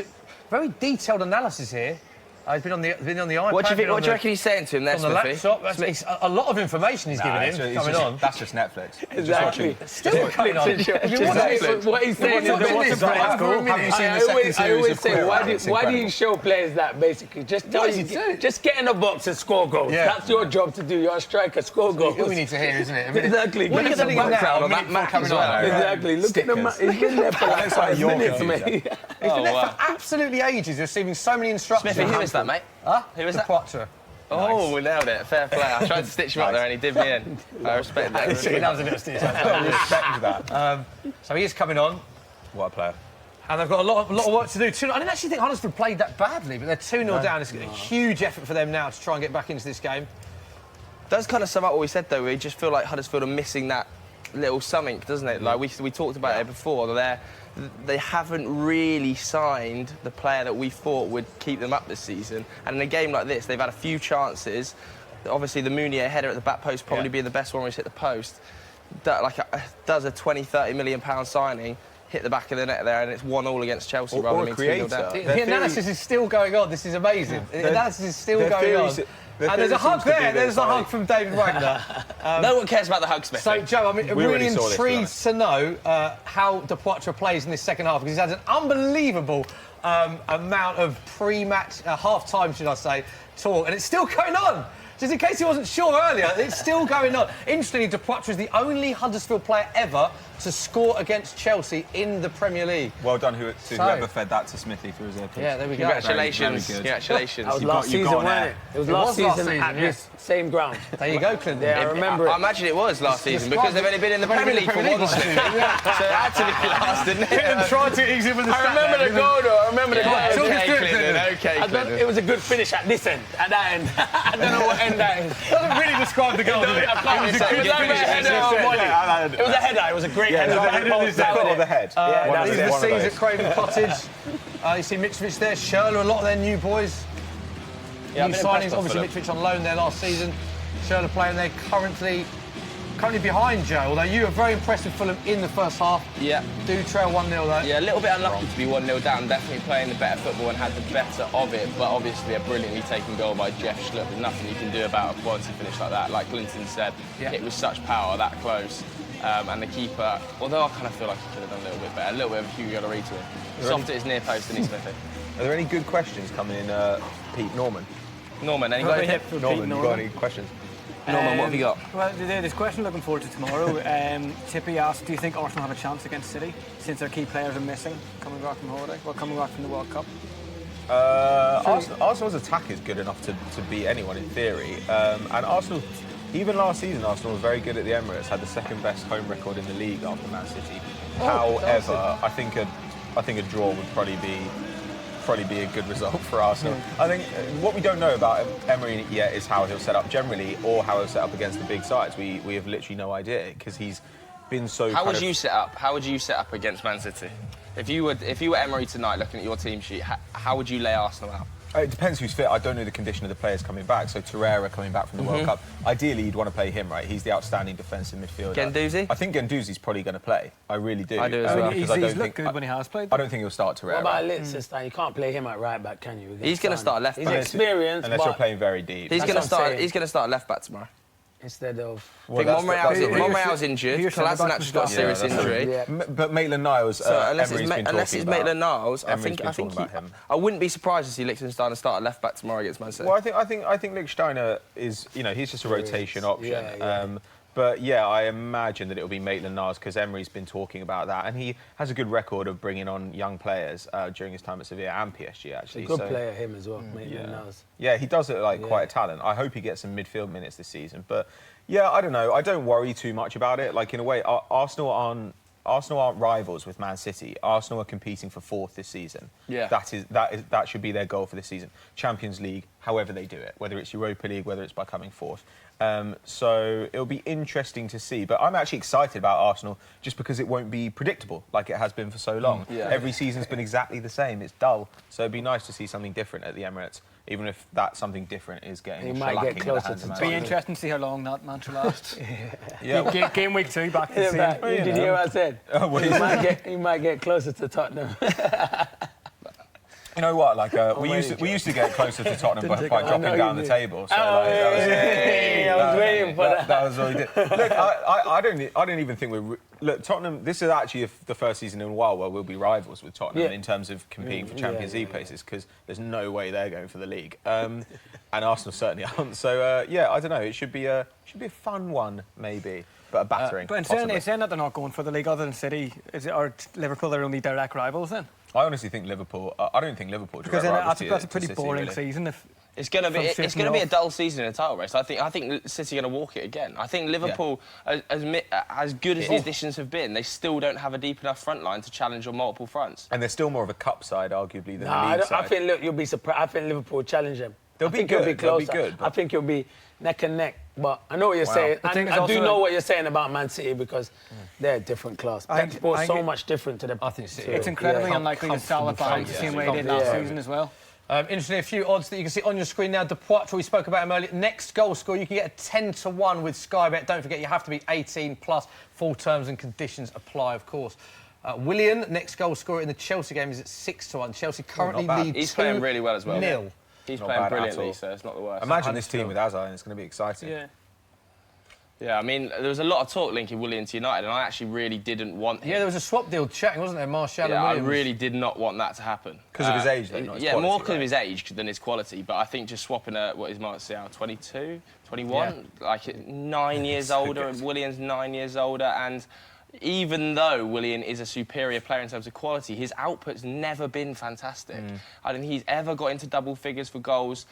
Speaker 1: Very detailed analysis here. He's been on the iPad.
Speaker 3: What do you reckon he's saying to him there,
Speaker 1: on the
Speaker 3: Smithy?
Speaker 1: laptop? It's a lot of information he's giving him coming on.
Speaker 4: That's just Netflix.
Speaker 2: Exactly.
Speaker 1: Still coming on.
Speaker 2: What he's saying is I always say, why do you show players that, basically? Just get in the box and score goals.
Speaker 1: Yeah.
Speaker 2: That's your job to do. You're a striker, score goals.
Speaker 1: All we need to hear, isn't it?
Speaker 2: Exactly.
Speaker 3: Look at the background on that map as well.
Speaker 2: Exactly. Look at the He's been there for like 5 minutes, mate.
Speaker 1: He's been there for absolutely ages, receiving so many instructions.
Speaker 3: Smithy, who is that, mate?
Speaker 1: Huh?
Speaker 3: Who is
Speaker 1: the
Speaker 3: that?
Speaker 1: Poitre.
Speaker 3: Oh, we nailed it. Fair play. I tried to stitch him up there and he did me in. I respect that.
Speaker 1: He loves a bit of stitch.
Speaker 4: Respect that.
Speaker 1: So he is coming on.
Speaker 4: What a player.
Speaker 1: And they've got a lot of work to do. I didn't actually think Huddersfield played that badly, but they're 2-0 down. It's a huge effort for them now to try and get back into this game.
Speaker 3: Does kind of sum up what we said, though. We just feel like Huddersfield are missing that little something, doesn't it? Like we talked about it before. They haven't really signed the player that we thought would keep them up this season. And in a game like this, they've had a few chances. Obviously, the Mounier header at the back post probably being the best one where he's hit the post. Does a 20-30 million pound signing, hit the back of the net there, and it's 1-1 against Chelsea rather than 2-0 down.
Speaker 1: The analysis is still going on. This is amazing. The analysis is still going on. And there's a hug there. There's a hug from David Wagner.
Speaker 3: No one cares about the hug, Smithy.
Speaker 1: So, Joe, I'm really intrigued to know how De Poitre plays in this second half, because he's had an unbelievable amount of pre-match, half-time, should I say, talk, and it's still going on. Just in case he wasn't sure earlier, it's still going on. Interestingly, De Poitre is the only Huddersfield player ever to score against Chelsea in the Premier League.
Speaker 4: Well done to whoever fed that to Smithy through his earpiece.
Speaker 1: Yeah, there we go.
Speaker 3: Congratulations.
Speaker 4: Very good.
Speaker 3: Congratulations.
Speaker 2: That was last season, wasn't it? It was last season at this same ground.
Speaker 1: There you go, Clinton.
Speaker 2: Yeah, I remember it.
Speaker 3: I imagine it was last season because they've only been in the Premier League for one season. So it had to be last, didn't it?
Speaker 1: Clinton tried to ease him with the
Speaker 2: I remember the goal, though. I remember the goal.
Speaker 3: Okay, Clinton.
Speaker 2: It was a good finish at this end, at that end. I don't know what end that is.
Speaker 1: Doesn't really describe the goal, does it?
Speaker 2: It was a header. It was a great header.
Speaker 4: Or the head.
Speaker 1: These are the scenes at Craven Cottage. You see Mitrovic there, Schürrle, a lot of their new boys. New signings, obviously Mitrovic on loan there last season. Schürrle playing there currently behind Joe, although you were very impressed with Fulham in the first half.
Speaker 3: Yeah.
Speaker 1: Do trail 1-0 though.
Speaker 3: Yeah, a little bit unlucky to be 1-0 down, definitely playing the better football and had the better of it, but obviously a brilliantly taken goal by Jeff Schlupp. There's nothing you can do about a quality finish like that. Like Clinton said, it was such power, that close. And the keeper, although I kind of feel like he could have done a little bit better, a little bit of a Hugo Lloris to him. Soft at his near post, didn't he, Smithy?
Speaker 4: Are there any good questions coming in, Pete Norman?
Speaker 3: Norman, any guys?
Speaker 4: Norman, you got any questions?
Speaker 3: Norman, what have you got?
Speaker 5: Well, there's a question looking forward to tomorrow. Tippy asked, do you think Arsenal have a chance against City since their key players are missing, coming back from holiday? Well, coming back from the World Cup.
Speaker 4: Arsenal's attack is good enough to beat anyone in theory. And Arsenal, even last season, Arsenal was very good at the Emirates, had the second best home record in the league after Man City. However, I think a draw would probably be a good result for Arsenal. I think what we don't know about Emery yet is how he'll set up generally, or how he'll set up against the big sides. We have literally no idea, because he's been so.
Speaker 3: How would you set up? How would you set up against Man City? If you were Emery tonight, looking at your team sheet, how would you lay Arsenal out?
Speaker 4: It depends who's fit. I don't know the condition of the players coming back. So Torreira coming back from the World Cup. Ideally, you'd want to play him, right? He's the outstanding defensive midfielder.
Speaker 3: Guendouzi?
Speaker 4: I think Guendouzi's probably going to play. I really do.
Speaker 3: I do as well.
Speaker 5: He's looked good when he has played.
Speaker 4: I don't think he'll start Torreira.
Speaker 2: What about Liechtenstein? You can't play him at right back, can you?
Speaker 3: He's going to start left back.
Speaker 2: He's experienced,
Speaker 4: unless you're playing very deep.
Speaker 3: He's going to start. He's going to start left back tomorrow.
Speaker 2: Instead of...
Speaker 3: I think Monreal's injured. Kolasinac's got a serious injury.
Speaker 2: Yeah.
Speaker 4: But Maitland-Niles,
Speaker 3: unless it's
Speaker 4: Maitland-Niles,
Speaker 3: I wouldn't be surprised to see Liechtenstein start at left back tomorrow against Man City.
Speaker 4: Well, I think Lichtsteiner is, he's just a rotation option. But yeah, I imagine that it'll be Maitland-Niles, because Emery's been talking about that, and he has a good record of bringing on young players during his time at Sevilla and PSG. Actually,
Speaker 2: he's a good player, him as well. Maitland-Niles.
Speaker 4: Yeah, he does look like quite a talent. I hope he gets some midfield minutes this season. But yeah, I don't know. I don't worry too much about it. Like, in a way, Arsenal aren't rivals with Man City. Arsenal are competing for fourth this season.
Speaker 3: Yeah.
Speaker 4: That should be their goal for this season. Champions League, however they do it, whether it's Europa League, whether it's by coming fourth. So it'll be interesting to see. But I'm actually excited about Arsenal just because it won't be predictable like it has been for so long. Every season's been exactly the same. It's dull. So it'd be nice to see something different at the Emirates, even if that something different is getting shellacking in the hands of Man City.
Speaker 5: Be interesting to see how long that mantra lasts. Game week 2 back to the
Speaker 2: same. Did you hear what I said? He might get closer to Tottenham.
Speaker 4: You know what? Like we used to get closer to Tottenham by dropping down the table. So
Speaker 2: I was waiting for that.
Speaker 4: That was what we did. Look, I don't even think we're. Look, Tottenham. This is actually the first season in a while where we'll be rivals with Tottenham in terms of competing for Champions League places, because there's no way they're going for the league, and Arsenal certainly aren't. So I don't know. It should be a fun one maybe. But a battering.
Speaker 5: But in saying that they're not going for the league other than City, are Liverpool their only direct rivals then?
Speaker 4: I honestly think Liverpool. I don't think Liverpool.
Speaker 5: Because that's a pretty boring season. If
Speaker 3: it's going to be a dull season in a title race. I think City are going to walk it again. I think Liverpool, as good as the additions have been, they still don't have a deep enough front line to challenge on multiple fronts.
Speaker 4: And they're still more of a cup side, arguably, than the league side.
Speaker 2: I think you'll be surprised. I think Liverpool will challenge them.
Speaker 4: They'll be good.
Speaker 2: I think it'll be neck and neck. But I know what you're saying. I do know what you're saying about Man City, because they're a different class. Pep Sport's so much different to them.
Speaker 1: I think
Speaker 5: it's incredibly unlikely that Salah bounce the same way he did last season as well.
Speaker 1: Interestingly, a few odds that you can see on your screen now. De Poitre, we spoke about him earlier. Next goal scorer, you can get a 10-1 with Sky Bet. Don't forget, you have to be 18 plus. Full terms and conditions apply, of course. Willian, next goal scorer in the Chelsea game, is at 6-1. Chelsea currently lead 2-0.
Speaker 3: He's playing really well as well. He's playing brilliantly, so it's not the worst.
Speaker 4: Imagine this team with Hazard, and it's going to be exciting.
Speaker 3: Yeah, I mean, there was a lot of talk linking Willian to United, and I actually really didn't want him.
Speaker 1: Yeah, there was a swap deal chatting, wasn't there, Martial and Williams?
Speaker 3: I really did not want that to happen.
Speaker 4: Because of his age, though, not his quality,
Speaker 3: more because of his age than his quality. But I think just swapping what is Martial, 22, 21? Like 9 years older, and Willian's 9 years older, and even though Willian is a superior player in terms of quality, his output's never been fantastic. I don't think he's ever got into double figures for goals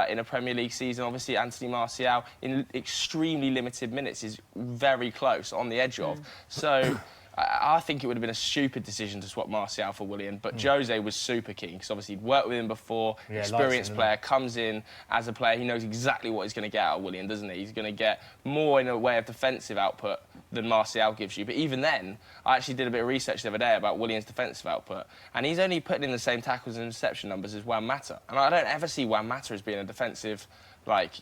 Speaker 3: in a Premier League season. Obviously, Anthony Martial, in extremely limited minutes, is very close, on the edge of. So I think it would have been a stupid decision to swap Martial for Willian, but Jose was super keen, because obviously he'd worked with him before, experienced player, comes in as a player, he knows exactly what he's going to get out of Willian, doesn't he? He's going to get more in a way of defensive output than Martial gives you. But even then, I actually did a bit of research the other day about Willian's defensive output, and he's only putting in the same tackles and interception numbers as Juan Mata. And I don't ever see Juan Mata as being a defensive, like,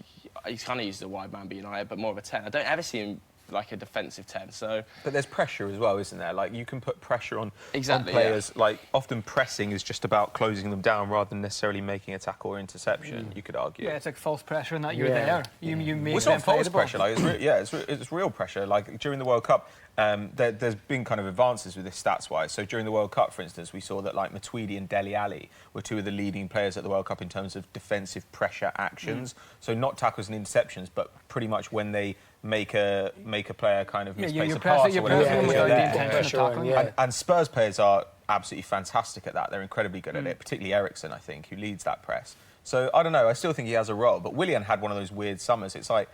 Speaker 3: he's kind of used as a wide man, but United, but more of a 10. I don't ever see him like a defensive 10, so...
Speaker 4: But there's pressure as well, isn't there? Like, you can put pressure on players. Like, often pressing is just about closing them down rather than necessarily making a tackle or interception, you could argue.
Speaker 5: Yeah, it's like false pressure in that you're there. You make
Speaker 4: it's not false pressure. Like, it's real pressure. Like, during the World Cup, there's been kind of advances with this stats-wise. So during the World Cup, for instance, we saw that, like, Matuidi and Dele Alli were two of the leading players at the World Cup in terms of defensive pressure actions. So not tackles and interceptions, but pretty much when they make a player kind of misplace
Speaker 5: you're
Speaker 4: a pass or whatever.
Speaker 5: pressing without the intention of tackling.
Speaker 4: And Spurs players are absolutely fantastic at that. They're incredibly good at it, particularly Eriksen, I think, who leads that press. So, I don't know, I still think he has a role. But Willian had one of those weird summers. It's like,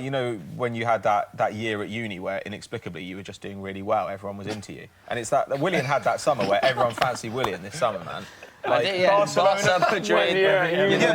Speaker 4: you know, when you had that year at uni where inexplicably you were just doing really well, everyone was into you. And it's that Willian had that summer where everyone fancied Willian this summer, man.
Speaker 3: Like Barcelona, Madrid.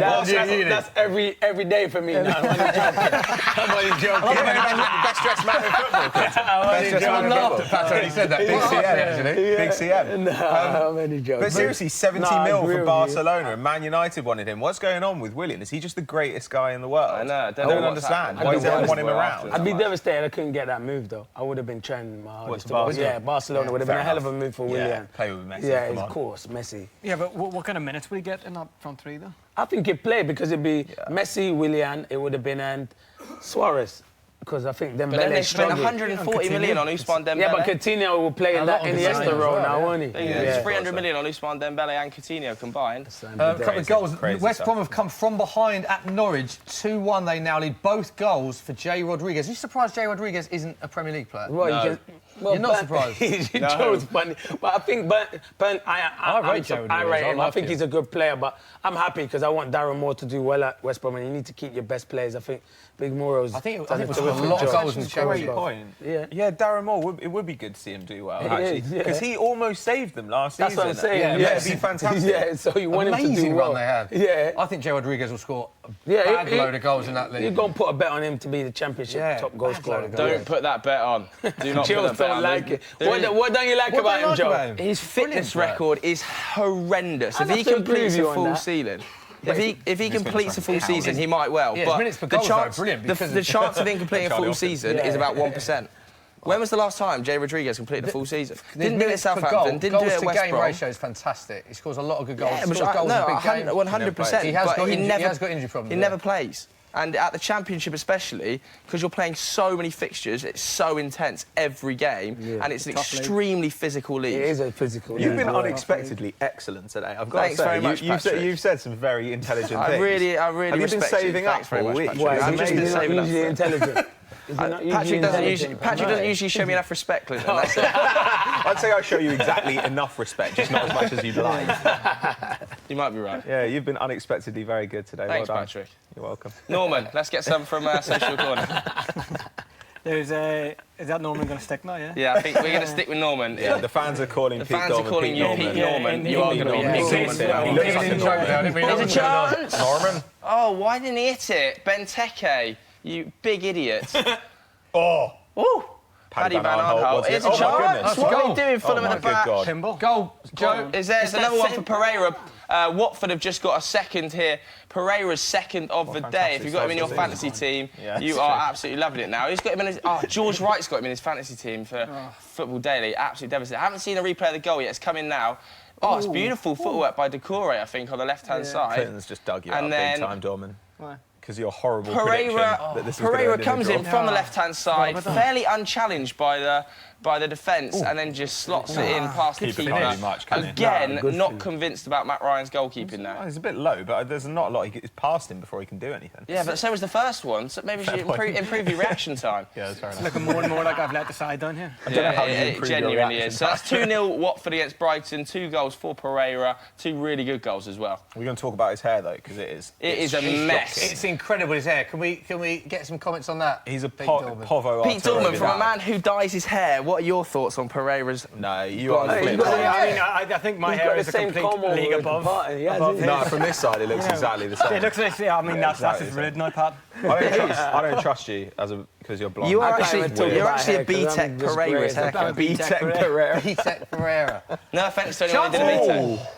Speaker 2: That's every day for me now. I'm only joking.
Speaker 4: Best dressed man in football.
Speaker 1: Best dressed man in football. Pato when he said that. Big CM, actually.
Speaker 4: Big CM.
Speaker 2: No, I'm only joking.
Speaker 4: But seriously, 70 mil for Barcelona and Man United wanted him. What's going on with Willian? Is he just the greatest guy in the world?
Speaker 3: I know.
Speaker 4: I don't understand. Why does everyone want him around?
Speaker 2: I'd be devastated I couldn't get that move, though. I would have been trying my hardest.
Speaker 4: Barcelona?
Speaker 2: Yeah, Barcelona would have been a hell of a move for Willian.
Speaker 4: Play with Messi.
Speaker 2: Yeah, of course, Messi.
Speaker 5: Yeah, but what kind of minutes would he get in that front three, though?
Speaker 2: I think he'd play because it'd be Messi, Willian, it would have been, and Suarez. Because I think Dembele.
Speaker 3: But then they spent 140 million on Ousmane Dembele.
Speaker 2: Yeah, but Coutinho will play in that Iniesta role now, won't he?
Speaker 3: It's 300 million on Ousmane Dembele and Coutinho combined.
Speaker 1: A couple of goals. West Brom have come from behind at Norwich. 2-1 they now lead. Both goals for Jay Rodriguez. Are you surprised Jay Rodriguez isn't a Premier League player?
Speaker 2: Well,
Speaker 1: you're not surprised?
Speaker 2: Joe's funny. But I think I rate him. I think he's a good player, but I'm happy because I want Darren Moore to do well at West Brom, and you need to keep your best players. I think Big Moore's.
Speaker 1: I think it was a lot of goals in
Speaker 4: Great point. Yeah, Darren Moore. It would be good to see him do well, actually, because he almost saved them last season.
Speaker 2: That's what I'm saying.
Speaker 4: Yeah, it'd be fantastic.
Speaker 2: Yeah, so you want him to do
Speaker 1: Amazing
Speaker 2: well.
Speaker 1: run they had.
Speaker 2: Yeah,
Speaker 1: I think Jay Rodriguez will score a bad load of goals in that league.
Speaker 2: You're going to put a bet on him to be the championship top goal scorer.
Speaker 3: Don't put that bet on. Do not put that bet on.
Speaker 2: Like it. What don't you like about him, Joe?
Speaker 3: His fitness record is horrendous. If he completes a full season, if he completes a full season, he might well.
Speaker 1: But minutes per goal is brilliant.
Speaker 3: The chance of him completing a full season is about 1%. When was the last time Jay Rodriguez completed a full season? Didn't do it at Southampton. Didn't do it at West Brom.
Speaker 1: Goals to game ratio is fantastic. He scores a lot of good goals.
Speaker 3: Yeah,
Speaker 1: he scores goals in big games.
Speaker 3: 100%.
Speaker 1: He has got injury problems.
Speaker 3: He never plays. And at the Championship especially, because you're playing so many fixtures, it's so intense every game, and it's an extremely physical league.
Speaker 2: It is a physical league.
Speaker 4: You've been unexpectedly excellent today. I've got
Speaker 3: Thanks
Speaker 4: to say,
Speaker 3: very much,
Speaker 4: you've said some very intelligent things.
Speaker 3: I really
Speaker 4: Have you been
Speaker 3: respect
Speaker 4: saving
Speaker 3: you.
Speaker 4: up
Speaker 3: Thanks very
Speaker 4: all
Speaker 3: much,
Speaker 4: week?
Speaker 3: Patrick. I've just been saving up.
Speaker 2: Usually intelligent.
Speaker 3: Patrick doesn't usually show me enough respect, Clinton. That's it.
Speaker 4: I'd say I show you exactly enough respect, just not as much as you'd like.
Speaker 3: You might be right.
Speaker 4: Yeah, you've been unexpectedly very good today.
Speaker 3: Thanks,
Speaker 4: well done.
Speaker 3: Patrick.
Speaker 4: You're welcome.
Speaker 3: Norman, let's get some from Social Corner.
Speaker 5: Is that Norman going to stick now, yeah?
Speaker 3: Yeah, I think we're going to stick with Norman.
Speaker 4: Yeah, the fans are calling Pete Dorman.
Speaker 3: The fans are calling you Pete Norman. You are going to be Pete Norman.
Speaker 1: There's
Speaker 3: a chance.
Speaker 4: Norman.
Speaker 3: Oh, why didn't he hit it? Benteke, you big idiot.
Speaker 4: Oh.
Speaker 3: Ooh. Paddy Van Aanholt. It's a chance. What are you doing? Fulham at the back.
Speaker 1: Pinball. Goal, Joe.
Speaker 3: There's another one for Pereira. Watford have just got a second here. Pereira's second of the day. If you've got him in your fantasy team, you are absolutely loving it now. He's got him in his... George Wright's got him in his fantasy team for Football Daily. Absolutely devastating. I haven't seen a replay of the goal yet. It's coming now. Oh, it's beautiful footwork by Decore, I think, on the left-hand side.
Speaker 4: Clinton's just dug you out big time, Dorman.
Speaker 5: Why?
Speaker 4: Because your horrible prediction that this was
Speaker 3: Pereira comes in from the left-hand side, fairly unchallenged by the defence, and then just slots it in past the keeper. Again, not convinced about Matt Ryan's goalkeeping now.
Speaker 4: He's a bit low, but there's not a lot. He's past him before he can do anything.
Speaker 3: Yeah, but so was the first one, so maybe you should improve your reaction time.
Speaker 4: Yeah, that's fair enough.
Speaker 5: It's looking more and more like I've let the side down here.
Speaker 3: It genuinely is. So that's 2-0 Watford against Brighton, 2 goals for Pereira, 2 really good goals as well.
Speaker 4: We're going to talk about his hair, though, because it is
Speaker 3: a mess.
Speaker 1: It's incredible, his hair. Can we get some comments on that?
Speaker 4: He's a povo.
Speaker 3: Pete Dorman, from a man who dyes his hair, what are your thoughts on Pereira's...
Speaker 4: No, you are...
Speaker 5: I think my hair is a complete league above.
Speaker 4: No, from this side it looks exactly the same.
Speaker 5: It looks like... I mean, that's just rude now, Pat.
Speaker 4: I don't trust you because you're blonde.
Speaker 3: You're actually a B-Tech Pereira's haircut.
Speaker 1: B-Tech Pereira. B-Tech Pereira.
Speaker 3: No offence to anyone who did a B-Tech.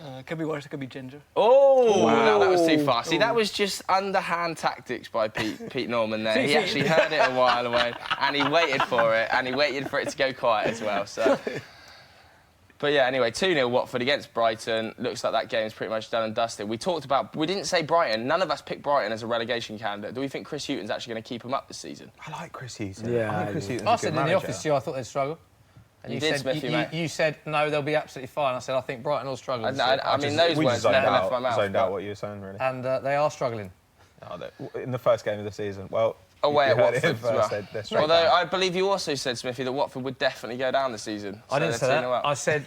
Speaker 5: It could be worse, it could be ginger.
Speaker 3: Oh, wow. No, that was too far. See, that was just underhand tactics by Pete Norman there. He actually heard it a while away, and he waited for it, to go quiet as well. So, but yeah, anyway, 2-0 Watford against Brighton. Looks like that game's pretty much done and dusted. We didn't say Brighton. None of us picked Brighton as a relegation candidate. Do we think Chris Hughton's actually going to keep them up this season?
Speaker 4: I like Chris Hughton.
Speaker 2: Yeah,
Speaker 4: I think Chris Hughton's
Speaker 1: I said in the office to you, I thought they'd struggle. And
Speaker 3: you did, Smithy, mate.
Speaker 1: You said, no, they'll be absolutely fine. I said, I think Brighton will struggle.
Speaker 3: I mean, those words never left my mouth.
Speaker 4: Zoned out what you were saying, really.
Speaker 1: And they are struggling.
Speaker 4: In the first game of the season. Well,
Speaker 3: away at
Speaker 4: You heard it
Speaker 3: Watford as
Speaker 4: first,
Speaker 3: well.
Speaker 4: they're straight
Speaker 3: Although
Speaker 4: down.
Speaker 3: I believe you also said, Smithy, that Watford would definitely go down this season.
Speaker 1: I didn't say
Speaker 3: they're
Speaker 1: that.
Speaker 3: 2-0 up.
Speaker 1: I said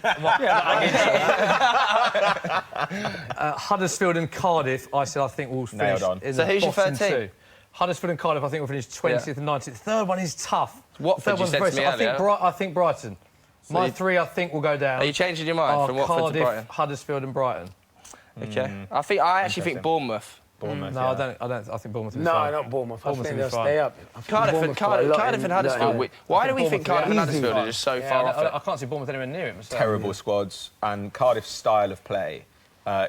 Speaker 1: Huddersfield and Cardiff. I said I think we'll finish.
Speaker 4: Nailed on.
Speaker 1: in
Speaker 3: So
Speaker 1: the
Speaker 3: who's your
Speaker 1: bottom
Speaker 3: third team?
Speaker 1: two. Huddersfield and Cardiff. I think we'll finish 20th and 19th. The third one is tough.
Speaker 3: Watford,
Speaker 1: The third
Speaker 3: you
Speaker 1: one's
Speaker 3: said
Speaker 1: very
Speaker 3: to me
Speaker 1: tough.
Speaker 3: earlier.
Speaker 1: I think Brighton. My three, I think, will go down.
Speaker 3: Are you changing your mind from Watford
Speaker 1: Cardiff,
Speaker 3: to Brighton?
Speaker 1: Huddersfield and Brighton.
Speaker 3: Okay. I actually think Bournemouth.
Speaker 4: Bournemouth,
Speaker 1: No,
Speaker 4: yeah.
Speaker 1: I don't. I think Bournemouth will be
Speaker 2: No,
Speaker 1: fine.
Speaker 2: not Bournemouth. I
Speaker 1: Bournemouth
Speaker 2: think
Speaker 1: will be
Speaker 2: they'll
Speaker 1: fine.
Speaker 2: stay up. I think Bournemouth got a lot
Speaker 3: Cardiff and Huddersfield. Why do we think Cardiff and Huddersfield are just so far off it?
Speaker 1: I can't see Bournemouth anywhere near it myself.
Speaker 4: Terrible squads, and Cardiff's style of play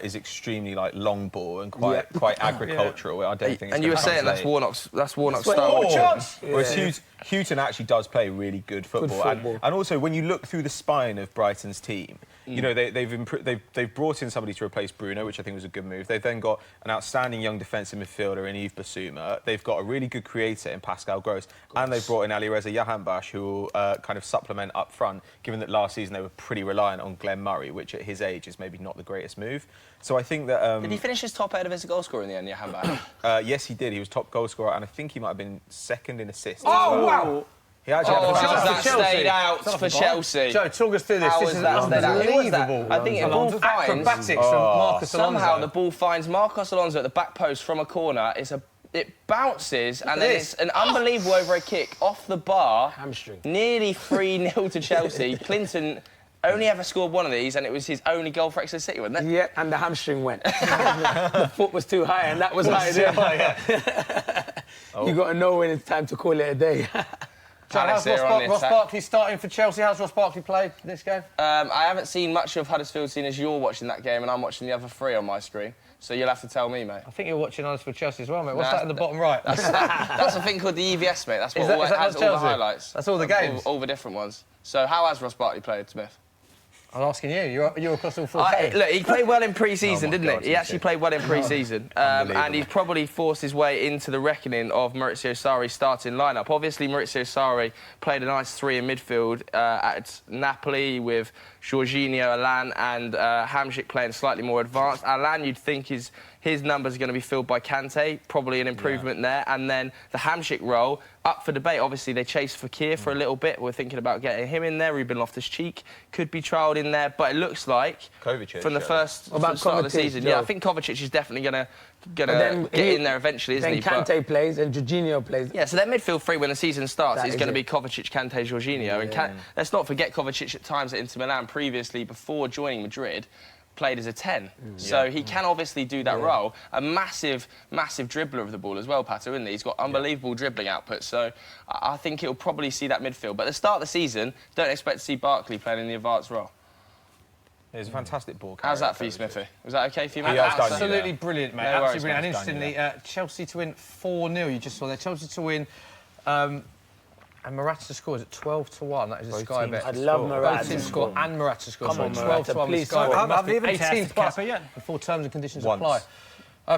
Speaker 4: is extremely like long ball and quite agricultural. I don't think. It's
Speaker 3: And you were
Speaker 4: gonna
Speaker 3: saying that's
Speaker 4: translate.
Speaker 3: Warnock's style.
Speaker 4: Whereas Houghton actually does play really good football. And also, when you look through the spine of Brighton's team, you know they've brought in somebody to replace Bruno, which I think was a good move. They've then got an outstanding young defensive midfielder in Yves Bissouma. They've got a really good creator in Pascal Gross, and they've brought in Alireza Jahanbakhsh, who will kind of supplement up front. Given that last season they were pretty reliant on Glenn Murray, which at his age is maybe not the greatest move. So I think that
Speaker 3: Did he finish his top out of his goal scorer in the end, Jahanbakhsh?
Speaker 4: yes, he did. He was top goal scorer, and I think he might have been second in assists.
Speaker 3: Oh,
Speaker 4: wow! He actually
Speaker 3: Oh,
Speaker 4: had
Speaker 3: how's that
Speaker 1: Chelsea.
Speaker 3: stayed out for Chelsea?
Speaker 1: Joe, talk us through this.
Speaker 3: How
Speaker 1: This
Speaker 3: was
Speaker 1: is
Speaker 3: that stayed out? Who was that?
Speaker 1: unbelievable.
Speaker 3: I think the ball finds...
Speaker 1: Acrobatics from Marcus Alonso.
Speaker 3: Somehow the ball finds Marcos Alonso at the back post from a corner. It bounces, and then it's an unbelievable overhead kick off the bar.
Speaker 2: Hamstring.
Speaker 3: Nearly 3-0 to Chelsea. Clinton only ever scored one of these, and it was his only goal for Exeter City, wasn't it?
Speaker 2: Yeah, and the hamstring went. The foot was too high, and that was high there. You got to know when it's time to call it a day.
Speaker 1: How's Ross Barkley starting for Chelsea? How's Ross Barkley played this game?
Speaker 3: I haven't seen much of Huddersfield, seeing as you're watching that game, and I'm watching the other three on my screen. So you'll have to tell me, mate.
Speaker 1: I think you're watching Huddersfield Chelsea as well, mate. What's that in the bottom right?
Speaker 3: That's a thing called the EVS, mate. That's what has all the highlights.
Speaker 1: That's all the games?
Speaker 3: All the different ones. So how has Ross Barkley played, Smith?
Speaker 1: I'm asking you. You're across all four games.
Speaker 3: Look, he played well in pre-season, didn't
Speaker 4: God,
Speaker 3: he? He actually played well in pre-season. And he's probably forced his way into the reckoning of Maurizio Sarri's starting lineup. Obviously, Maurizio Sarri played a nice three in midfield at Napoli with Jorginho, Alan and Hamsik playing slightly more advanced. Alan, you'd think his numbers are going to be filled by Kante, probably an improvement there. And then the Hamsik role, up for debate. Obviously, they chased Fekir for a little bit. We're thinking about getting him in there. Ruben Loftus-Cheek could be trialled in there. But it looks like,
Speaker 4: Kovacic,
Speaker 3: from the first start of the season...
Speaker 2: Joe?
Speaker 3: Yeah, I think Kovacic is definitely going to get in there eventually, isn't he?
Speaker 2: Then Kante plays and Jorginho plays.
Speaker 3: Yeah, so their midfield three when the season starts is going to be Kovacic, Kante, Jorginho. And let's not forget Kovacic at times at Inter Milan previously, before joining Madrid, played as a 10. So he can obviously do that role. A massive, massive dribbler of the ball as well, Pato, isn't he? He's got unbelievable dribbling output. So I think he'll probably see that midfield. But at the start of the season, don't expect to see Barkley playing in the advanced role.
Speaker 4: He's a fantastic ball carrier.
Speaker 3: How's that for you, Smithy? Was that OK for you, mate?
Speaker 1: Absolutely brilliant, mate.
Speaker 3: No worries,
Speaker 1: Absolutely brilliant. And interestingly, Chelsea to win 4-0. You just saw there. Chelsea to win. And Morata scores at 12-1. That is a Sky bet.
Speaker 2: I'd love Morata
Speaker 1: Both teams score and Morata scores.
Speaker 2: Come on,
Speaker 1: 12-1
Speaker 2: please
Speaker 1: with Sky
Speaker 2: score.
Speaker 1: bet.
Speaker 5: I haven't even
Speaker 1: 18
Speaker 5: tested
Speaker 1: plus
Speaker 5: Kepa yet.
Speaker 1: before terms and conditions
Speaker 4: Once.
Speaker 1: apply.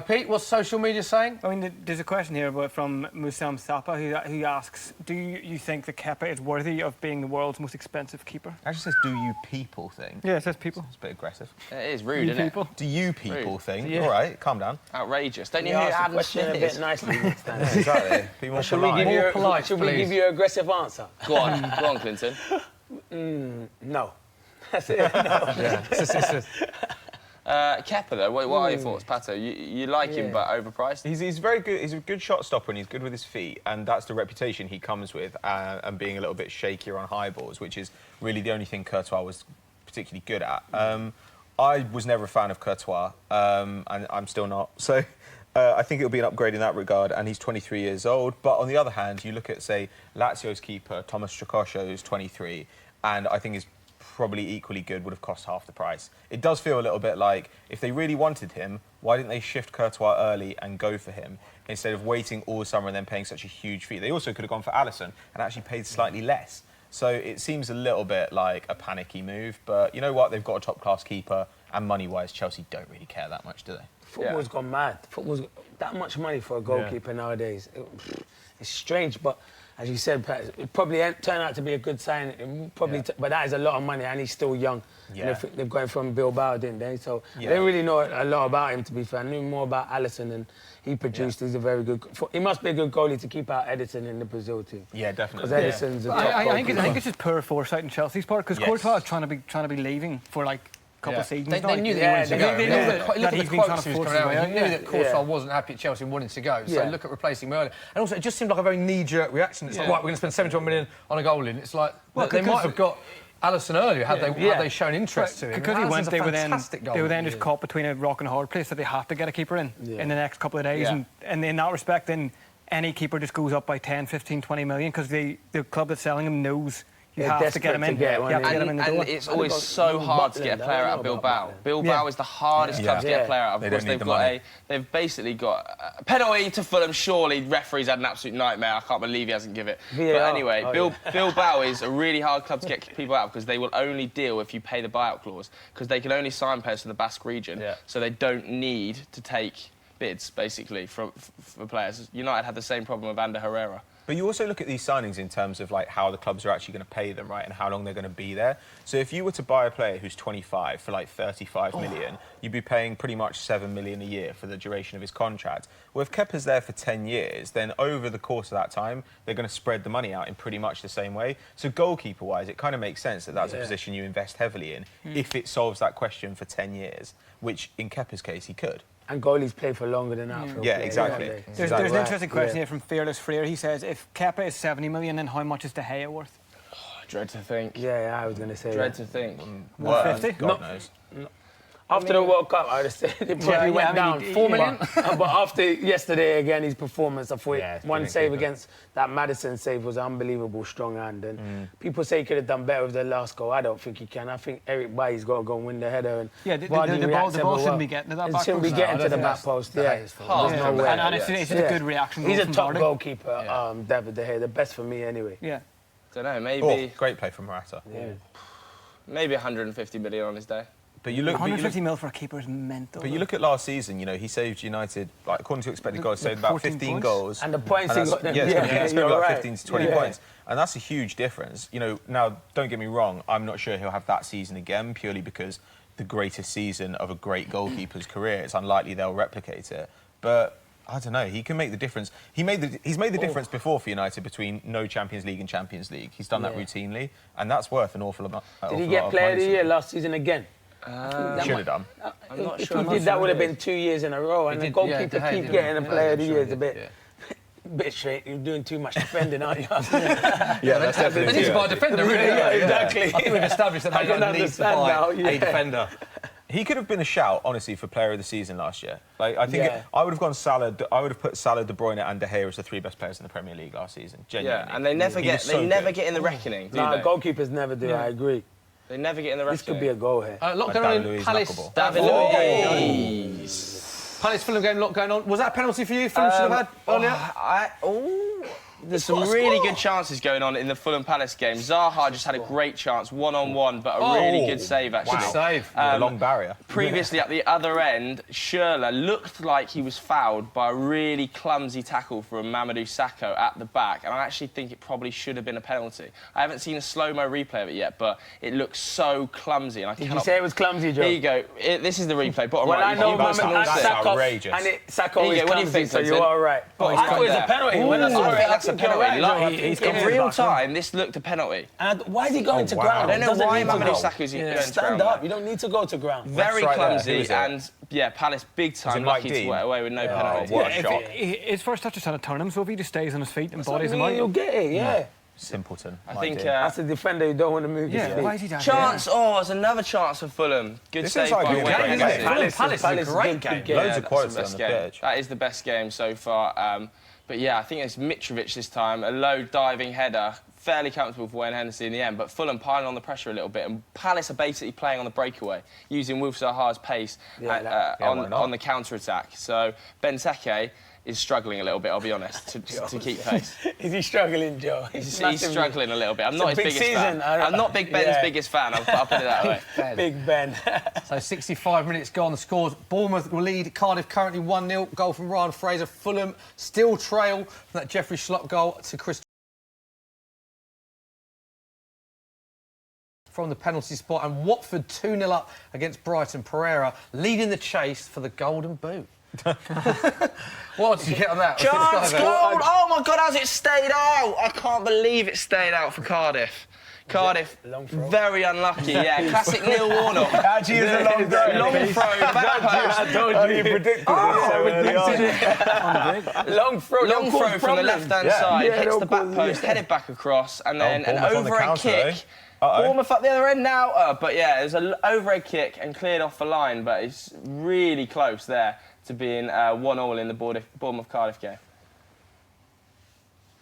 Speaker 1: Pete, what's social media saying?
Speaker 5: I mean, there's a question here from Musam Sapa who asks, do you think that Kepa is worthy of being the world's most expensive keeper?
Speaker 4: It actually says, do you people thing?
Speaker 5: Yeah, it says people.
Speaker 4: It's a bit aggressive.
Speaker 3: It is rude, isn't it?
Speaker 4: Do you people thing?
Speaker 5: Yeah.
Speaker 4: All right, calm down.
Speaker 3: Outrageous. Don't you
Speaker 2: You
Speaker 3: know who
Speaker 2: asked the
Speaker 3: Adam
Speaker 2: question
Speaker 3: Smith
Speaker 2: a bit
Speaker 3: is?
Speaker 2: nicely next time.
Speaker 4: Exactly. Be more
Speaker 2: Should we
Speaker 4: polite.
Speaker 2: give you
Speaker 1: More polite,
Speaker 2: should we
Speaker 1: please.
Speaker 2: give you an aggressive answer?
Speaker 3: Go on, Clinton.
Speaker 2: No. That's it. No.
Speaker 3: Kepa, though, what are your thoughts, Pato? You like him, but overpriced?
Speaker 4: He's very good. He's a good shot stopper and he's good with his feet, and that's the reputation he comes with, and being a little bit shakier on high balls, which is really the only thing Courtois was particularly good at. I was never a fan of Courtois, and I'm still not. So I think it'll be an upgrade in that regard, and he's 23 years old. But on the other hand, you look at, say, Lazio's keeper, Thomas Strakosha, who's 23, and I think is probably equally good, would have cost half the price. It does feel a little bit like, if they really wanted him, why didn't they shift Courtois early and go for him, instead of waiting all summer and then paying such a huge fee? They also could have gone for Alisson and actually paid slightly less. So it seems a little bit like a panicky move, but you know what? They've got a top-class keeper, and money-wise, Chelsea don't really care that much, do they?
Speaker 2: Football's gone mad. Football's that much money for a goalkeeper nowadays. It's strange, but as you said, Pat, it probably turned out to be a good sign. It probably, but that is a lot of money, and he's still young.
Speaker 4: Yeah.
Speaker 2: And they're going from Bilbao, didn't they? So I didn't really know a lot about him, to be fair. I knew more about Alisson, and he produced. He's a very good. He must be a good goalie to keep out Edison in the Brazil team.
Speaker 4: Yeah, definitely.
Speaker 2: Because Edison's a top
Speaker 5: I think
Speaker 2: goalkeeper.
Speaker 5: it's just poor foresight in Chelsea's part, because Courtois is trying to be leaving for like a couple of seasons.
Speaker 1: They knew that he wanted to go.
Speaker 5: They knew that
Speaker 1: he's
Speaker 5: he's been trying to force his way out.
Speaker 1: He knew that Courtois wasn't happy at Chelsea and wanted to go. So look at replacing him earlier. And also, it just seemed like a very knee-jerk reaction. It's like, right, we're going to spend 71 million on a goal in. It's like, they might have got Alisson earlier had they shown interest to him.
Speaker 5: Because he went, they were then just
Speaker 1: goal.
Speaker 5: caught between a rock and a hard place that they have to get a keeper in the next couple of days. And in that respect, then any keeper just goes up by 10, 15, 20 million, because the club that's selling him knows you have to get him in.
Speaker 3: And it's always so hard to get a player out of Bilbao. Bilbao is the hardest club to get a player out of. Of course, they've basically got a penalty to Fulham. Surely, referees had an absolute nightmare. I can't believe he hasn't given it. But anyway, Bilbao is a really hard club to get people out, because they will only deal if you pay the buyout clause, because they can only sign players from the Basque region, so they don't need to take bids, basically, for players. United had the same problem with Ander Herrera.
Speaker 4: But you also look at these signings in terms of like how the clubs are actually going to pay them, right, and how long they're going to be there. So if you were to buy a player who's 25 for like 35 million, you'd be paying pretty much 7 million a year for the duration of his contract. Well, if Kepa's there for 10 years, then over the course of that time, they're going to spread the money out in pretty much the same way. So goalkeeper-wise, it kind of makes sense that that's a position you invest heavily in if it solves that question for 10 years, which in Kepa's case, he could.
Speaker 2: And goalies play for longer than outfield.
Speaker 4: Yeah, exactly.
Speaker 5: There's an interesting question here from Fearless Freer. He says, if Kepa is 70 million, then how much is De Gea worth?
Speaker 3: Dread to think.
Speaker 2: Yeah, I was going to say
Speaker 3: Dread to think.
Speaker 5: 150?
Speaker 4: God knows.
Speaker 2: After the World Cup, I would have said it probably went down.
Speaker 1: 4 million?
Speaker 2: But after yesterday, again, his performance, I thought one save against that Maddison save was unbelievable, strong hand. And people say he could have done better with the last goal. I don't think he can. I think Eric Bailly's got to go and win the header. And
Speaker 5: the ball shouldn't be getting to that back post.
Speaker 2: It shouldn't be getting to the back post,
Speaker 5: And it's a good reaction.
Speaker 2: He's a top goalkeeper, David De Gea. The best for me, anyway.
Speaker 5: Yeah.
Speaker 3: Don't know, maybe...
Speaker 4: great play from Morata.
Speaker 3: Maybe 150 million on his day.
Speaker 4: But you look,
Speaker 5: 150 mil for a keeper is mental.
Speaker 4: But you look at last season, you know, he saved United, like, according to expected goals, saved about 15 goals.
Speaker 2: And the points he got...
Speaker 4: It's going to be about 15 to 20 points. And that's a huge difference. You know, now, don't get me wrong, I'm not sure he'll have that season again, purely because the greatest season of a great goalkeeper's career, it's unlikely they'll replicate it. But... I don't know. He can make the difference. He's made the difference before for United between no Champions League and Champions League. He's done that routinely, and that's worth an awful lot.
Speaker 2: Did he get Player of the Year last season again?
Speaker 4: Should have done.
Speaker 3: I'm not
Speaker 2: if
Speaker 3: sure.
Speaker 2: he did, that would have been 2 years in a row. And the goalkeeper keep getting a Player of the Year is a bit straight. You're doing too much defending, aren't you?
Speaker 4: That's definitely.
Speaker 1: They need to buy a defender, really.
Speaker 2: Exactly.
Speaker 1: I think we've established that they need to buy a defender.
Speaker 4: He could have been a shout, honestly, for Player of the Season last year. Like, I think I would have gone Salah. I would have put Salah, De Bruyne, and De Gea as the 3 best players in the Premier League last season. Genuinely.
Speaker 3: Yeah, and they never get in the reckoning, do they?
Speaker 2: No, goalkeepers never do. I agree.
Speaker 3: They never get in the reckoning.
Speaker 2: This could be a goal here.
Speaker 1: Lot going on in Palace.
Speaker 3: David Luiz.
Speaker 1: Palace Fulham game, lot going on. Was that a penalty for you? Fulham should have had earlier.
Speaker 3: There's some really good chances going on in the Fulham Palace game. Zaha just had a great chance, one-on-one, but a really good save, actually.
Speaker 1: Good save.
Speaker 4: A long barrier.
Speaker 3: Previously, at the other end, Schürrle looked like he was fouled by a really clumsy tackle from Mamadou Sakho at the back, and I actually think it probably should have been a penalty. I haven't seen a slow-mo replay of it yet, but it looks so clumsy, and I cannot...
Speaker 2: Did you say it was clumsy, Joe?
Speaker 3: Here you go. This is the replay. Bottom
Speaker 2: well,
Speaker 3: right.
Speaker 2: I know
Speaker 4: that's outrageous.
Speaker 2: And Sakho is
Speaker 3: what do you
Speaker 2: clumsy,
Speaker 3: think,
Speaker 2: so you are right.
Speaker 3: Oh,
Speaker 2: I thought it was a penalty. When I saw it,
Speaker 3: that's a penalty. In real time, this looked a penalty.
Speaker 2: And why is he going to ground?
Speaker 3: I don't know why Mamadou Sakho's going to ground.
Speaker 2: Stand up. You don't need to go to ground.
Speaker 3: Very clumsy, and Palace big time lucky to get away with no penalty.
Speaker 4: What a shock.
Speaker 5: His first touch is trying to turn him, so if he just stays on his feet and bodies him out...
Speaker 2: You'll get it,
Speaker 4: Simpleton.
Speaker 3: I think
Speaker 2: that's a defender who don't want to move his feet.
Speaker 5: Why is he down
Speaker 3: chance. There's another chance for Fulham. Good save by Wayne.
Speaker 1: Palace is a great game.
Speaker 4: Loads of quality on the pitch.
Speaker 3: That is the best game so far. But yeah, I think it's Mitrovic this time. A low diving header. Fairly comfortable for Wayne Hennessy in the end, but Fulham piling on the pressure a little bit, and Palace are basically playing on the breakaway, using Wilf Zaha's pace on the counter-attack. So Benteke is struggling a little bit, I'll be honest, to keep pace.
Speaker 2: Is he struggling, Joe?
Speaker 3: He's struggling a little bit. I'm not his biggest fan. I'm not Big Ben's biggest fan, I'll put it that way.
Speaker 2: Big Ben.
Speaker 1: So 65 minutes gone, the scores. Bournemouth will lead Cardiff currently 1-0. Goal from Ryan Fraser. Fulham still trail from that Jeffrey Schlupp goal to Chris from the penalty spot, and Watford 2-0 up against Brighton. Pereira leading the chase for the Golden Boot. What did you get on that?
Speaker 3: Chance goal! Oh my God, has it stayed out? I can't believe it stayed out for Cardiff. Cardiff, very unlucky, yeah. Classic Neil Warnock.
Speaker 4: Actually, it's a long throw.
Speaker 3: Long throw, back post.
Speaker 2: I told you. You predicted it. Long throw
Speaker 3: from the left-hand side, hits the back post, headed back across, and then an overhead kick. Bournemouth up the other end now. But yeah, it was an overhead kick and cleared off the line, but it's really close there to being 1-1 in the Bournemouth-Cardiff game.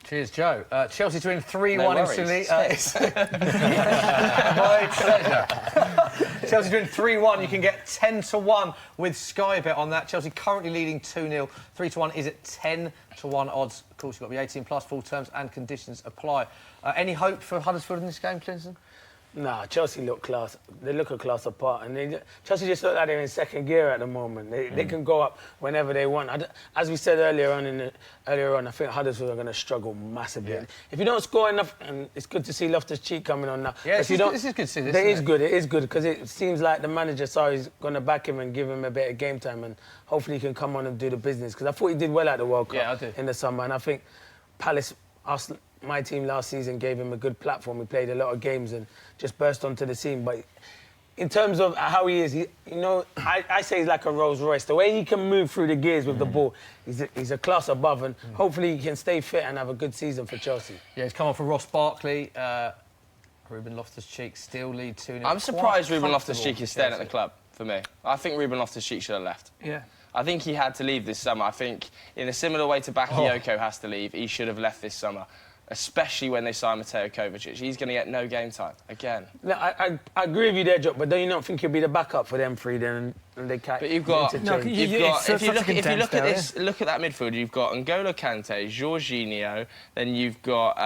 Speaker 1: Cheers, Joe. Chelsea to win 3-1 instantly. My pleasure. Chelsea to win 3-1. You can get 10-1 with Sky Bet on that. Chelsea currently leading 2-0. 3-1 is at 10-1 odds. Of course, you've got to be 18 plus. Full terms and conditions apply. Any hope for Huddersfield in this game, Clinton?
Speaker 2: Nah, Chelsea look class. They look a class apart, and Chelsea just look like they're in second gear at the moment. They can go up whenever they want. As we said earlier on, I think Huddersfield are going to struggle massively. Yeah. If you don't score enough, and it's good to see Loftus-Cheek coming on now.
Speaker 1: Yeah, this is good to see this.
Speaker 2: It is good because it seems like the manager he's going to back him and give him a bit of game time, and hopefully he can come on and do the business. Because I thought he did well at the World Cup in the summer, and I think Palace, my team last season gave him a good platform. He played a lot of games and just burst onto the scene. But in terms of how he is, I say he's like a Rolls Royce. The way he can move through the gears with the ball, he's a class above, and hopefully he can stay fit and have a good season for Chelsea.
Speaker 1: Yeah, he's come on for Ross Barkley. Ruben Loftus-Cheek still lead 2-0.
Speaker 3: I'm surprised Ruben Loftus-Cheek is staying at the club, for me. I think Ruben Loftus-Cheek should have left.
Speaker 5: Yeah.
Speaker 3: I think he had to leave this summer. I think in a similar way to Bakayoko has to leave, he should have left this summer. Especially when they sign Mateo Kovacic. He's going to get no game time, again.
Speaker 2: No, I agree with you there, Joe, but don't you not think he'll be the backup for them three then? And they can't.
Speaker 3: But you've got... if you look at this, look at that midfield, you've got N'Golo Kante, Jorginho, then you've got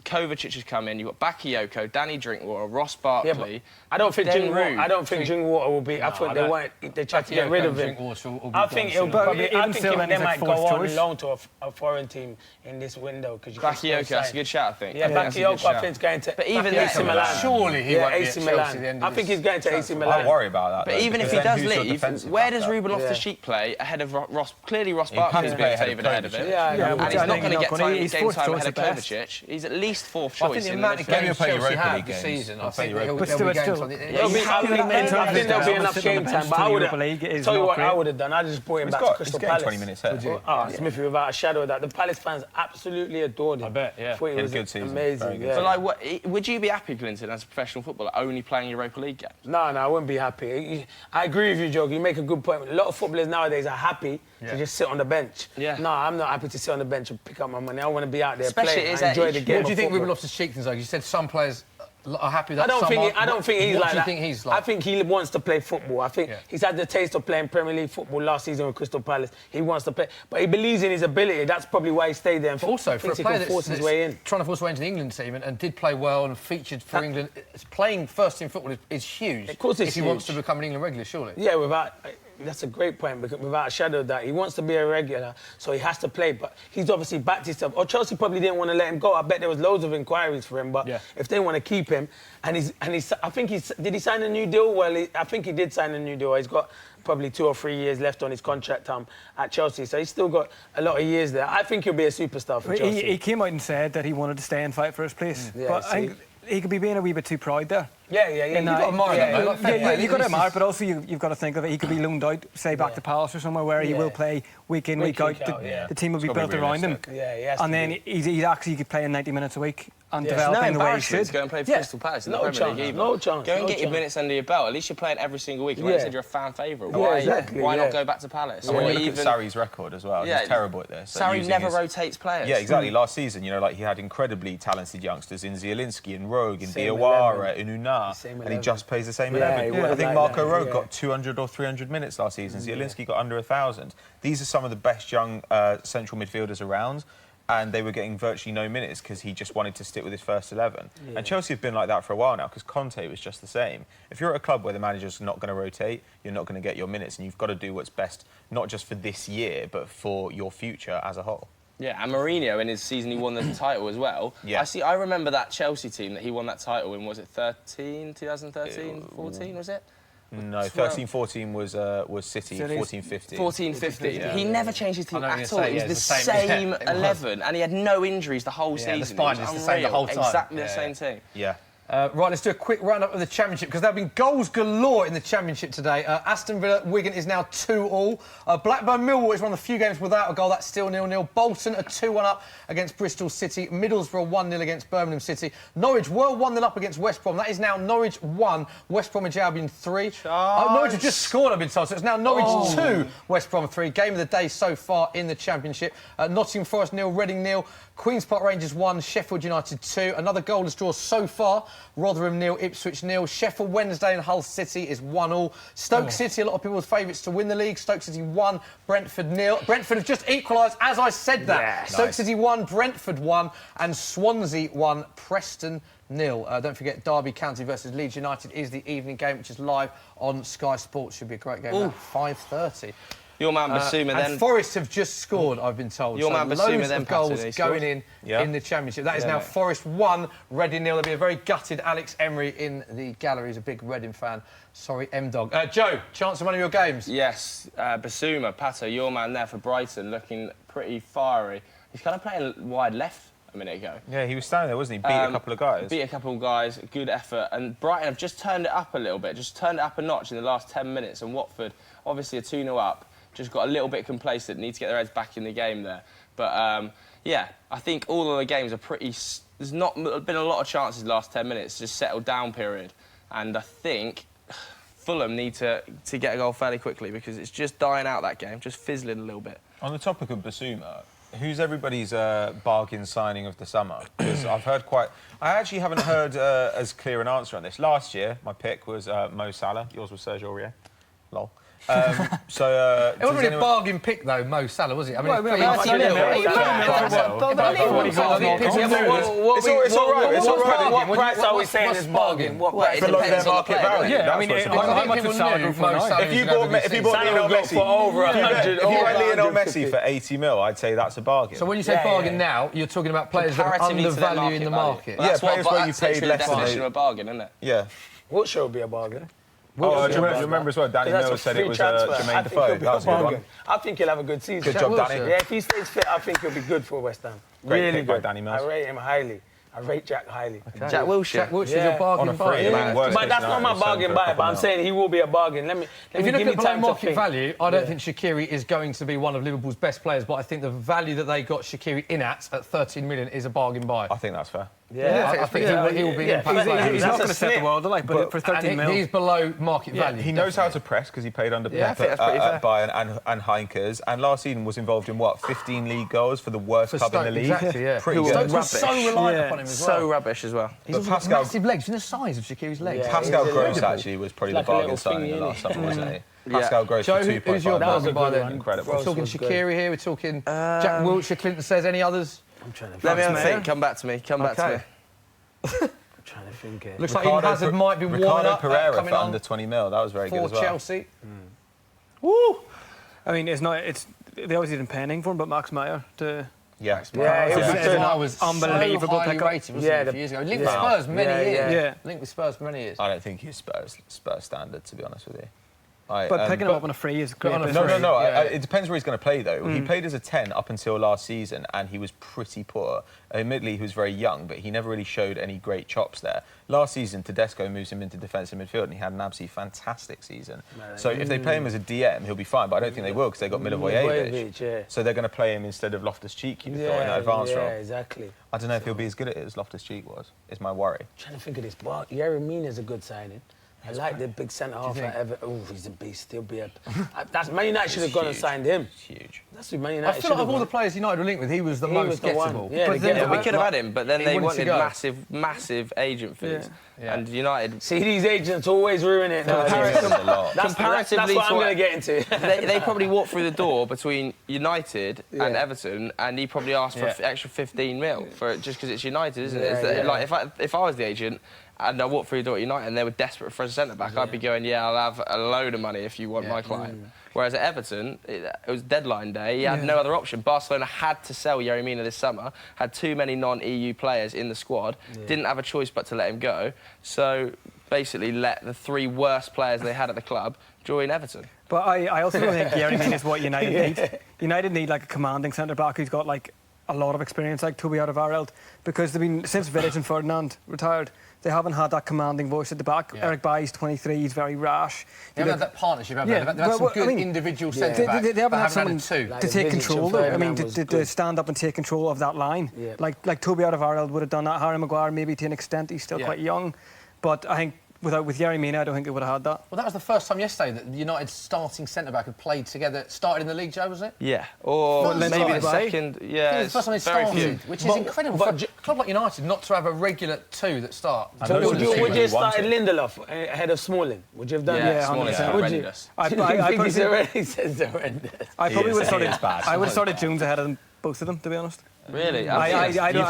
Speaker 3: Kovacic has come in, you've got Bakayoko, Danny Drinkwater, Ross Barkley...
Speaker 2: Yeah, I don't think Drinkwater will be... I thought they tried to get rid of him. I think they might go on loan to a foreign team in this window.
Speaker 3: Bakayoko, that's a good shout, I think.
Speaker 2: Yeah, Bakayoko, I think, is going to...
Speaker 3: But even
Speaker 2: AC Milan.
Speaker 1: Surely he won't be at Chelsea at the end of
Speaker 2: I think he's going to AC Milan.
Speaker 4: I worry about that.
Speaker 3: But even if he does leave, where does Ruben Loftus-Cheek play ahead of Ross? Clearly, Ross Barkley is being favoured ahead of him. And he's not going to get game time ahead of Kovacic. He's at least fourth choice in the midfield.
Speaker 1: Maybe he'll play Europa League this season. I think there'll be games on the...
Speaker 2: I think there'll be enough game time, but I would have... Tell you what I would have done. I just brought him back to Crystal Palace.
Speaker 4: 20 minutes ahead.
Speaker 2: Smithy, without a shadow of that. The Palace fans absolutely adored him.
Speaker 1: I bet, yeah.
Speaker 2: It was amazing.
Speaker 3: So, like, would you be happy, Clinton, as a professional footballer, only playing Europa League games?
Speaker 2: No, I wouldn't be happy. I agree with you, Joe. You make a good point. A lot of footballers nowadays are happy to just sit on the bench. Yeah. No, I'm not happy to sit on the bench and pick up my money. I want to be out there playing and enjoy the game.
Speaker 1: What do you think Ruben Loftus-Cheek is like? You said some players are happy that
Speaker 2: I don't think he's like that.
Speaker 1: What do you think he's like?
Speaker 2: I think he wants to play football. I think he's had the taste of playing Premier League football last season with Crystal Palace. He wants to play, but he believes in his ability. That's probably why he stayed there. And
Speaker 1: also, for a player that's trying to force his way into the England team and did play well and featured for England, playing first-team football is huge.
Speaker 2: Of course, it's
Speaker 1: huge. If he wants to become an England regular, surely.
Speaker 2: Yeah, that's a great point, because without a shadow of that, he wants to be a regular, so he has to play. But he's obviously backed himself. Or Chelsea probably didn't want to let him go. I bet there was loads of inquiries for him. But if they want to keep him, I think did he sign a new deal? Well, I think he did sign a new deal. He's got probably 2 or 3 years left on his contract at Chelsea, so he's still got a lot of years there. I think he'll be a superstar for Chelsea.
Speaker 5: He came out and said that he wanted to stay and fight for his place. But I think he could be being a wee bit too proud there.
Speaker 2: Yeah.
Speaker 5: You've got to admire him. You've got to admire, but also you've got to think of it. He could be loaned out, say back to Palace or somewhere where he will play week in, week out. The team will be built around him. And then he actually could play in 90 minutes a week and developing the way he should.
Speaker 3: Go and play for Crystal Palace in the Premier League either.
Speaker 2: No chance.
Speaker 3: Go and get your minutes under your belt. At least you're playing every single week. You said you're a fan favourite. Why not go back to Palace?
Speaker 4: And when you look at Sarri's record as well, he's terrible at this.
Speaker 3: Sarri never rotates players.
Speaker 4: Yeah, exactly. Last season, he had incredibly talented youngsters in Zielinski and Rogue, in Diawara, in Unai, and he just plays the same 11. I think Marco Rogue got 200 or 300 minutes last season. Zielinski got under 1,000. These are some of the best young central midfielders around, and they were getting virtually no minutes because he just wanted to stick with his first 11. And Chelsea have been like that for a while now, because Kante was just the same. If you're at a club where the manager's not going to rotate, you're not going to get your minutes, and you've got to do what's best, not just for this year, but for your future as a whole.
Speaker 3: Yeah, and Mourinho in his season he won the title as well.
Speaker 4: Yeah.
Speaker 3: I remember that Chelsea team that he won that title in. Was it 2013, 14? Was it?
Speaker 4: No, 13-14 was City. 14-15.
Speaker 3: 14-15.
Speaker 1: Yeah.
Speaker 3: He never changed his team
Speaker 1: I know what
Speaker 3: at
Speaker 1: you're
Speaker 3: all.
Speaker 1: saying,
Speaker 3: It
Speaker 1: yeah,
Speaker 3: was
Speaker 1: it's
Speaker 3: the
Speaker 1: the same.
Speaker 3: same
Speaker 1: Yeah, it was.
Speaker 3: 11, and he had no injuries the whole season.
Speaker 1: the spine
Speaker 3: It was
Speaker 1: is the same the
Speaker 3: unreal.
Speaker 1: whole time.
Speaker 3: Exactly
Speaker 1: Yeah,
Speaker 3: the same team.
Speaker 4: Yeah.
Speaker 1: Right, let's do a quick roundup of the Championship because there have been goals galore in the Championship today. Aston Villa, Wigan is now 2-2. Blackburn Millwall is one of the few games without a goal. That's still 0-0. Bolton are 2-1 up against Bristol City. Middlesbrough 1-0 against Birmingham City. Norwich were 1-0 up against West Brom. That is now Norwich 1, West Bromwich Albion 3. Norwich have just scored, I've been told, so it's now Norwich 2, West Brom 3. Game of the day so far in the Championship. Nottingham Forest 0, Reading 0. Queen's Park Rangers 1, Sheffield United 2. Another goalless draw so far. Rotherham 0, Ipswich 0. Sheffield Wednesday and Hull City is 1-1. Stoke City, a lot of people's favourites to win the league. Stoke City 1, Brentford 0. Brentford have just equalised as I said that.
Speaker 2: Yeah,
Speaker 1: Stoke
Speaker 2: nice.
Speaker 1: City 1, Brentford 1, and Swansea 1, Preston 0. Don't forget Derby County versus Leeds United is the evening game, which is live on Sky Sports. Should be a great game at 5:30.
Speaker 3: Your man Basuma then.
Speaker 1: And Forest have just scored, I've been told.
Speaker 3: Your man Basuma
Speaker 1: loads
Speaker 3: then,
Speaker 1: of goals
Speaker 3: Pato,
Speaker 1: going in the Championship. That is now
Speaker 3: mate.
Speaker 1: Forest 1, Reading 0. There'll be a very gutted Alex Emery in the gallery. He's a big Reading fan. Sorry, M-Dog. Joe, chance of one of your games?
Speaker 3: Yes, Basuma, Pato, your man there for Brighton, looking pretty fiery. He's kind of playing wide left a minute ago.
Speaker 4: Yeah, he was standing there, wasn't he? Beat a couple of guys.
Speaker 3: Beat a couple of guys, good effort. And Brighton have just turned it up a little bit, just turned it up a notch in the last 10 minutes. And Watford, obviously a 2-0 up, just got a little bit complacent, need to get their heads back in the game there. But, yeah, I think all of the games are pretty... There's not been a lot of chances the last 10 minutes, just settled down period. And I think Fulham need to get a goal fairly quickly because it's just dying out, that game, just fizzling a little bit.
Speaker 4: On the topic of Basuma, who's everybody's bargain signing of the summer? Because I've heard I actually haven't heard as clear an answer on this. Last year, my pick was Mo Salah. Yours was Sergio Aurier. Lol. It
Speaker 1: wasn't really a bargain pick, though, Mo Salah, was it? I mean,
Speaker 2: It's all right. What price are we saying is bargain? What price?
Speaker 4: Below their market value.
Speaker 5: Yeah, I mean, how much would Salah go for now?
Speaker 4: If you bought Lionel Messi
Speaker 2: for over 100,
Speaker 4: if you bought Lionel Messi for 80 mil, I'd say that's a bargain.
Speaker 1: So when you say bargain now, you're talking about players that are undervalued in the market.
Speaker 3: That's
Speaker 4: players where you
Speaker 3: that's
Speaker 4: paid
Speaker 3: literally
Speaker 4: less
Speaker 3: the
Speaker 4: than
Speaker 3: definition of a bargain, isn't it?
Speaker 4: Yeah.
Speaker 2: What should be a bargain?
Speaker 4: Do you remember as well? Danny Mills said it was Jermaine Defoe. That was a good one.
Speaker 2: I think he'll have a good season.
Speaker 4: Good job, Danny.
Speaker 2: Yeah, if he stays fit, I think he'll be good for West Ham.
Speaker 4: Great
Speaker 2: Really
Speaker 4: pick by
Speaker 2: good.
Speaker 4: Danny Mills.
Speaker 2: I rate him highly. I rate Jack highly.
Speaker 1: Okay.
Speaker 3: Jack Wilshere.
Speaker 1: Jack Wilshere's
Speaker 2: Yeah.
Speaker 1: your bargain
Speaker 4: On a free,
Speaker 1: buy.
Speaker 4: man. Worst
Speaker 2: But
Speaker 4: case
Speaker 2: that's not my
Speaker 4: scenario,
Speaker 2: bargain
Speaker 4: for a
Speaker 2: buy,
Speaker 4: couple
Speaker 2: but I'm
Speaker 4: mil.
Speaker 2: saying he will be a bargain. Let me
Speaker 1: If you
Speaker 2: give
Speaker 1: look
Speaker 2: me
Speaker 1: at below
Speaker 2: time to
Speaker 1: market
Speaker 2: think.
Speaker 1: value, I don't think Shaqiri is going to be one of Liverpool's best players, but I think the value that they got Shaqiri in at 13 million is a bargain buy.
Speaker 4: I think that's fair.
Speaker 1: Yeah, I think he will be an impact player.
Speaker 5: He's not going to set the world alight, but for 13
Speaker 1: And
Speaker 5: mil.
Speaker 1: he's below market value.
Speaker 4: He knows how to press because he played under
Speaker 1: Yeah, I
Speaker 4: Pep
Speaker 1: think
Speaker 3: that's pretty fair.
Speaker 4: at Bayern and Heinkes, and last season was involved in 15 league goals for the worst
Speaker 1: For
Speaker 4: club in the
Speaker 1: Stoke,
Speaker 4: league.
Speaker 1: exactly, yeah.
Speaker 4: Pretty
Speaker 1: Stoke
Speaker 4: good.
Speaker 1: was so reliant upon him as well.
Speaker 3: So rubbish as well.
Speaker 1: He's
Speaker 4: But
Speaker 1: also got
Speaker 4: Pascal-
Speaker 1: massive legs. You know the size of Shaqiri's legs?
Speaker 2: Yeah.
Speaker 4: Pascal
Speaker 2: he's
Speaker 4: Gross
Speaker 2: incredible.
Speaker 4: actually was probably
Speaker 2: Like
Speaker 4: the
Speaker 2: a
Speaker 4: bargain
Speaker 2: little
Speaker 4: signing
Speaker 2: thingy,
Speaker 4: last
Speaker 2: isn't
Speaker 4: summer, wasn't he?
Speaker 3: Yeah.
Speaker 4: Pascal Gross
Speaker 1: Joe,
Speaker 4: for
Speaker 1: who's
Speaker 4: 2.5
Speaker 1: your
Speaker 4: million.
Speaker 1: bargain buy then?
Speaker 4: Incredible.
Speaker 1: We're talking
Speaker 2: was good.
Speaker 1: Shaqiri here, we're talking Jack Wilshere, Clinton says, any others?
Speaker 2: I'm trying to
Speaker 3: Let me have a
Speaker 1: Mayor.
Speaker 3: think. Come back to me. Come back to me.
Speaker 2: I'm trying to think here.
Speaker 1: Looks like Eden Hazard might be warming
Speaker 4: Ricardo
Speaker 1: up,
Speaker 4: Pereira
Speaker 1: coming
Speaker 4: for
Speaker 1: on
Speaker 4: under 20 mil. That was very good
Speaker 1: for
Speaker 4: as well.
Speaker 1: Chelsea.
Speaker 5: Woo! I mean, they always did penning for him, but Max Meyer to...
Speaker 4: Yeah.
Speaker 2: Yeah, it was
Speaker 1: Season
Speaker 2: good.
Speaker 1: I was
Speaker 5: Unbelievable
Speaker 1: so highly
Speaker 5: pickup.
Speaker 1: rated, wasn't
Speaker 2: Yeah,
Speaker 1: he, a
Speaker 2: the-
Speaker 1: few years ago. Linked with
Speaker 2: yeah.
Speaker 1: Spurs many
Speaker 2: Yeah,
Speaker 1: years.
Speaker 5: yeah.
Speaker 1: Linked with Spurs for many years.
Speaker 4: I don't think he's Spurs standard, to be honest with you.
Speaker 5: But picking him up on a free is great.
Speaker 1: on a
Speaker 5: business.
Speaker 1: free.
Speaker 4: No.
Speaker 1: Yeah.
Speaker 4: It depends where he's going to play, though. He played as a 10 up until last season, and he was pretty poor. Admittedly, he was very young, but he never really showed any great chops there. Last season, Tedesco moves him into defensive midfield, and he had an absolutely fantastic season. So if they play him as a DM, he'll be fine, but I don't think they will, because they've got Milivojevic.
Speaker 2: Yeah.
Speaker 4: So they're going to play him instead of Loftus-Cheek, you'd have thought, in that advance role.
Speaker 2: Yeah, exactly.
Speaker 4: I don't know if he'll be as good at it as Loftus-Cheek was, is my worry.
Speaker 2: I'm trying to think of this. Yerry Mina's a good signing. I like the big centre half at Everton. Oh, he's a beast. He'll be a... That's Man United should have gone and signed him.
Speaker 4: It's huge.
Speaker 2: That's what Man
Speaker 1: I
Speaker 2: United
Speaker 1: feel like of all the players United were linked with, he was the most
Speaker 2: the one.
Speaker 1: gettable.
Speaker 2: Yeah,
Speaker 1: But
Speaker 2: the
Speaker 1: then-
Speaker 2: gettable.
Speaker 3: We could have had him, but then
Speaker 1: He
Speaker 3: they
Speaker 1: wanted to
Speaker 3: wanted
Speaker 1: go.
Speaker 3: massive agent fees.
Speaker 1: Yeah.
Speaker 3: And United...
Speaker 2: See, these agents always ruin it.
Speaker 4: That's a lot.
Speaker 2: That's
Speaker 3: Comparatively
Speaker 2: what I'm
Speaker 3: to
Speaker 2: going to get into.
Speaker 3: they probably walked through the door between United and Everton, and he probably asked for
Speaker 1: Yeah.
Speaker 3: extra 15 mil for it just because it's United, isn't it?
Speaker 2: Yeah,
Speaker 3: It's that,
Speaker 2: yeah.
Speaker 3: like if I was the agent and I walked through the door at United and they were desperate for a centre-back, I'd be going, yeah, I'll have a load of money if you want my client. Whereas at Everton, it was deadline day, he had no other option. Barcelona had to sell Yerry Mina this summer, had too many non-EU players in the squad, didn't have a choice but to let him go. So basically let the 3 worst players they had at the club join Everton.
Speaker 5: But I also don't think Yerry Mina is what United need. United need like a commanding centre-back who's got like a lot of experience, like Toby Alderweireld, because they've been, since Vidic and Ferdinand retired, they haven't had that commanding voice at the back. Eric Bailly's 23, he's very rash.
Speaker 1: They haven't had that partnership, have they? They've had some good individual centre-backs.
Speaker 5: They haven't had someone
Speaker 1: to
Speaker 5: take control, though. I mean, to stand up and take control of that line. Like Toby Alderweireld would have done that. Harry Maguire, maybe to an extent, he's still quite young. But I think with Yerry Mina, I don't think they would have had that. Well,
Speaker 1: that was the first time yesterday that United's starting centre-back had played together. Started in the league, Joe, was it?
Speaker 3: Yeah, or maybe the second. Yeah,
Speaker 1: it's the first time they started, which is incredible for a club like United not to have a regular 2 that start.
Speaker 2: So would you have started Lindelof ahead of Smalling? Would you have done that?
Speaker 3: Yeah, Smalling's horrendous.
Speaker 2: I think he already says horrendous.
Speaker 5: I probably would have started Jones ahead of them, both of them, to be honest.
Speaker 3: Really?
Speaker 5: I don't.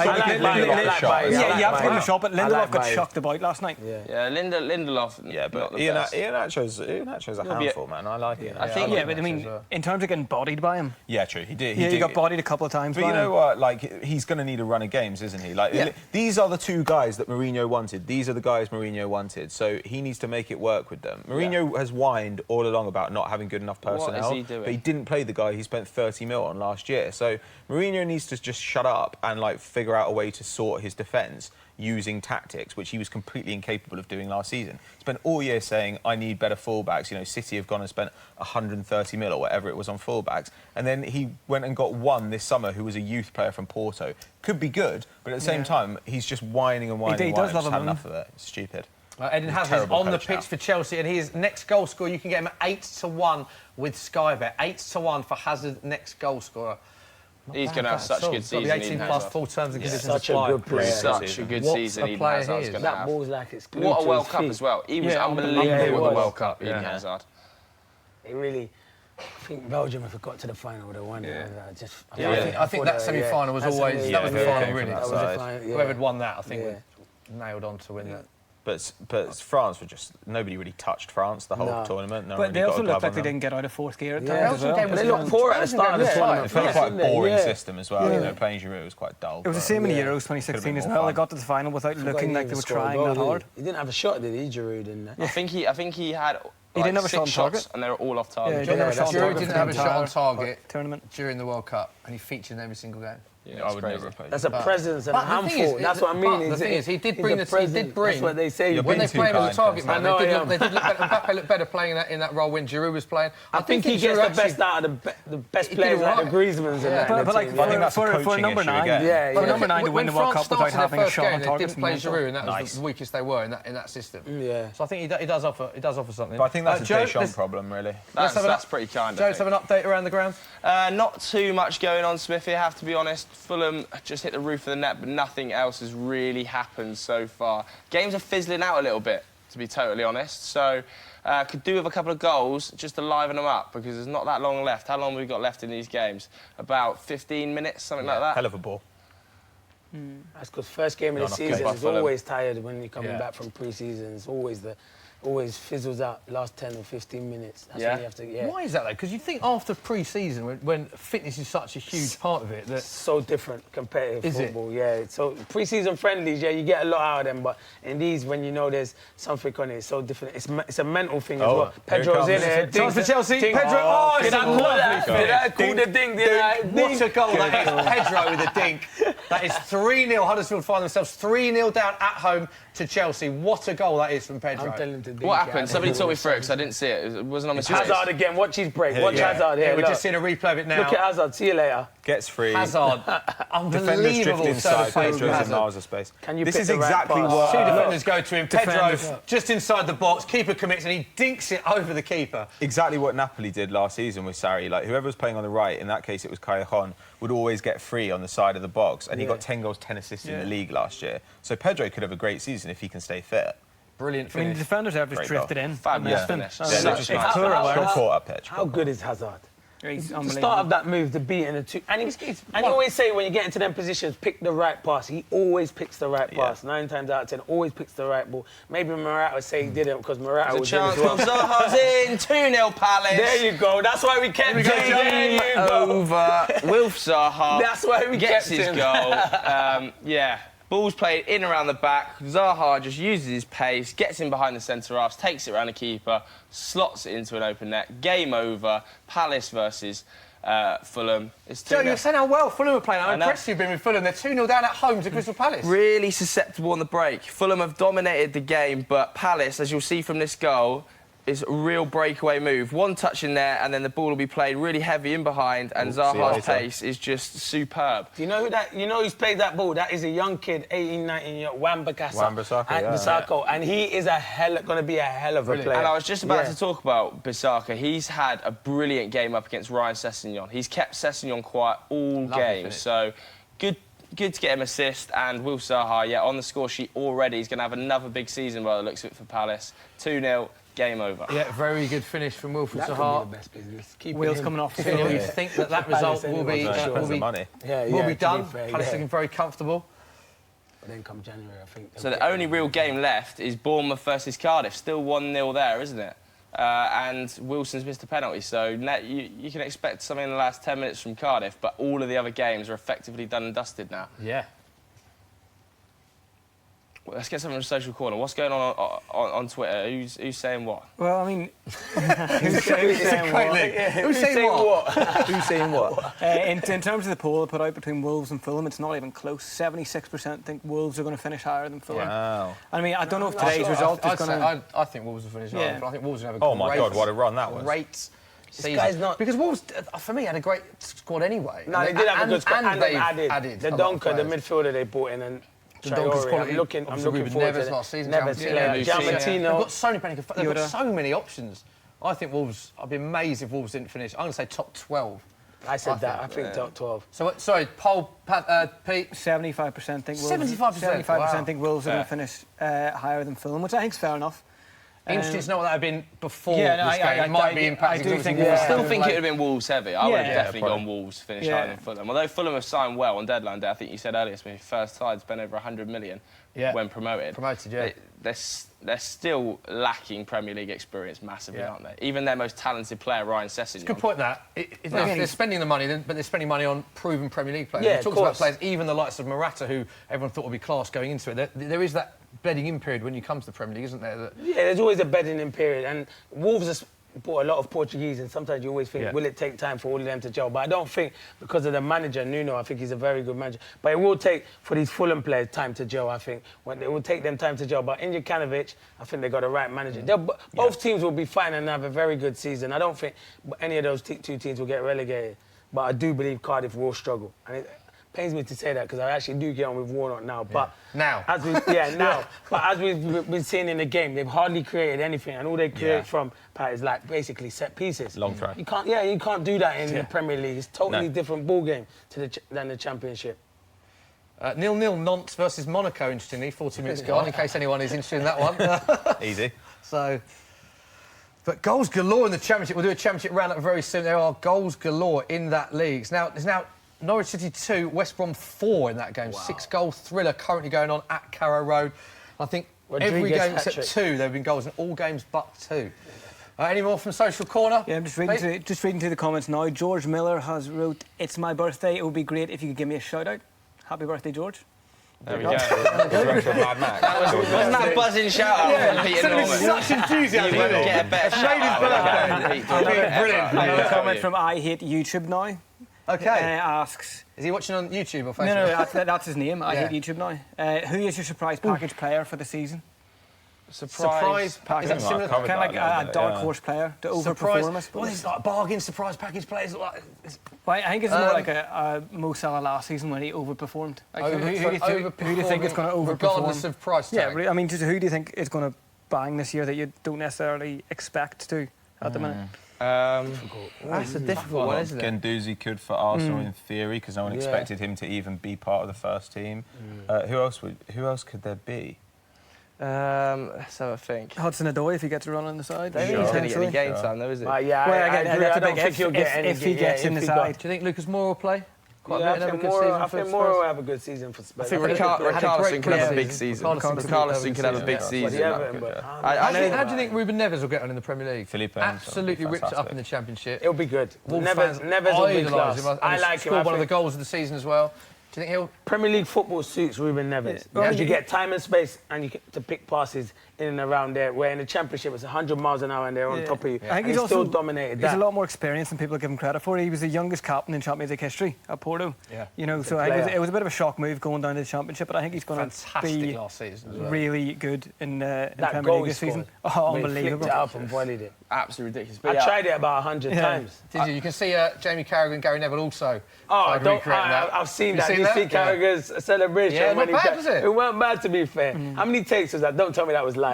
Speaker 5: Yeah, put him shot, but Lindelof got shocked about last night.
Speaker 3: Yeah, Lindelof.
Speaker 4: Yeah, but Iheanacho's a handful, man. I like it.
Speaker 5: I think. Yeah, but I mean, in terms of getting bodied by him.
Speaker 4: Yeah, true. He did.
Speaker 5: He got bodied a couple of times.
Speaker 4: But you know what? Like, he's going to need a run of games, isn't he? Like, these are the 2 guys that Mourinho wanted. These are the guys Mourinho wanted. So he needs to make it work with them. Mourinho has whined all along about not having good enough personnel.
Speaker 3: What is he doing?
Speaker 4: But he didn't play the guy he spent 30 mil on last year. So Mourinho needs to just shut up and like figure out a way to sort his defence using tactics, which he was completely incapable of doing last season. He spent all year saying, I need better fullbacks. You know, City have gone and spent 130 mil or whatever it was on fullbacks. And then he went and got one this summer who was a youth player from Porto. Could be good, but at the same time, he's just whining and whining.
Speaker 5: He does love
Speaker 4: just had enough of it. It's stupid.
Speaker 1: Eden Hazard's on the pitch for Chelsea, and his next goal scorer, you can get him at 8-1 with Sky Bet. 8-1 for Hazard, next goal scorer.
Speaker 3: He's going to have such a good season.
Speaker 1: 18 plus full terms and conditions
Speaker 2: such a good player.
Speaker 3: Such a good season Eden Hazard's going to have.
Speaker 2: That ball's like it's glued
Speaker 3: What a
Speaker 2: to
Speaker 3: World
Speaker 2: his
Speaker 3: Cup
Speaker 2: feet.
Speaker 3: as well. He was unbelievable with the World Cup, Eden Hazard.
Speaker 2: It really... I think Belgium, if it got to the final, would have won.
Speaker 1: I think that semi-final was always... That was the final, really. Whoever had won that, I think, nailed on to win that.
Speaker 4: But France were just... Nobody really touched France the whole tournament.
Speaker 5: But they also looked like they didn't get out of 4th gear at times as well.
Speaker 2: They looked poor at the start of the tournament.
Speaker 4: It felt quite a boring system as well. You know, playing Giroud was quite dull.
Speaker 5: It was the same in the Euros 2016 as well. They got to the final without looking like they were trying that hard.
Speaker 2: He didn't have a shot, did he, Giroud?
Speaker 3: I think he had...
Speaker 5: He didn't have a shot on
Speaker 3: 6
Speaker 5: target.
Speaker 3: shots and they were all off target.
Speaker 1: Giroud didn't have a shot on target
Speaker 5: tournament
Speaker 1: during the World Cup, and he featured in every single game.
Speaker 4: Yeah, I would never play.
Speaker 2: That's a presence and a handful. That's what I mean.
Speaker 1: The thing is, he did bring. That's
Speaker 2: what they say.
Speaker 1: When they played him as a target man, they did look better. Mbappe looked better playing in that role when Giroud was playing.
Speaker 2: I think he gets the best out of the best players like the Griezmanns and that.
Speaker 5: But like for number 9, for number 9 to win the World Cup without having a shot on target,
Speaker 1: they didn't play Giroud, and that was the weakest they were in that system.
Speaker 2: Yeah.
Speaker 1: So I think he does offer something.
Speaker 4: But I think that's a Deschamps problem, really.
Speaker 3: That's pretty kind.
Speaker 1: Joe, let's have an update around the ground.
Speaker 3: Not too much going on, Smithy, I have to be honest. Fulham just hit the roof of the net, but nothing else has really happened so far. Games are fizzling out a little bit, to be totally honest. So could do with a couple of goals just to liven them up, because there's not that long left. How long have we got left in these games? About 15 minutes, something like that.
Speaker 4: Hell of a ball.
Speaker 2: That's because first game of the season is always tired when you're coming back from pre-season. It's always fizzles out last 10 or 15 minutes. That's when you have to,
Speaker 1: Why is that, though? Because you think after pre-season, when fitness is such a huge part of it...
Speaker 2: It's so different competitive football, So pre-season friendlies, you get a lot out of them, but in these, when you know there's something on it, it's so different. It's a mental thing as well. Pedro's in there.
Speaker 1: Chance for Chelsea. Pedro,
Speaker 2: did I call the ding?
Speaker 1: What a goal that is. Pedro with a dink. That is 3-0. Huddersfield find themselves 3-0 down at home to Chelsea. What a goal that is from Pedro.
Speaker 2: I'm telling you.
Speaker 3: What happened? Somebody talk me through it because I didn't see it. It wasn't on my screen.
Speaker 2: Hazard again. Watch his break. Watch Hazard here.
Speaker 1: We're just seeing a replay of it now.
Speaker 2: Look at Hazard. See you later.
Speaker 4: Gets free.
Speaker 1: Hazard. Unbelievable.
Speaker 4: Defenders drift inside. Pedro's in miles of space.
Speaker 2: Can you
Speaker 4: this
Speaker 2: pick
Speaker 4: is
Speaker 2: the right
Speaker 4: exactly
Speaker 2: pass?
Speaker 4: what...
Speaker 1: Two defenders go to him. Pedro just inside the box. Keeper commits and he dinks it over the keeper.
Speaker 4: Exactly what Napoli did last season with Sarri. Like, whoever was playing on the right, in that case it was Callejon, would always get free on the side of the box. And he got 10 goals, 10 assists in the league last year. So Pedro could have a great season if he can stay fit.
Speaker 1: Brilliant finish.
Speaker 5: I mean, the defenders have just drifted in.
Speaker 3: Fabulous finish.
Speaker 4: Caught up, Pedro.
Speaker 2: How good is Hazard?
Speaker 5: He's
Speaker 2: The
Speaker 5: unbelievable.
Speaker 2: start of that move, the beat and the two. And you always say when you get into them positions, pick the right pass. He always picks the right pass. 9 times out of 10, always picks the right ball. Maybe Morata would say he didn't because Morata was in as well.
Speaker 3: Zaha's in, 2-0 Palace.
Speaker 2: There you go. That's why we kept him. There you go.
Speaker 3: Over. Wilf Zaha.
Speaker 2: That's why we
Speaker 3: gets
Speaker 2: kept
Speaker 3: his
Speaker 2: him.
Speaker 3: goal. Yeah. Ball's played in around the back. Zaha just uses his pace, gets in behind the centre-halves, takes it around the keeper, slots it into an open net. Game over. Palace versus Fulham.
Speaker 1: Joe, you're saying how well Fulham are playing. I'm impressed you've been with Fulham. They're 2-0 down at home to Crystal Palace.
Speaker 3: Really susceptible on the break. Fulham have dominated the game, but Palace, as you'll see from this goal, is a real breakaway move. One touch in there, and then the ball will be played really heavy in behind, and Zaha's pace is just superb.
Speaker 2: Do you know who that? You know who's played that ball? That is a young kid, 18, 19 year old, Wan-Bissaka, and he is going to be a hell of a player.
Speaker 3: And I was just about to talk about Bissaka. He's had a brilliant game up against Ryan Sessegnon. He's kept Sessegnon quiet all game, so good to get him assist. And Wilf Zaha, on the score sheet already, he's going to have another big season by the looks of it for Palace. 2-0. Game over.
Speaker 1: Yeah, very good finish from Wilfred Zaha.
Speaker 2: Be the best business.
Speaker 5: Wheels coming off.
Speaker 1: So you think that result will be done? Palace looking very comfortable.
Speaker 2: But then come January, I think.
Speaker 3: So the only real game left is Bournemouth versus Cardiff. Still 1-0 there, isn't it? And Wilson's missed a penalty, so you can expect something in the last 10 minutes from Cardiff, but all of the other games are effectively done and dusted now.
Speaker 1: Yeah.
Speaker 3: Let's get something from Social Corner. What's going on Twitter? Who's saying what?
Speaker 5: Well, I mean...
Speaker 1: Who's saying what?
Speaker 4: Who's saying what?
Speaker 5: In terms of the poll I put out between Wolves and Fulham, it's not even close. 76% think Wolves are going to finish higher than Fulham.
Speaker 4: Wow.
Speaker 5: I mean, I don't know if today's result is going to...
Speaker 1: I think Wolves will finish higher. I think Wolves will have a
Speaker 4: Oh, my God, what a run that was.
Speaker 1: Great season. Because Wolves, for me, had a great squad anyway.
Speaker 2: No, they did have a good squad, and they've added the Donker, the midfielder they brought in, and... I'm looking forward to it.
Speaker 1: Last season.
Speaker 2: Giammattino.
Speaker 1: They've got so many they've got so many options. I think Wolves. I'd be amazed if Wolves didn't finish. I'm going to say top 12.
Speaker 2: I said that. I think top 12.
Speaker 1: So sorry, poll, Pete.
Speaker 5: 75% think Wolves.
Speaker 1: 75%
Speaker 5: think Wolves are going to finish higher than Fulham, which I think is fair enough.
Speaker 1: Interesting to know what that had been before this game. It might be impacting.
Speaker 5: I do think.
Speaker 3: I still think it would have been Wolves heavy. I would have definitely gone Wolves finish higher than Fulham. Although Fulham have signed well on deadline day, I think you said earlier, Smithy, first side spent over 100 million when promoted. They're still lacking Premier League experience massively, aren't they? Even their most talented player, Ryan Sessegnon.
Speaker 1: Good point. They're spending the money, but they're spending money on proven Premier League players. Yeah, talks about players, even the likes of Morata, who everyone thought would be class going into it. There is that bedding in period when you come to the Premier League, isn't there?
Speaker 2: Yeah, there's always a bedding in period, and Wolves have bought a lot of Portuguese, and sometimes you always think, will it take time for all of them to gel? But I don't think, because of the manager, Nuno, I think he's a very good manager. But it will take, for these Fulham players, time to gel, I think. It will take them time to gel. But in Jokanovic, I think they got the right manager. Both teams will be fine and have a very good season. I don't think any of those two teams will get relegated. But I do believe Cardiff will struggle. And it pains me to say that, because I actually do get on with Warnock now. But as we've been seeing in the game, they've hardly created anything, and all they create from Pat is like basically set pieces.
Speaker 4: Long throw.
Speaker 2: You can't do that in the Premier League. It's totally different ball game than the Championship.
Speaker 1: 0-0 Nantes versus Monaco, interestingly, 40 minutes gone, in case anyone is interested in that one.
Speaker 4: Easy.
Speaker 1: But goals galore in the Championship. We'll do a Championship roundup very soon. There are goals galore in that league. There's now Norwich City 2, West Brom 4 in that game. Wow. 6-goal thriller currently going on at Carrow Road. I think every game except 2, there have been goals in all games but 2. Any more from Social Corner?
Speaker 5: Yeah, I'm just reading through the comments now. George Miller has wrote, "It's my birthday. It would be great if you could give me a shout-out. Happy birthday, George."
Speaker 3: There we go. Wasn't that buzzing shout-out from Peter Norman?
Speaker 1: Such enthusiasm.
Speaker 3: You wouldn't get a better shout-out.
Speaker 1: Brilliant.
Speaker 5: Another comment from I Hate YouTube Now.
Speaker 1: OK.
Speaker 5: Asks...
Speaker 1: Is he watching on YouTube or Facebook?
Speaker 5: No, that's his name. I Hate YouTube Now. Who is your surprise package player for the season?
Speaker 1: Surprise package.
Speaker 5: Is that similar? Kind of like a dark horse player to overperform, I suppose.
Speaker 1: Well, these like bargain surprise package players.
Speaker 5: Well, I think it's more like a Mo Salah last season when he overperformed. Who do you think is going to overperform?
Speaker 1: Regardless of price tag.
Speaker 5: Yeah, I mean, just who do you think is going to bang this year that you don't necessarily expect to at the minute?
Speaker 3: That's a difficult one, isn't it?
Speaker 4: Guendouzi could for Arsenal in theory, because no one expected him to even be part of the first team. Who else could there be?
Speaker 3: Let's have a think.
Speaker 5: Hudson-Odoi, if he gets a run on the side.
Speaker 3: I don't think he's going to get any game time, though, is it?
Speaker 2: Yeah,
Speaker 5: well, again, that's a big
Speaker 2: if
Speaker 5: he gets in the side.
Speaker 1: Do you think Lucas Moore will play?
Speaker 2: I think Moore will have a good season for Spurs.
Speaker 3: I think Richarlison could have a big season. Richarlison could have a big season.
Speaker 1: How do you think Ruben Neves will get on in the Premier League?
Speaker 4: Felipe
Speaker 1: absolutely ripped it up in the Championship.
Speaker 2: It'll be good. Neves will be class. I like him.
Speaker 1: Scored one of the goals of the season as well. Do you think he'll...
Speaker 2: Premier League football suits Ruben Neves. Because you get time and space and you get to pick passes in and around there, where in the Championship it's 100 miles an hour and they're on top of you.
Speaker 5: I think
Speaker 2: he's still dominated that.
Speaker 5: He's a lot more experienced than people give him credit for. He was the youngest captain in Champions League history at Porto.
Speaker 1: Yeah.
Speaker 5: You know, so it was a bit of a shock move going down to the Championship, but I think he's going to be
Speaker 1: last season as well.
Speaker 5: really good in Premier
Speaker 2: goal
Speaker 5: League this season.
Speaker 2: Oh,
Speaker 5: unbelievable.
Speaker 2: He flicked it up and volleyed it.
Speaker 3: Absolutely ridiculous.
Speaker 2: But I tried it about 100 times.
Speaker 1: Did you? You can see Jamie Carragher and Gary Neville also.
Speaker 2: I've seen that. You see Carragher's celebration.
Speaker 1: Yeah, not bad, was it?
Speaker 2: It weren't bad, to be fair. How many takes was that? Don't tell me that was live.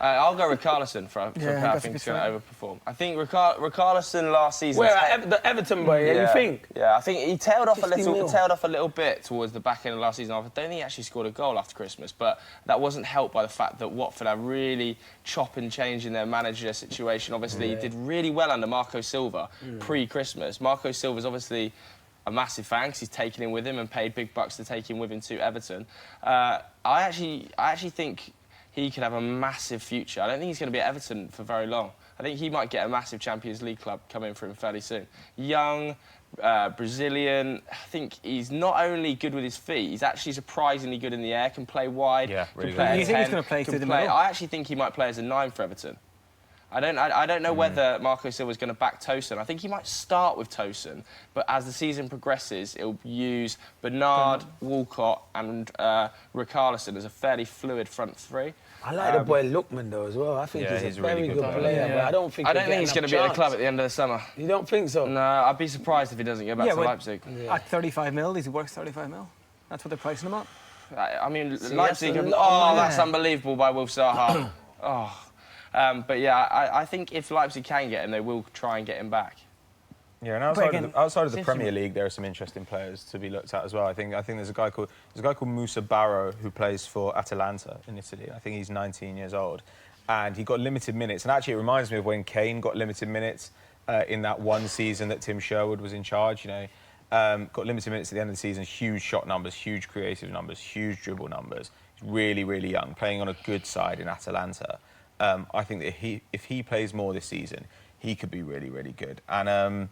Speaker 3: I'll go Richarlison for I think he's going to overperform. I think Richarlison last season...
Speaker 2: the Everton boy, you think?
Speaker 3: Yeah, I think he tailed off a little bit towards the back end of last season. I don't think he actually scored a goal after Christmas, but that wasn't helped by the fact that Watford are really chop and change in their manager situation. Obviously, he did really well under Marco Silva pre-Christmas. Marco Silva's obviously a massive fan because he's taken him with him and paid big bucks to take him with him to Everton. I actually think he could have a massive future. I don't think he's going to be at Everton for very long. I think he might get a massive Champions League club coming for him fairly soon. Young, Brazilian. I think he's not only good with his feet, he's actually surprisingly good in the air, can play wide.
Speaker 4: Yeah, really
Speaker 3: good.
Speaker 5: You think he's going to play through the middle?
Speaker 3: I actually think he might play as a 9 for Everton. I don't know whether Marco Silva's going to back Tosin. I think he might start with Tosin, but as the season progresses, he'll use Bernard, Walcott and Richarlison as a fairly fluid front three.
Speaker 2: I like the boy Lookman, though, as well. I think he's a very good player, but I don't think
Speaker 3: he's going to be at the club at the end of the summer.
Speaker 2: You don't think so?
Speaker 3: No, I'd be surprised if he doesn't go back to Leipzig.
Speaker 5: At 35 mil, he's worth 35 mil. That's what they're pricing him up.
Speaker 3: I mean, Leipzig... that's unbelievable by Wolf Zaha. But yeah, I think if Leipzig can get him, they will try and get him back.
Speaker 4: Yeah, and outside of the Premier League, there are some interesting players to be looked at as well. I think there's a guy called Moussa Barrow who plays for Atalanta in Italy. I think he's 19 years old, and he got limited minutes. And actually, it reminds me of when Kane got limited minutes in that one season that Tim Sherwood was in charge. You know, got limited minutes at the end of the season. Huge shot numbers, huge creative numbers, huge dribble numbers. He's really, really young, playing on a good side in Atalanta. I think that if he plays more this season, he could be really, really good. And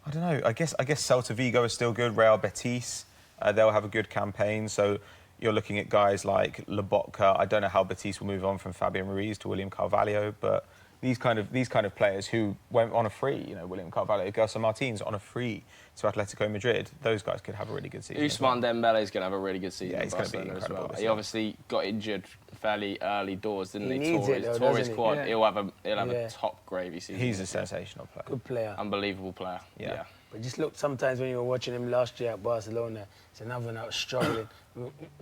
Speaker 4: I don't know. I guess Celta Vigo is still good. Real Betis, they'll have a good campaign. So you're looking at guys like Lobotka. I don't know how Betis will move on from Fabian Ruiz to William Carvalho, but these kind of players who went on a free, you know, William Carvalho, Gerson Martins on a free to Atletico Madrid, those guys could have a really good season.
Speaker 3: Ousmane Dembele is going to have a really good season.
Speaker 4: Yeah, he's going to be incredible.
Speaker 3: He obviously got injured fairly early doors, didn't he?
Speaker 2: Tore
Speaker 3: his quad. Yeah. He'll have a top gravy season.
Speaker 4: He's a sensational player.
Speaker 2: Good player.
Speaker 3: Unbelievable player. Yeah.
Speaker 2: But just look, sometimes when you were watching him last year at Barcelona, it's another one that was struggling,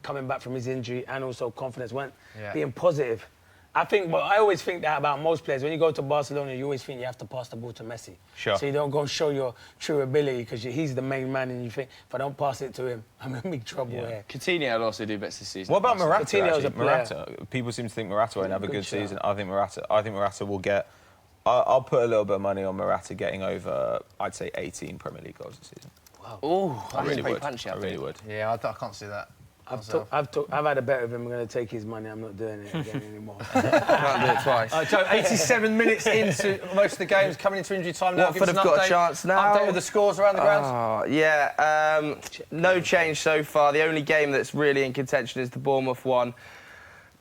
Speaker 2: coming back from his injury, and also confidence being positive. I always think that about most players. When you go to Barcelona, you always think you have to pass the ball to Messi.
Speaker 4: Sure.
Speaker 2: So you don't go and show your true ability because he's the main man, and you think, if I don't pass it to him, I'm in big trouble here.
Speaker 3: Coutinho will also do bits this season.
Speaker 4: What about Morata?
Speaker 2: Coutinho's a player.
Speaker 4: Morata. People seem to think Morata won't have a good season. I think Morata will get. I'll put a little bit of money on Morata getting over, I'd say, 18 Premier League goals this season.
Speaker 3: Wow. Oh,
Speaker 4: I really would. I really would.
Speaker 1: Yeah, I can't see that.
Speaker 2: I've had a bet with him. I'm going to take his money. I'm not doing it again anymore.
Speaker 3: Can't do it twice.
Speaker 1: Joe, 87 minutes into most of the games, coming into injury time now.
Speaker 3: Watford have got a chance now.
Speaker 1: Update with the scores around the grounds.
Speaker 3: Yeah, no change so far. The only game that's really in contention is the Bournemouth one.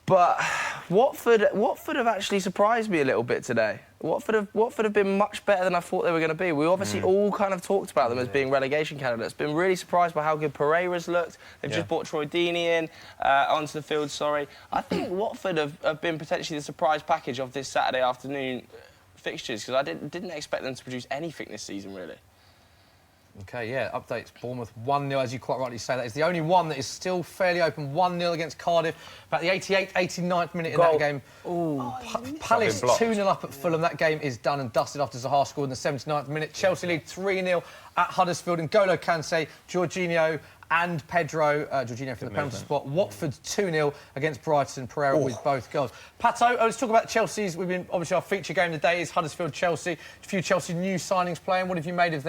Speaker 3: But Watford have actually surprised me a little bit today. Watford have been much better than I thought they were going to be. We obviously all kind of talked about them as being relegation candidates. Been really surprised by how good Pereira's looked. They've just brought Troy Deeney in onto the field. I think Watford have been potentially the surprise package of this Saturday afternoon fixtures because I didn't expect them to produce anything this season really.
Speaker 1: OK, yeah, updates. Bournemouth 1-0, as you quite rightly say. That is the only one that is still fairly open. 1-0 against Cardiff. About the 88th, 89th minute in that game. Palace 2-0 up at Fulham. That game is done and dusted after Zaha scored in the 79th minute. Chelsea lead 3-0 at Huddersfield. And N'Golo Kante, Jorginho and Pedro Jorginho from the penalty spot. Watford 2-0 against Brighton. Pereira with both goals. Pato, let's talk about Chelsea's. Obviously our feature game of the day is Huddersfield-Chelsea. A few Chelsea new signings playing. What have you made of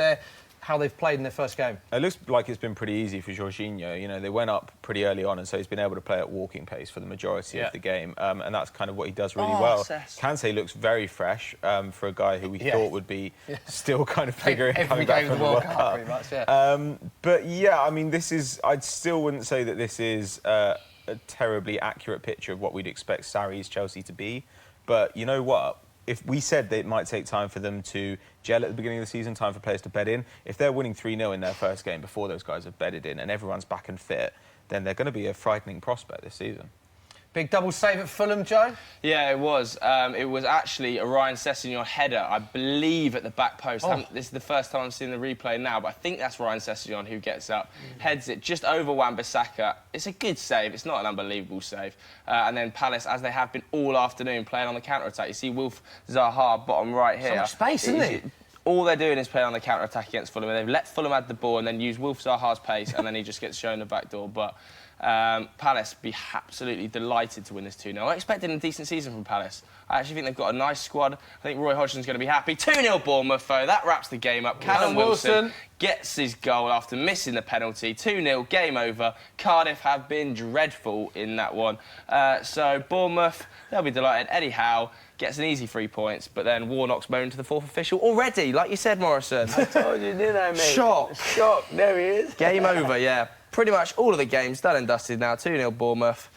Speaker 1: how they've played in their first game?
Speaker 4: It looks like it's been pretty easy for Jorginho. You know, they went up pretty early on, and so he's been able to play at walking pace for the majority of the game, and that's kind of what he does really well. Kante looks very fresh for a guy who we thought would be still kind of figuring coming back from the World Cup.
Speaker 1: Pretty much,
Speaker 4: but yeah, I mean, I still wouldn't say that this is a terribly accurate picture of what we'd expect Sarri's Chelsea to be. But you know what? If we said that it might take time for them to gel at the beginning of the season, time for players to bed in, if they're winning 3-0 in their first game before those guys have bedded in and everyone's back and fit, then they're going to be a frightening prospect this season.
Speaker 1: Big double save at Fulham, Joe?
Speaker 3: Yeah, it was. It was actually a Ryan Sessegnon header, I believe, at the back post. This is the first time I've seen the replay now, but I think that's Ryan Sessegnon who gets up, heads it just over Wan-Bissaka. It's a good save. It's not an unbelievable save. And then Palace, as they have been all afternoon, playing on the counter-attack. You see Wilf Zaha, bottom right here.
Speaker 1: So much space, isn't it?
Speaker 3: All they're doing is playing on the counter-attack against Fulham. They've let Fulham have the ball and then use Wilf Zaha's pace, and then he just gets shown the back door. But Palace be absolutely delighted to win this 2-0. I expected a decent season from Palace. I actually think they've got a nice squad. I think Roy Hodgson's going to be happy. 2-0 Bournemouth, though. That wraps the game up. Callum Wilson gets his goal after missing the penalty. 2-0, game over. Cardiff have been dreadful in that one. So Bournemouth, they'll be delighted. Eddie Howe gets an easy 3 points, but then Warnock's moaned to the fourth official already, like you said, Morrison.
Speaker 2: I told you, didn't I, mate?
Speaker 3: Shock.
Speaker 2: There he is.
Speaker 3: Game over, yeah. Pretty much all of the games done and dusted now. 2-0 Bournemouth.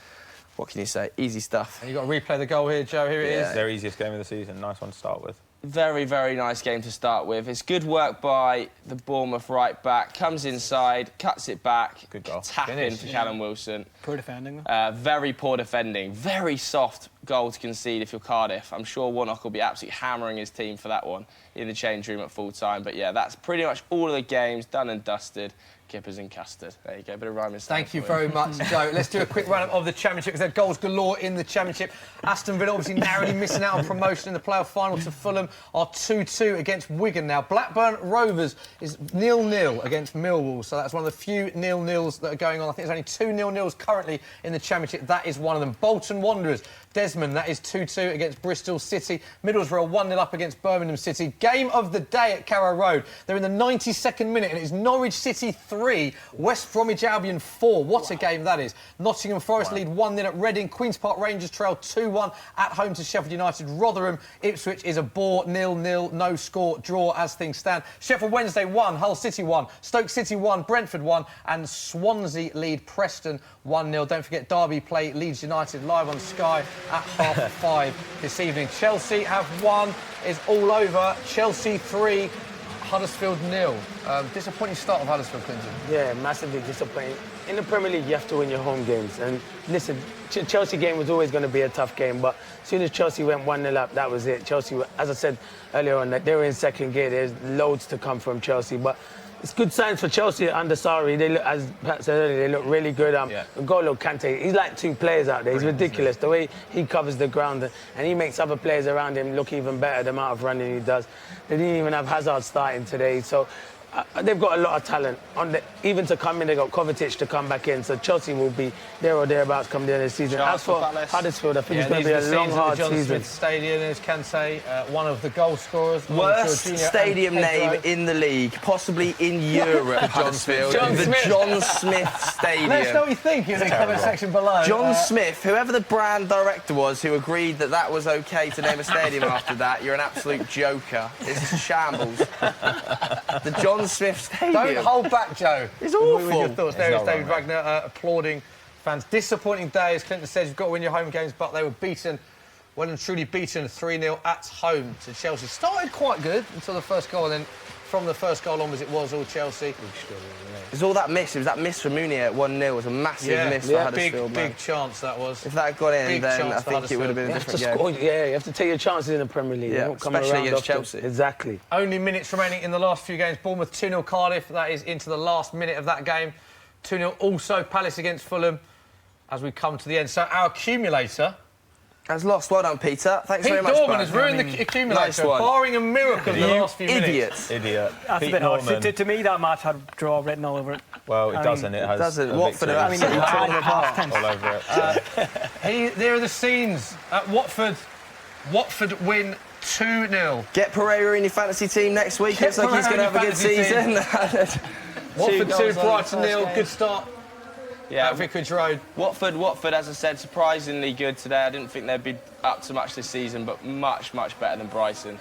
Speaker 3: What can you say? Easy stuff.
Speaker 1: And you've got to replay the goal here, Joe. Here it is.
Speaker 4: Their easiest game of the season. Nice one to start with.
Speaker 3: Very, very nice game to start with. It's good work by the Bournemouth right back. Comes inside, cuts it back.
Speaker 4: Good goal.
Speaker 3: Tap in for Callum Wilson.
Speaker 5: Poor defending, though.
Speaker 3: Very poor defending. Very soft goal to concede if you're Cardiff. I'm sure Warnock will be absolutely hammering his team for that one in the change room at full time. But yeah, that's pretty much all of the games done and dusted. Kippers in custard. There you go, bit of rhyming.
Speaker 1: Thank you very much, Joe. Let's do a quick round-up of the Championship because there are goals galore in the Championship. Aston Villa obviously narrowly missing out on promotion in the playoff final to Fulham are 2-2 against Wigan now. Blackburn Rovers is 0-0 against Millwall, so that's one of the few 0-0s that are going on. I think there's only 2 0-0s currently in the Championship. That is one of them. Bolton Wanderers, Desmond, that is 2-2 against Bristol City. Middlesbrough 1-0 up against Birmingham City. Game of the day at Carrow Road. They're in the 92nd minute and it's Norwich City 3, West Bromwich Albion 4. What a game that is. Nottingham Forest lead 1-0 at Reading. Queen's Park Rangers trail 2-1 at home to Sheffield United. Rotherham Ipswich is a bore 0-0, no score draw as things stand. Sheffield Wednesday 1, Hull City 1, Stoke City 1, Brentford 1 and Swansea lead Preston 1-0. Don't forget Derby play Leeds United live on Sky at 5:30 this evening. Chelsea have won. It's all over. Chelsea 3, Huddersfield 0. Disappointing start of Huddersfield, Clinton.
Speaker 2: Yeah, massively disappointing. In the Premier League, you have to win your home games. And listen, Chelsea game was always going to be a tough game, but as soon as Chelsea went 1-0 up, that was it. Chelsea, as I said earlier on, that they were in second gear. There's loads to come from Chelsea, but it's good signs for Chelsea under Sarri. They look, as Pat said earlier, they look really good. N'Golo Kante, he's like two players out there. He's ridiculous. The way he covers the ground and he makes other players around him look even better, the amount of running he does. They didn't even have Hazard starting today. So they've got a lot of talent. Even to come in, they've got Kovacic to come back in. So Chelsea will be there or thereabouts come the end of the season. As for Huddersfield, I think it's going to be a long, hard season.
Speaker 1: John Smith Stadium, there's Kante, one of the goal scorers.
Speaker 3: Worst stadium name in the league, possibly in Europe, Huddersfield. The John Smith Stadium.
Speaker 1: Let us know what you think in the comment section below.
Speaker 3: John Smith, whoever the brand director was who agreed that that was OK to name a stadium after that, you're an absolute joker. It's a shambles. The John Smith Stadium.
Speaker 1: Don't hold back, Joe.
Speaker 3: It's awful.
Speaker 1: With your thoughts. There is David Wagner applauding fans. Disappointing day, as Clinton says. You've got to win your home games, but they were beaten, well and truly beaten 3-0 at home to Chelsea. Started quite good until the first goal, and then from the first goal onwards, it was all Chelsea.
Speaker 3: It was all that miss. It was that miss from Mounier at 1-0. It was a massive miss for Huddersfield.
Speaker 1: Big chance that was.
Speaker 3: If that had gone in, then I think it would have been a different game.
Speaker 2: Yeah, you have to take your chances in the Premier League.
Speaker 3: Yeah, especially against Chelsea.
Speaker 2: Exactly.
Speaker 1: Only minutes remaining in the last few games. Bournemouth 2-0 Cardiff. That is into the last minute of that game. 2-0 also Palace against Fulham as we come to the end. So our accumulator
Speaker 3: Has lost. Well done, Peter. Thanks
Speaker 1: Pete
Speaker 3: very much,
Speaker 1: Dorman
Speaker 3: Brian.
Speaker 1: has ruined the accumulator,
Speaker 3: Nice one.
Speaker 1: barring a miracle in the last few minutes.
Speaker 3: Idiots.
Speaker 4: Idiot.
Speaker 5: That's
Speaker 4: Pete
Speaker 5: a bit harsh.
Speaker 4: Norman.
Speaker 5: To me, that match had draw written all over it.
Speaker 4: Well, it doesn't. It has.
Speaker 3: doesn't.
Speaker 4: a
Speaker 3: Watford
Speaker 4: victory.
Speaker 3: are absolutely torn apart.
Speaker 4: all over it.
Speaker 1: There are the scenes at Watford. Watford win 2-0.
Speaker 3: Get Pereira in your fantasy team next week.
Speaker 1: Get
Speaker 3: Looks like he's going to have a good
Speaker 1: Pereira
Speaker 3: season.
Speaker 1: Watford 2,
Speaker 3: goals on the
Speaker 1: Brighton
Speaker 3: first
Speaker 1: 0.
Speaker 3: game.
Speaker 1: Good start
Speaker 3: Yeah,
Speaker 1: at Vicarage Road.
Speaker 3: Watford, as I said, surprisingly good today. I didn't think they'd be up to much this season, but much better than Brighton.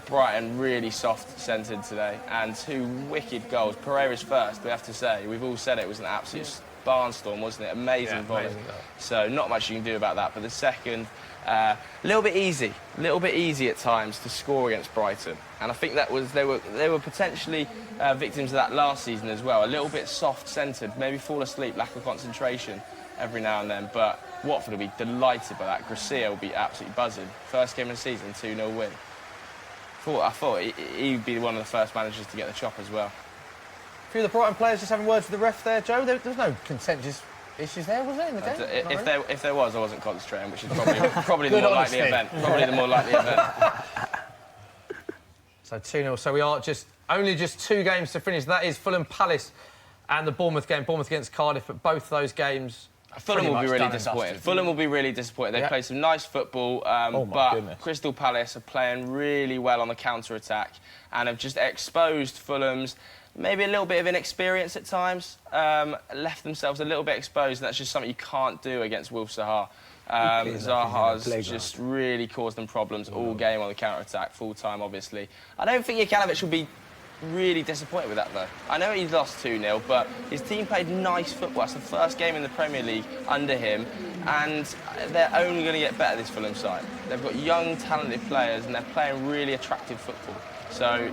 Speaker 3: Brighton really soft-centred today, and 2 wicked goals. Pereira's first, we have to say. We've all said it was an absolute barnstorm, wasn't it? Amazing volley. So not much you can do about that. But the second, a little bit easy at times to score against Brighton, and I think that was they were potentially victims of that last season as well. A little bit soft-centred, maybe fall asleep, lack of concentration every now and then. But Watford will be delighted by that. Gracia will be absolutely buzzing. First game of the season, 2-0 win. I thought he'd be one of the first managers to get the chop as well.
Speaker 1: A few of the Brighton players just having words with the ref there, Joe. There was no contentious issues there, was there, in the game?
Speaker 3: If there was, I wasn't concentrating, which is probably the more likely event. Probably the more likely event.
Speaker 1: So 2-0. So we are only just 2 games to finish. That is Fulham Palace and the Bournemouth game. Bournemouth against Cardiff, but both those games.
Speaker 3: Fulham will be really disappointed. Fulham will be really disappointed. They played some nice football, but
Speaker 4: goodness.
Speaker 3: Crystal Palace are playing really well on the counter-attack and have just exposed Fulham's maybe a little bit of inexperience at times, left themselves a little bit exposed, and that's just something you can't do against Wolf Zaha. Zaha's just really caused them problems all game on the counter-attack, full-time, obviously. I don't think Jokanovic will be really disappointed with that, though. I know he lost 2-0, but his team played nice football. It's the first game in the Premier League under him, and they're only going to get better, this Fulham side. They've got young, talented players, and they're playing really attractive football. So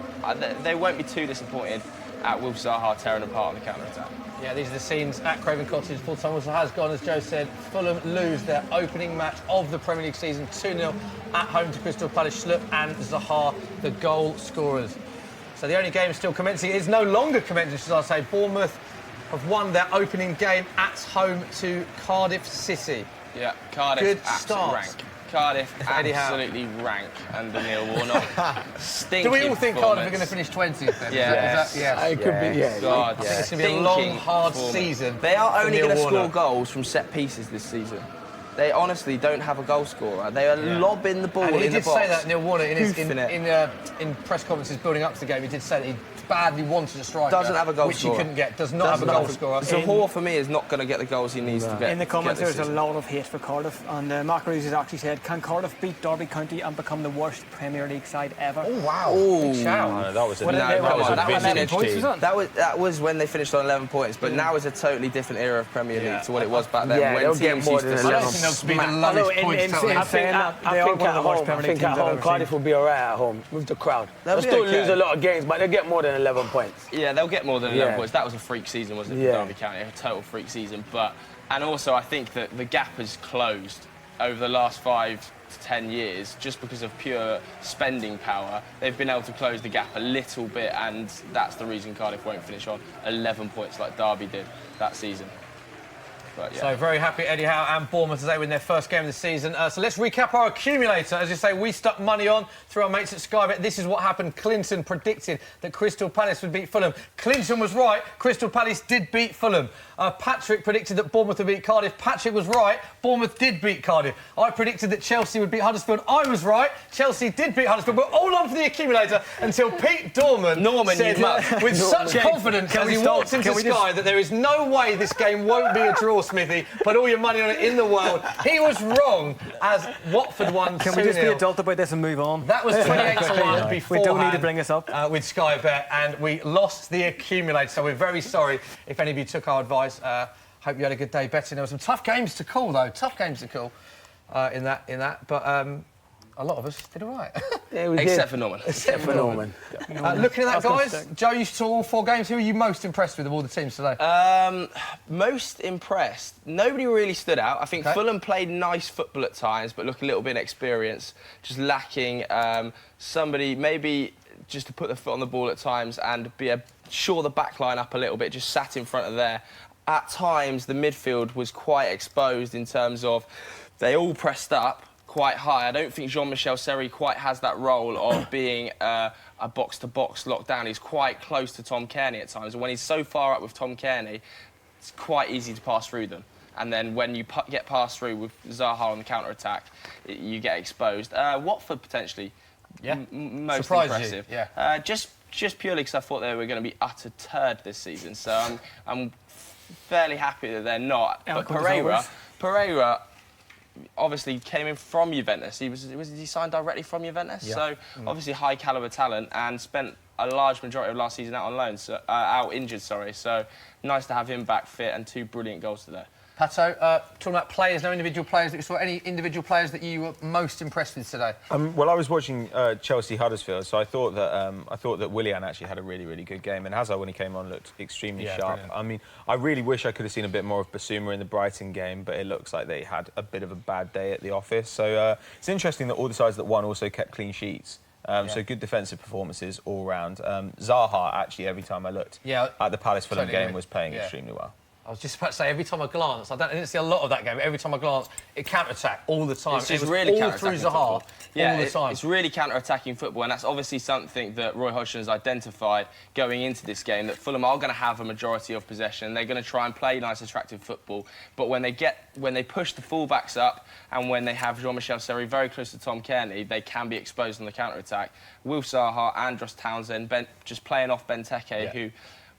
Speaker 3: they won't be too disappointed at Wolf Zaha tearing apart on the counter-attack.
Speaker 1: Yeah, these are the scenes at Craven Cottage. Full-time whistle has gone, as Joe said. Fulham lose their opening match of the Premier League season, 2-0 at home to Crystal Palace. Schlupp and Zaha, the goal scorers. So the only game still commencing is no longer commencing, should I say. Bournemouth have won their opening game at home to Cardiff City.
Speaker 3: Yeah, Cardiff
Speaker 1: Good
Speaker 3: absolutely
Speaker 1: start.
Speaker 3: rank. Cardiff absolutely rank under Neil Warnock.
Speaker 1: Do we all think Cardiff are going to finish 20th then?
Speaker 3: Yes.
Speaker 2: It could be,
Speaker 3: God,
Speaker 1: I think it's going to be a long, hard season.
Speaker 3: They are only
Speaker 1: Neil
Speaker 3: going to score
Speaker 1: Warnock.
Speaker 3: goals from set pieces this season. They honestly don't have a goal scorer. They are lobbing the ball
Speaker 1: And he
Speaker 3: in the
Speaker 1: did
Speaker 3: box.
Speaker 1: say that, Neil Warnock,
Speaker 3: Hoofing it.
Speaker 1: in press conferences building up to the game, he did say that he badly wanted a striker.
Speaker 3: Doesn't have a goal
Speaker 1: which
Speaker 3: scorer.
Speaker 1: he couldn't get. Does not have a goal scorer.
Speaker 3: Zaha, for me, is not going to get the goals he needs to get.
Speaker 5: In the comments,
Speaker 3: get this
Speaker 5: there's a
Speaker 3: season.
Speaker 5: lot of hate for Cardiff, and Mark Roos has actually said, "Can Cardiff beat Derby County and become the worst Premier League side ever?"
Speaker 1: Oh wow! Big shout.
Speaker 4: That was a
Speaker 3: That
Speaker 4: vintage team.
Speaker 3: that was when they finished on 11 points, but now is a totally different era of Premier League to what it was back then.
Speaker 2: Yeah,
Speaker 3: when
Speaker 2: they'll get
Speaker 3: teams
Speaker 2: more
Speaker 3: used
Speaker 2: than
Speaker 3: to
Speaker 2: 11.
Speaker 1: I don't think they'll be the lowest points total.
Speaker 5: I think
Speaker 2: at home Cardiff will be all right at home with the crowd. They'll
Speaker 3: be
Speaker 2: still
Speaker 3: okay.
Speaker 2: lose a lot of games, but they'll get more than 11 points.
Speaker 3: Yeah, they'll get more than 11
Speaker 2: Yeah.
Speaker 3: points. That was a freak season, wasn't it,
Speaker 2: Yeah.
Speaker 3: for Derby County? A total freak season. And also, I think that the gap has closed over the last 5 to 10 years just because of pure spending power. They've been able to close the gap a little bit, and that's the reason Cardiff won't finish on 11 points like Derby did that season. But, yeah.
Speaker 1: So very happy Eddie Howe and Bournemouth as they win their first game of the season. So let's recap our accumulator. As you say, we stuck money on through our mates at Sky Bet. This is what happened. Clinton predicted that Crystal Palace would beat Fulham. Clinton was right. Crystal Palace did beat Fulham. Patrick predicted that Bournemouth would beat Cardiff. Patrick was right. Bournemouth did beat Cardiff. I predicted that Chelsea would beat Huddersfield. I was right. Chelsea did beat Huddersfield. We're all on for the accumulator until Pete Dorman said with such confidence as he walked into Sky that there is no way this game won't be a draw, Smithy. Put all your money on it in the world. He was wrong as Watford won 2-0.
Speaker 5: Can we just be adult about this and move on?
Speaker 1: That was 28-1 before.
Speaker 5: We don't need to bring this up.
Speaker 1: With Sky Bet, and we lost the accumulator. So we're very sorry if any of you took our advice. Hope you had a good day betting. There were some tough games to call, though. Tough games to call in that. But a lot of us did all right.
Speaker 2: Yeah, we
Speaker 3: Except
Speaker 2: did.
Speaker 3: for Norman.
Speaker 2: Except for Norman.
Speaker 1: Looking at that, guys, Joe, you saw all 4 games. Who are you most impressed with of all the teams today?
Speaker 3: Most impressed. Nobody really stood out. I think Fulham played nice football at times, but look a little bit inexperienced, just lacking somebody maybe just to put the foot on the ball at times and shore the back line up a little bit, just sat in front of there. At times, the midfield was quite exposed in terms of they all pressed up, quite high. I don't think Jean-Michel Seri quite has that role of being a box-to-box lockdown. He's quite close to Tom Cairney at times, and when he's so far up with Tom Cairney, it's quite easy to pass through them. And then when you get passed through with Zaha on the counter-attack, you get exposed. Watford potentially most
Speaker 1: Surprised
Speaker 3: impressive.
Speaker 1: You, yeah.
Speaker 3: Just purely because I thought they were going to be utter turd this season. So I'm fairly happy that they're not. But Pereira obviously came in from Juventus. He signed directly from Juventus?
Speaker 1: Yeah.
Speaker 3: So obviously high caliber talent and spent a large majority of last season out on loan, so, out injured, sorry. So nice to have him back fit and 2 brilliant goals today.
Speaker 1: Pato, talking about players, no individual players that you saw. Any individual players that you were most impressed with today?
Speaker 4: Well, I was watching Chelsea Huddersfield, so I thought that Willian actually had a really, really good game, and Hazard when he came on looked extremely sharp.
Speaker 1: Brilliant.
Speaker 4: I mean, I really wish I could have seen a bit more of Basuma in the Brighton game, but it looks like they had a bit of a bad day at the office. So it's interesting that all the sides that won also kept clean sheets. So good defensive performances all round. Zaha actually, every time I looked at the Palace Fulham game, was playing extremely well.
Speaker 1: I was just about to say, every time I glance, I didn't see a lot of that game, but every time I glance, it counter-attack all the time.
Speaker 3: It's just
Speaker 1: it was
Speaker 3: really
Speaker 1: all through Zaha all the time.
Speaker 3: It's really counter-attacking football, and that's obviously something that Roy Hodgson has identified going into this game, that Fulham are going to have a majority of possession. They're going to try and play nice, attractive football, but when they push the full-backs up and when they have Jean-Michel Seri very close to Tom Cairney, they can be exposed on the counter-attack. Wilf Zaha, Andros Townsend, just playing off Benteke, who...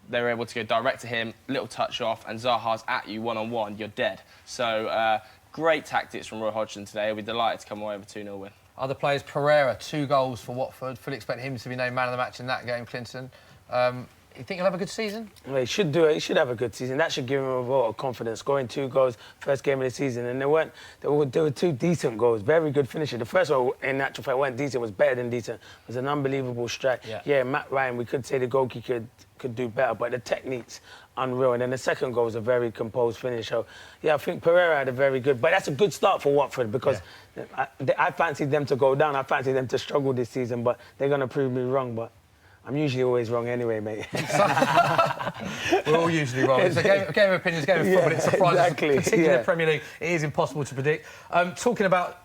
Speaker 3: they were able to go direct to him, little touch off, and Zaha's at you one-on-one, you're dead. So, great tactics from Roy Hodgson today. We'll be delighted to come away with a 2-0 win.
Speaker 1: Other players, Pereira, 2 goals for Watford. Fully expect him to be named man of the match in that game, Clinton. You think he'll have a good season?
Speaker 2: Well, he should do it. He should have a good season. That should give him a vote of confidence. Scoring 2 goals, first game of the season, and they were 2 decent goals. Very good finisher. The first one, in actual fact, wasn't decent. Was better than decent. It was an unbelievable strike. Yeah, Matt Ryan. We could say the goalkeeper could do better, but the technique's unreal. And then the second goal was a very composed finish. So yeah, I think Pereira had a very good. But that's a good start for Watford because I fancied them to go down. I fancied them to struggle this season, but they're going to prove me wrong. But I'm usually always wrong anyway, mate.
Speaker 1: We're all usually wrong. It's a game of opinions, a game of football. It surprises us, particularly in the Premier League. It is impossible to predict. Talking about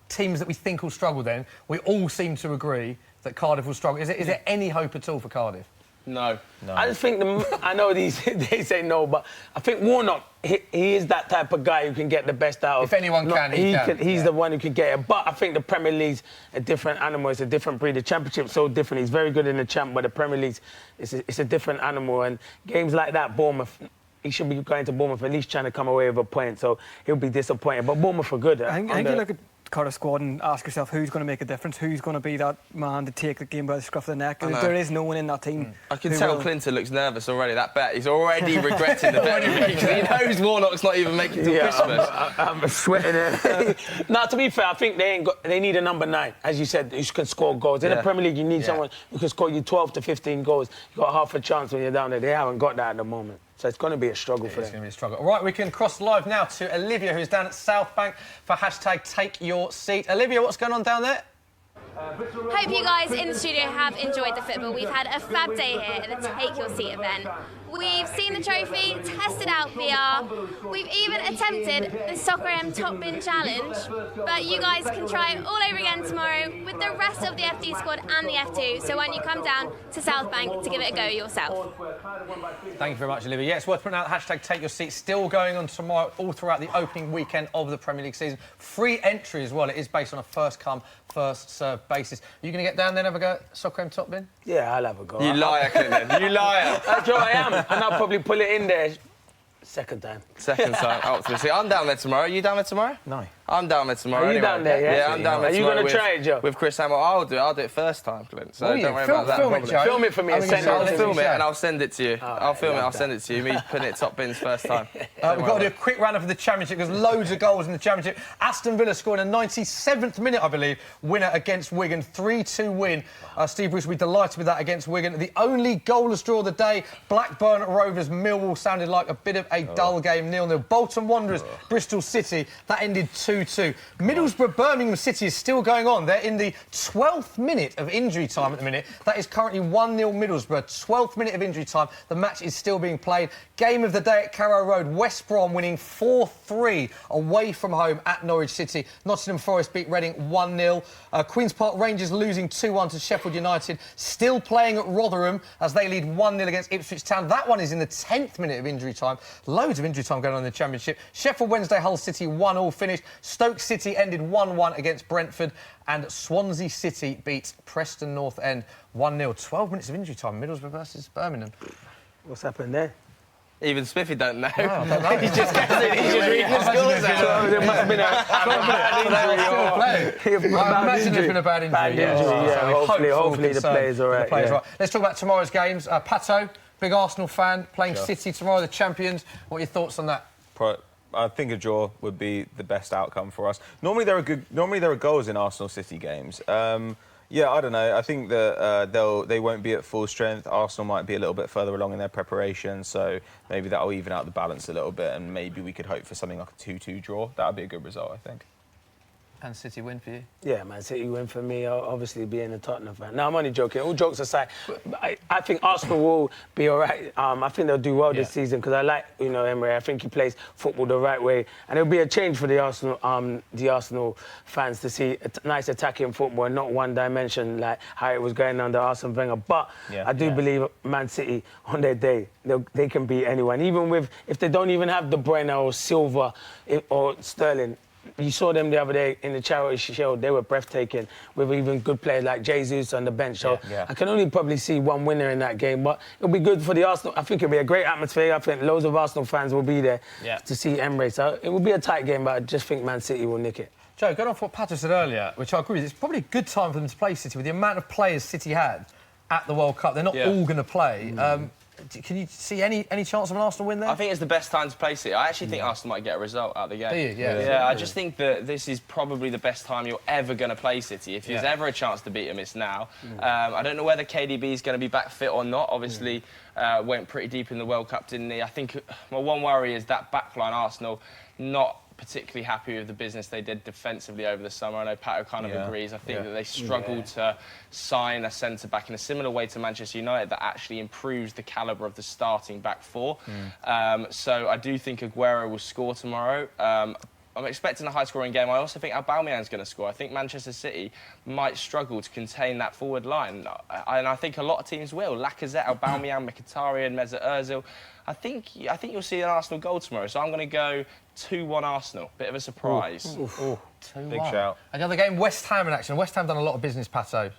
Speaker 1: teams that we think will struggle then, we all seem to agree that Cardiff will struggle. Is there any hope at all for Cardiff?
Speaker 3: No.
Speaker 2: I just think I know they say no, but I think Warnock, he is that type of guy who can get the best out of.
Speaker 1: If anyone can, he can.
Speaker 2: He's the one who can get it. But I think the Premier League's a different animal. It's a different breed. The Championship's so different. He's very good in the Champ, but the Premier League's it's a different animal. And games like that, Bournemouth, he should be going to Bournemouth at least trying to come away with a point. So he'll be disappointed. But Bournemouth are good.
Speaker 5: I think you look at Cardiff squad and ask yourself who's going to make a difference, who's going to be that man to take the game by the scruff of the neck. There is no one in that team.
Speaker 3: I can tell Clinton looks nervous already. That bet, he's already regretting the bet because he knows Warnock's not even making it till Christmas.
Speaker 2: I'm sweating it. Now, to be fair, I think they need a number 9, as you said, who can score goals. In the Premier League, you need someone who can score you 12 to 15 goals. You've got half a chance when you're down there. They haven't got that at the moment. So it's going to be a struggle for them.
Speaker 1: It's going to be a struggle. All right, we can cross live now to Olivia, who's down at South Bank for #TakeYourSeat. Olivia, what's going on down there?
Speaker 9: Hope you guys in the studio have enjoyed the football. We've had a fab day here at the Take Your Seat event. We've seen the trophy, tested out VR. We've even attempted the Soccer AM Top Bin Challenge. But you guys can try it all over again tomorrow with the rest of the FD squad and the F2. So when you come down to South Bank to give it a go yourself.
Speaker 1: Thank you very much, Olivia. Yeah, it's worth putting out #TakeYourSeat. Still going on tomorrow, all throughout the opening weekend of the Premier League season. Free entry as well. It is based on a first-come, first-served basis. Are you going to get down there and have a go at Soccer AM Top Bin?
Speaker 2: Yeah, I'll have a go.
Speaker 3: You liar, Clinton. You liar.
Speaker 2: That's what I am. And I'll probably pull it in there second time.
Speaker 3: Second time, optimistic. I'm down there tomorrow. Are you down there tomorrow?
Speaker 4: No.
Speaker 3: I'm down there tomorrow.
Speaker 2: Are you
Speaker 3: anyway.
Speaker 2: down there, yeah?
Speaker 3: Yeah, I'm down there tomorrow.
Speaker 2: Are you going to try it, Joe?
Speaker 3: With Chris Hamill. I'll do it first time, Clint. So don't worry about that.
Speaker 1: Film it, Joe.
Speaker 2: Film it for me and send it.
Speaker 3: I'll film it and I'll send it to you. I'll film it, I'll
Speaker 2: that.
Speaker 3: send it to you. Me putting it top bins first time.
Speaker 1: We've got to do a quick round-up of the Championship. There's loads of goals in the Championship. Aston Villa scoring a 97th minute, I believe, winner against Wigan. 3-2 win. Steve Bruce will be delighted with that against Wigan. The only goalless draw of the day, Blackburn Rovers Millwall, sounded like a bit of a dull game, 0-0. Bolton Wanderers, Bristol City, that ended 2-2. 2-2. Middlesbrough Birmingham City is still going on. They're in the 12th minute of injury time at the minute. That is currently 1-0 Middlesbrough. 12th minute of injury time. The match is still being played. Game of the day at Carrow Road. West Brom winning 4-3 away from home at Norwich City. Nottingham Forest beat Reading 1-0. Queen's Park Rangers losing 2-1 to Sheffield United. Still playing at Rotherham as they lead 1-0 against Ipswich Town. That one is in the 10th minute of injury time. Loads of injury time going on in the Championship. Sheffield Wednesday, Hull City 1-1 finish. Stoke City ended 1-1 against Brentford. And Swansea City beat Preston North End 1-0. 12 minutes of injury time. Middlesbrough versus Birmingham.
Speaker 2: What's happened there?
Speaker 3: Even Smithy don't know.
Speaker 1: No, I don't know.
Speaker 3: He's just guessing. He's just reading the scores out.
Speaker 2: There must have been
Speaker 1: I imagine there's been a bad injury.
Speaker 2: Hopefully the players are right.
Speaker 1: Let's talk about tomorrow's games. Pato, big Arsenal fan, playing City tomorrow, the champions. What are your thoughts on that?
Speaker 4: I think a draw would be the best outcome for us. Normally there are goals in Arsenal City games. Yeah, I don't know. I think that they won't be at full strength. Arsenal might be a little bit further along in their preparation, so maybe that'll even out the balance a little bit, and maybe we could hope for something like a 2-2 draw. That would be a good result, I think.
Speaker 1: And City win for you?
Speaker 2: Yeah, Man City win for me, obviously being a Tottenham fan. No, I'm only joking. All jokes aside, I think Arsenal will be all right. I think they'll do well this season because I like, Emery. I think he plays football the right way. And it'll be a change for the Arsenal fans to see a nice attacking football and not one dimension like how it was going under Arsene Wenger. But I do believe Man City, on their day, they can beat anyone. Even if they don't even have De Bruyne or Silva or Sterling. You saw them the other day in the Charity Shield. They were breathtaking with even good players like Jesus on the bench. So I can only probably see one winner in that game. But it'll be good for the Arsenal. I think it'll be a great atmosphere. I think loads of Arsenal fans will be there to see Emery. So it will be a tight game, but I just think Man City will nick it.
Speaker 1: Joe, going off what Pato said earlier, which I agree with, it's probably a good time for them to play City with the amount of players City had at the World Cup. They're not all going to play. Can you see any chance of an Arsenal win there?
Speaker 3: I think it's the best time to play City. I actually think Arsenal might get a result out of the game.
Speaker 1: Do you?
Speaker 3: Yeah, I just think that this is probably the best time you're ever going to play City. If there's ever a chance to beat them, it's now. I don't know whether KDB is going to be back fit or not. Obviously, went pretty deep in the World Cup, didn't he? I think my one worry is that backline Arsenal not particularly happy with the business they did defensively over the summer. I know Pato kind of agrees. I think that they struggled to sign a centre-back in a similar way to Manchester United that actually improves the calibre of the starting back four. So I do think Aguero will score tomorrow. I'm expecting a high-scoring game. I also think Aubameyang's going to score. I think Manchester City might struggle to contain that forward line. And I think a lot of teams will. Lacazette, Aubameyang, Mkhitaryan, Mesut Ozil. I think you'll see an Arsenal goal tomorrow. So I'm going to go 2-1 Arsenal. Bit of a surprise.
Speaker 1: 2-1.
Speaker 4: Big shout.
Speaker 1: Another game, West Ham in action. West Ham done a lot of business, Pato.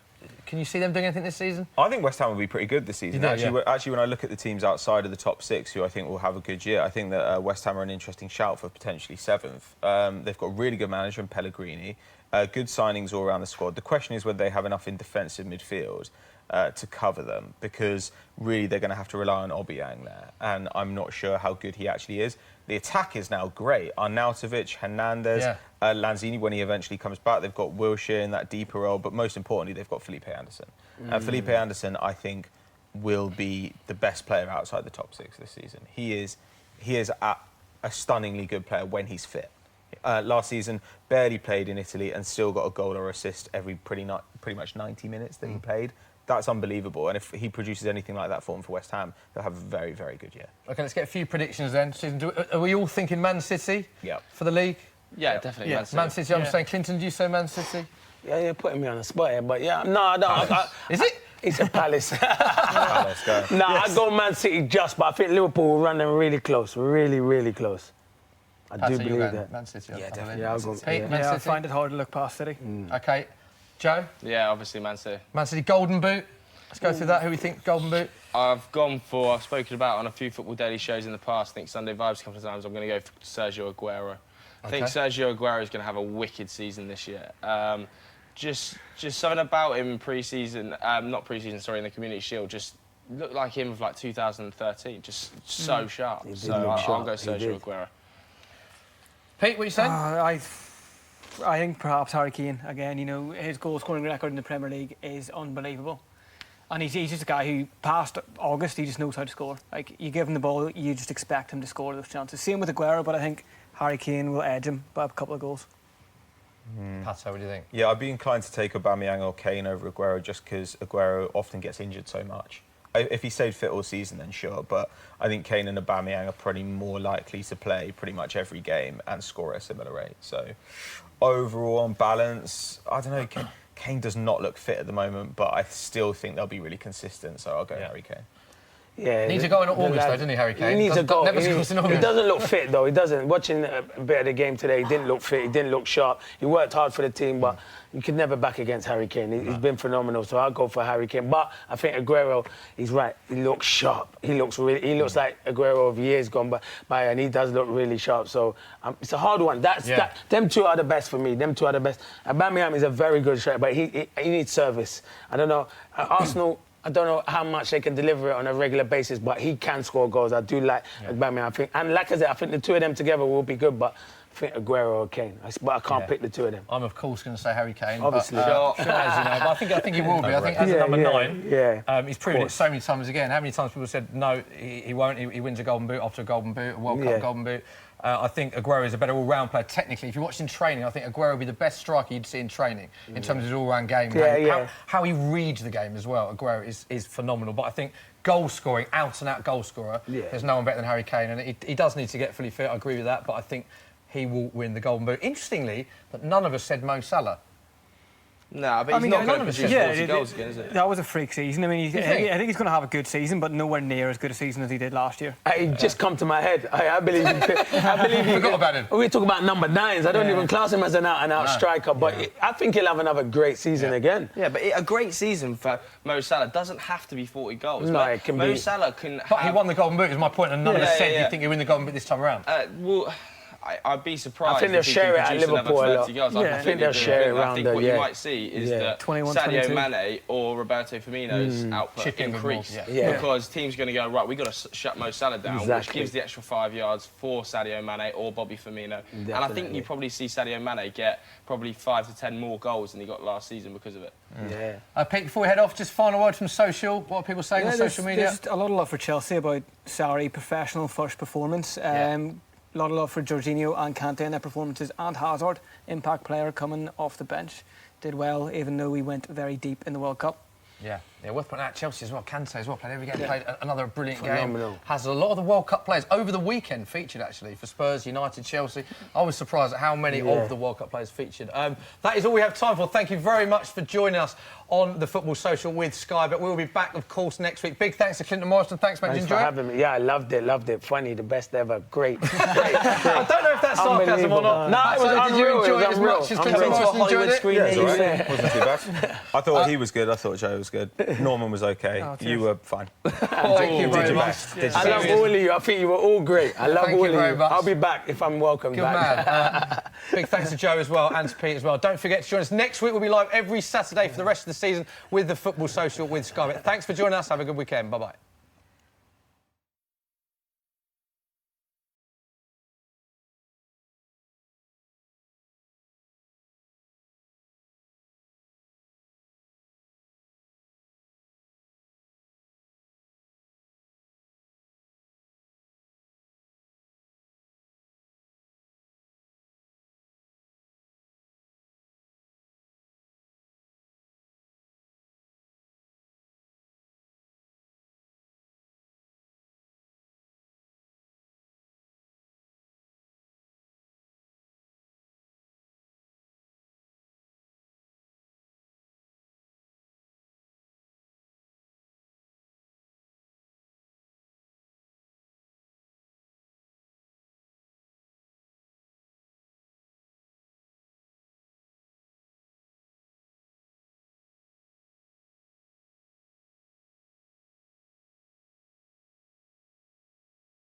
Speaker 1: Can you see them doing anything this season?
Speaker 4: I think West Ham will be pretty good this season. Actually, when I look at the teams outside of the top six, who I think will have a good year, I think that West Ham are an interesting shout for potentially 7th. They've got a really good manager in Pellegrini, good signings all around the squad. The question is whether they have enough in defensive midfield to cover them, because really they're going to have to rely on Obiang there, and I'm not sure how good he actually is. The attack is now great. Arnautovic, Hernandez, Lanzini when he eventually comes back. They've got Wilshere in that deeper role, but most importantly, they've got Felipe Anderson. Felipe Anderson, I think, will be the best player outside the top six this season. He is a stunningly good player when he's fit. Last season, barely played in Italy and still got a goal or assist every pretty much 90 minutes that he played. That's unbelievable. And if he produces anything like that for them for West Ham, they'll have a very, very good year. OK, let's get a few predictions then. Susan, are we all thinking Man City for the league?
Speaker 3: Yeah, definitely.
Speaker 1: Man City. I'm saying Clinton, do you say Man City?
Speaker 2: Yeah, you're putting me on the spot here, but no, I don't.
Speaker 1: Is it?
Speaker 2: It's a Palace.
Speaker 4: Palace, go.
Speaker 2: I go Man City but I think Liverpool will run them really close. Really, really close. I do believe that.
Speaker 1: Man City.
Speaker 2: Yeah, definitely. I'll go.
Speaker 5: I find it hard to look past City.
Speaker 1: OK. Joe?
Speaker 3: Yeah, obviously Man City.
Speaker 1: Man City Golden Boot. Let's go through that. Who we think Golden Boot?
Speaker 3: I've spoken about on a few Football Daily shows in the past. I think Sunday Vibes a couple of times. I'm going to go for Sergio Aguero. I think Sergio Aguero is going to have a wicked season this year. Just something about him in pre-season, not pre-season, sorry, in the Community Shield, just looked like him of like 2013. Just so sharp. So I'll go Sergio Aguero.
Speaker 1: Pete, what are you saying?
Speaker 5: I think perhaps Harry Kane again. His goal-scoring record in the Premier League is unbelievable, and he's just a guy who, past August, he just knows how to score. Like, you give him the ball, you just expect him to score those chances. Same with Aguero, but I think Harry Kane will edge him by a couple of goals.
Speaker 1: Pato, what do you think?
Speaker 4: Yeah, I'd be inclined to take Aubameyang or Kane over Aguero just because Aguero often gets injured so much. If he stayed fit all season, then sure, but I think Kane and Aubameyang are probably more likely to play pretty much every game and score at a similar rate. So overall, on balance, I don't know, Kane does not look fit at the moment, but I still think they'll be really consistent, so I'll go Harry Kane.
Speaker 2: Yeah,
Speaker 1: needs to go in August, though, doesn't he, Harry Kane?
Speaker 2: He needs to go.
Speaker 1: Never scores in August.
Speaker 2: He doesn't look fit, though. He doesn't. Watching a bit of the game today, he didn't look fit. He didn't look sharp. He worked hard for the team, but you could never back against Harry Kane. He's been phenomenal, so I'll go for Harry Kane. But I think Aguero, he's right. He looks sharp. He looks like Aguero of years gone by, and he does look really sharp. So it's a hard one. Them two are the best for me. Them two are the best. Aubameyang is a very good striker, but he needs service. I don't know. Arsenal, I don't know how much they can deliver it on a regular basis, but he can score goals. I do like Aubameyang. I think, and like I said, I think the two of them together will be good, but I think Aguero or Kane. But I can't pick the two of them.
Speaker 1: I'm, of course, going to say Harry Kane.
Speaker 2: Obviously.
Speaker 1: But, sure, as you know, but I think he will be. I think as a number 9, he's proven it so many times again. How many times people said, no, he won't. He wins a Golden Boot after a Golden Boot, a World Cup Golden Boot. I think Aguero is a better all-round player. Technically, if you watch him training, I think Aguero would be the best striker you'd see in training in terms of his all-round game. How he reads the game as well. Aguero is phenomenal. But I think goal-scoring, out-and-out goal-scorer, there's no one better than Harry Kane. And he does need to get fully fit, I agree with that. But I think he will win the Golden Boot. Interestingly, that none of us said Mo Salah.
Speaker 3: No, but he's not going to produce 40 goals again, is it?
Speaker 5: That was a freak season. I mean, I think he's going to have a good season, but nowhere near as good a season as he did last year.
Speaker 2: It just come to my head. I believe he
Speaker 1: forgot about him.
Speaker 2: We talk about number 9s. I don't even class him as an out-and-out striker, but I think he'll have another great season again.
Speaker 3: Yeah, but a great season for Mo Salah doesn't have to be 40 goals.
Speaker 2: No, it can be.
Speaker 3: Mo Salah can.
Speaker 1: But he won the Golden Boot, is my point, and none of us said you think he'll win the Golden Boot this time around.
Speaker 3: Well, I'd be surprised.
Speaker 2: I think they'll share it at Liverpool a lot.
Speaker 3: I think
Speaker 2: they'll share it around.
Speaker 3: I think what you might see is that
Speaker 5: 21,
Speaker 3: Sadio
Speaker 5: 22.
Speaker 3: Mane or Roberto Firmino's output increase because teams are going to go, right, we've got to shut Mo Salah down, which gives the extra 5 yards for Sadio Mane or Bobby Firmino.
Speaker 2: Definitely.
Speaker 3: And I think you probably see Sadio Mane get probably 5 to 10 more goals than he got last season because of it.
Speaker 1: Pete, before we head off, just final word from social. What are people saying on social media?
Speaker 5: There's a lot of love for Chelsea about Sarri, professional first performance. A lot of love for Jorginho and Kante in their performances, and Hazard, impact player coming off the bench, did well even though we went very deep in the World Cup.
Speaker 1: Yeah, worth pointing out Chelsea as well. Kante as well, played every game, played another brilliant
Speaker 2: Phenomenal.
Speaker 1: game. Has a lot of the World Cup players over the weekend featured actually for Spurs, United, Chelsea. I was surprised at how many of the World Cup players featured. That is all we have time for. Thank you very much for joining us on the Football Social with Sky. But we'll be back, of course, next week. Big thanks to Clinton Morrison. Thanks, mate. Did you enjoy
Speaker 2: for having me. Yeah, I loved it. Funny, the best ever. Great.
Speaker 1: I don't know if that's sarcasm or not.
Speaker 2: No, it was unreal.
Speaker 1: Did you enjoy it as much as Clinton Morrison enjoyed it?
Speaker 4: Yeah, wasn't too bad. I thought he was good. I thought Joe was good. Norman was okay. You were fine.
Speaker 1: Thank you very much.
Speaker 2: I love all of you. I think you were all great. I love all of you. I'll be back if I'm welcome back.
Speaker 1: Good man. Big thanks to Joe as well and to Pete as well. Don't forget to join us next week. We'll be live every Saturday for the rest of the season with the Football Social with Sky. Thanks for joining us. Have a good weekend. Bye-bye.